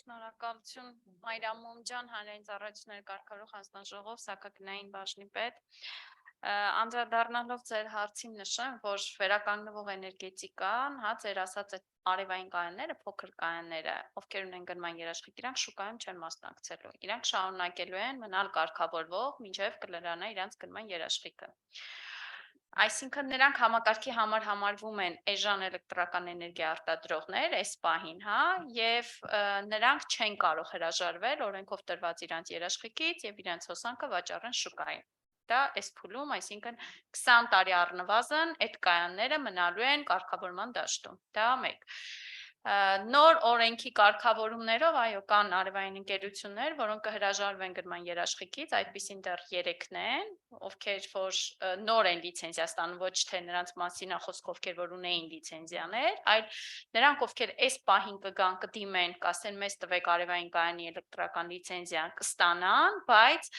Շնորհակալություն Այրամոմ ջան, հանրային ծառայությունների կարգավորող հանձնաժողով, սակագնային բաժնի պետ։ Անդրադառնալով ձեր հարցին նշեմ, որ վերականգնվող էներգետիկան, հա, ձեր ասած այդ արևային կայանները, փոքր կայանները, ովքեր ունեն գնման երաշխիք, իրանք շուկայում չեն մասնակցելու։ Իրանք շարունակելու են մնալ կարգավորվող, մինչև կլրանա իրանք գնման երաշխիքը։ Այսինքն նրանք համակարգի համար համարվում են էժան էլեկտրական էներգիա արտադրողներ, այս պահին, հա, եւ նրանք չեն կարող հրաժարվել օրենքով տրված իրանց երաշխիքից եւ իրանց հոսանքը վաճառեն շուկային։ Դա այս փուլում, այսինքն 20 տարի առնվազն այդ կայանները մնալու են կարգավորման դաշտում։ Դա մեկ։ Նոր օրենքի կարգավորումներով, այո, կան արևային ընկերություններ, որոնք կհրաժարվեն գնման երաշխիքից, այդպիսին դեռ 3-ն են, ովքեր որ նոր են լիցենզիա ստանում, ոչ թե նրանց մասին է խոսք, ովքեր որ ունեին լիցենզիաներ, այլ նրանք, ովքեր այս պահին կգան, կդիմեն, կասեն, մեզ տվեք արևային կայանի էլեկտրական լիցենզիա, կստանան, բայց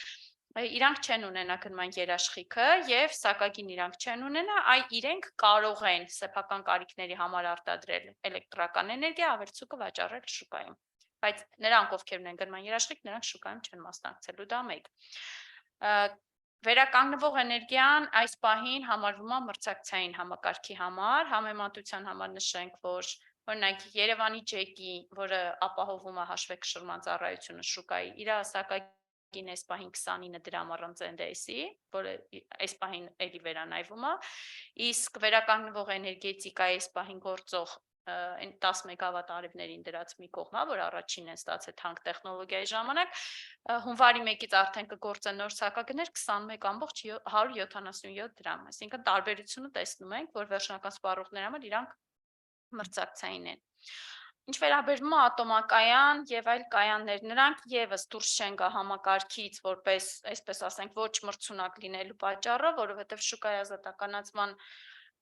իրանք չեն ունենա գնման երաշխիքը եւ սակագին իրանք չեն ունենա, այ իրենք կարող են սեփական կարիքների համար արտադրել էլեկտրական էներգիա, ավելցուկը վաճառել շուկայում։ Բայց նրանք, ովքեր ունեն գնման երաշխիք, նրանք շուկայում չեն մասնակցելու, դա մեկ։ Վերականգնվող էներգիան այս պահին համարվում է մրցակցային համակարգի համար, համեմատության համար նշենք, որ օրինակ Երևանի ջեկի, որը ապահովում է հաշվեկշռման ծառայությունը շուկայի, իր Կին այս պահին 29 դրամ առանց NDS-ի, որը այս պահին էլի վերանայվում է, իսկ վերականգնվող էներգետիկայի այս պահին գործող 10 մեգավատ արևներին դրած մի կողմա, որ առաջինն են ստացել թանկ տեխնոլոգիայի ժամանակ, հունվարի 1-ից արդեն կգործեն նոր սակագներ 21,177 դրամ, այսինքն տարբերությունը տեսնում ենք, որ վերջնական սպառողների համար իրանք մրցակցային են։ Ինչ վերաբերում է ատոմակայան եւ այլ կայաններ, նրանք եւս դուրս չեն գա համակարգից, որպես, այսպես ասենք, ոչ մրցունակ լինելու պատճառով, որովհետեւ շուկայի ազատականացման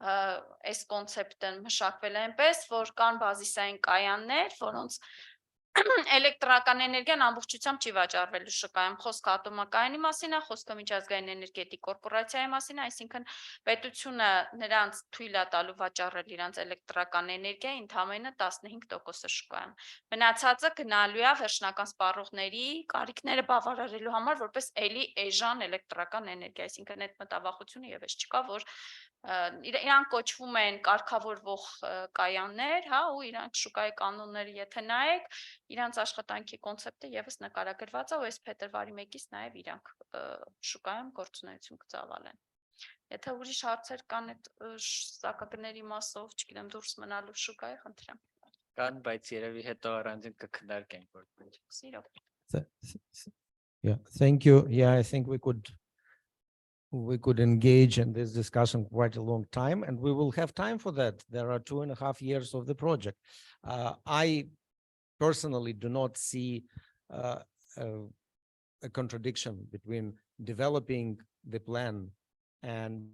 այս կոնցեպտը մշակվել է այնպես, որ կան բազիսային կայաններ, որոնց էլեկտրական էներգիան ամբողջությամբ չի վաճառվելու շուկայում, խոսքը ատոմակայանի մասին է, խոսքը միջազգային էներգետիկ կորպորացիայի մասին է, այսինքն պետությունը նրանց թույլ է տալու վաճառել իրենց էլեկտրական էներգիա ընդամենը 15% շուկայում։ Մնացածը գնալու է վերջնական սպառողների կարիքները բավարարելու համար, որպես էլի էժան էլեկտրական էներգիա, այսինքն այդ մտավախությունը եւս չկա, որ իրանք կոչվում են կարգավորվող կայաններ, հա, ու իրանք շուկայի կանոնները եթե նայեք, իրանց աշխատանքի կոնցեպտը եւս նկարագրված է, ու այս փետրվարի 1-ից նաեւ իրանք շուկայում գործունեություն կծավալեն։ Եթե ուրիշ հարցեր կան այդ սակագների մասով, չգիտեմ, դուրս մնալու շուկայի, խնդրեմ։ Կան, բայց երևի հետո առանձին կքննարկենք, որ Սիրով։ Yeah, thank you. Yeah, I think we could engage in this discussion quite a long time, and we will have time for that. There are 2.5 years of the project. I personally do not see a contradiction between developing the plan and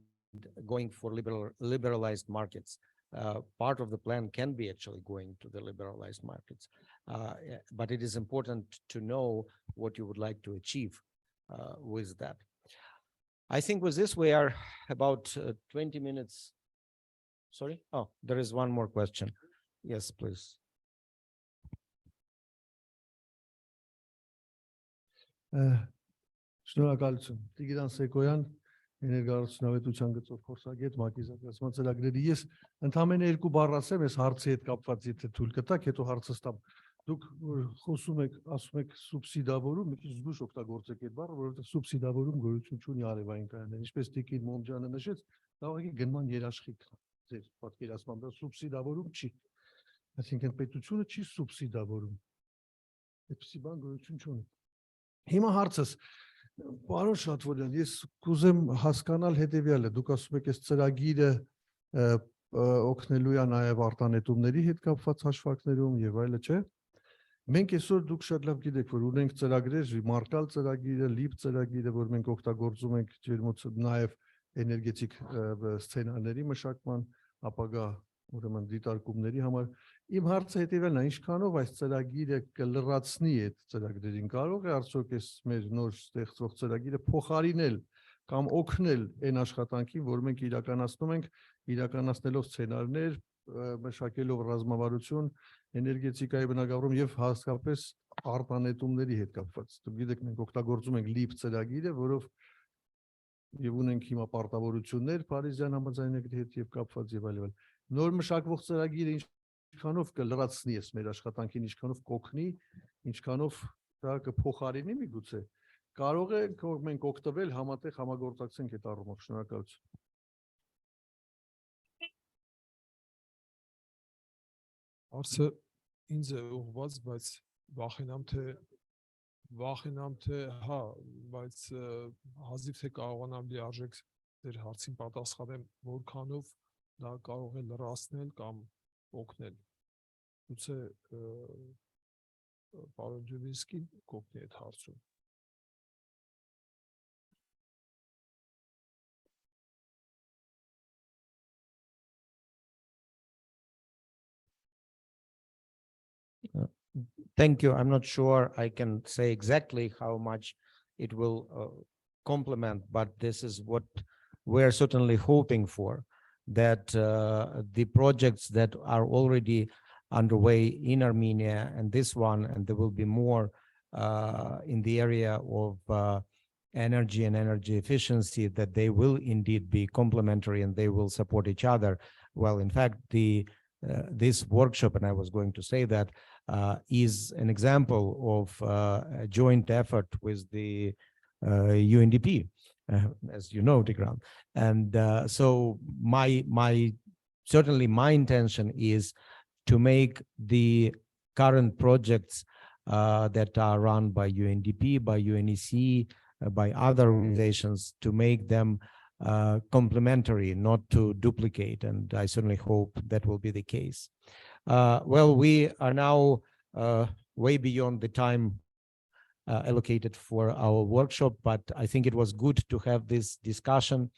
going for liberalized markets. Part of the plan can be actually going to the liberalized markets, but it is important to know what you would like to achieve with that. I think with this, we are about 20 minutes. Sorry? Oh, there is one more question. Yes, please. Շնորհակալություն։ Տիգրան Սեկոյան, էներգառությունավետության գծով փորձագետ մակիզակացման ծրագրերի։ Ես ընդամենը 2 բառ ասեմ, այս հարցի հետ կապված, եթե թույլ կտաք, հետո հարցը ստամ։ Դուք խոսում եք, ասում եք սուբսիդավորում, մի քիչ զգուշ օգտագործեք այդ բառը, որովհետև սուբսիդավորում գոյություն չունի արևային կայաններ։ Ինչպես Տիկին Մոմջանը նշեց, կարող է գնման երաշխիք ձեր պատկերացմամբ, դա սուբսիդավորում չի։ Այսինքն պետությունը չի սուբսիդավորում։ Այդպիսի բան գոյություն չունի։ Հիմա հարցս, պարոն Շատվորյան, ես կուզեմ հասկանալ հետևյալը, դուք ասում եք, այս ծրագիրը օգնելու է նաև արտանետումների հետ կապված հաշվարկներում եւ այլը, չէ՞։ Մենք այսօր դուք շատ լավ գիտեք, որ ունենք ծրագրեր, մարկալ ծրագիրը, լիպ ծրագիրը, որ մենք օգտագործում ենք ջերմոցը նաև էներգետիկ սցենարների մշակման, ապագա ուրեմն դիտարկումների համար։ Իմ հարցը հետևյալն է, ինչքանով այս ծրագիրը կլրացնի այդ ծրագրերին, կարող է արդյոք այս մեր նոր ստեղծվող ծրագիրը փոխարինել կամ օգնել այն աշխատանքին, որ մենք իրականացնում ենք, իրականացնելով սցենարներ, մշակելով ռազմավարություն, էներգետիկայի բնագավառում եւ հատկապես արտանետումների հետ կապված։ Դուք գիտեք, մենք օգտագործում ենք լիպ ծրագիրը, որով եւ ունենք հիմա պարտավորություններ Փարիզյան համաձայնագրի հետ եւ կապված եւ այլն։ Նոր մշակվող ծրագիրը ինչքանով կլրացնի այս մեր աշխատանքին, ինչքանով կօգնի, ինչքանով դա կփոխարինի միգուցե։ Կարող է մենք օգտվել համատեղ համագործակցենք այդ առումով։ Շնորհակալություն։ Հարցը ինձ է ուղղված, բայց վախենամ թե հա, բայց հազիվ թե կարողանամ լիարժեք ձեր հարցին պատասխանեմ, որքանով դա կարող է լրացնել կամ օգնել։ Գուցե պարոն Ջուբինսկին կօգնի այդ հարցում։ Thank you. I'm not sure I can say exactly how much it will complement, but this is what we're certainly hoping for, that the projects that are already underway in Armenia and this one, and there will be more in the area of energy and energy efficiency, that they will indeed be complementary and they will support each other. Well, in fact, this workshop, and I was going to say that, is an example of a joint effort with the UNDP, as you know, Tigran. And so certainly my intention is to make the current projects that are run by UNDP, by UNEC, by other organizations, to make them complementary, not to duplicate. And I certainly hope that will be the case. Well, we are now way beyond the time allocated for our workshop, but I think it was good to have this discussion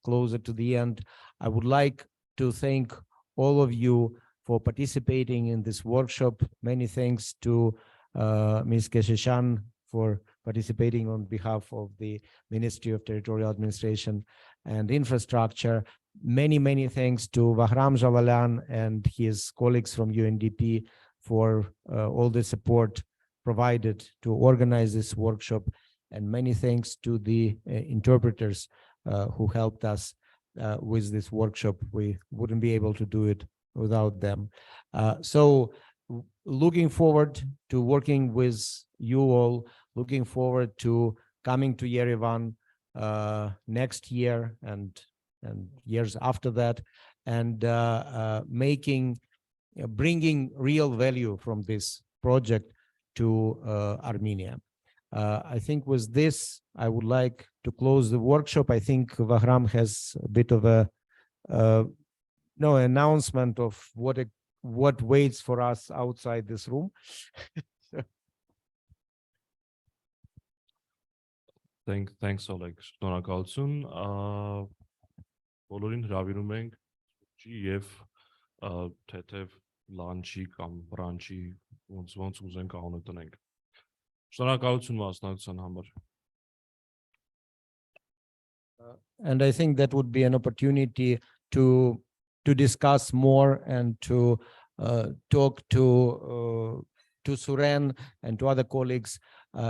closer to the end. I would like to thank all of you for participating in this workshop. Many thanks to Ms. Keshishan for participating on behalf of the Ministry of Territorial Administration and Infrastructure. Many thanks to Vahram Javalan and his colleagues from UNDP for all the support provided to organize this workshop. And many thanks to the interpreters who helped us with this workshop. We wouldn't be able to do it without them. So looking forward to working with you all, looking forward to coming to Yerevan next year and years after that, and bringing real value from this project to Armenia. I think with this, I would like to close the workshop. I think Vahram has a bit of a announcement of what waits for us outside this room. Thanks Oleg. Շնորհակալություն։ Բոլորին հրավիրում ենք եւ թեթև լանչի կամ բրանչի ոնց ուզենք անունը տնենք։ Շնորհակալություն մասնակցության համար։ And I think that would be an opportunity to discuss more and to talk to Suren and to other colleagues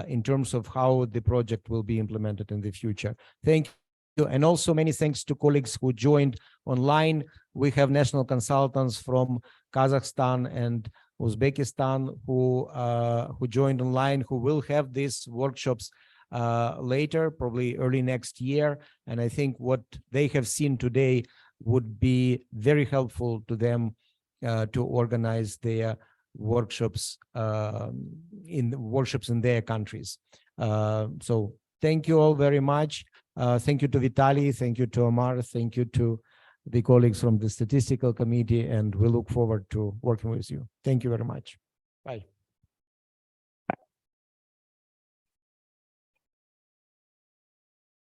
in terms of how the project will be implemented in the future. Thank you. And also many thanks to colleagues who joined online. We have national consultants from Kazakhstan and Uzbekistan who joined online, who will have these workshops later, probably early next year. And I think what they have seen today would be very helpful to them to organize their workshops in their countries. So thank you all very much. Thank you to Vitaly, thank you to Omar, thank you to the colleagues from the Statistical Committee, and we look forward to working with you. Thank you very much. Bye.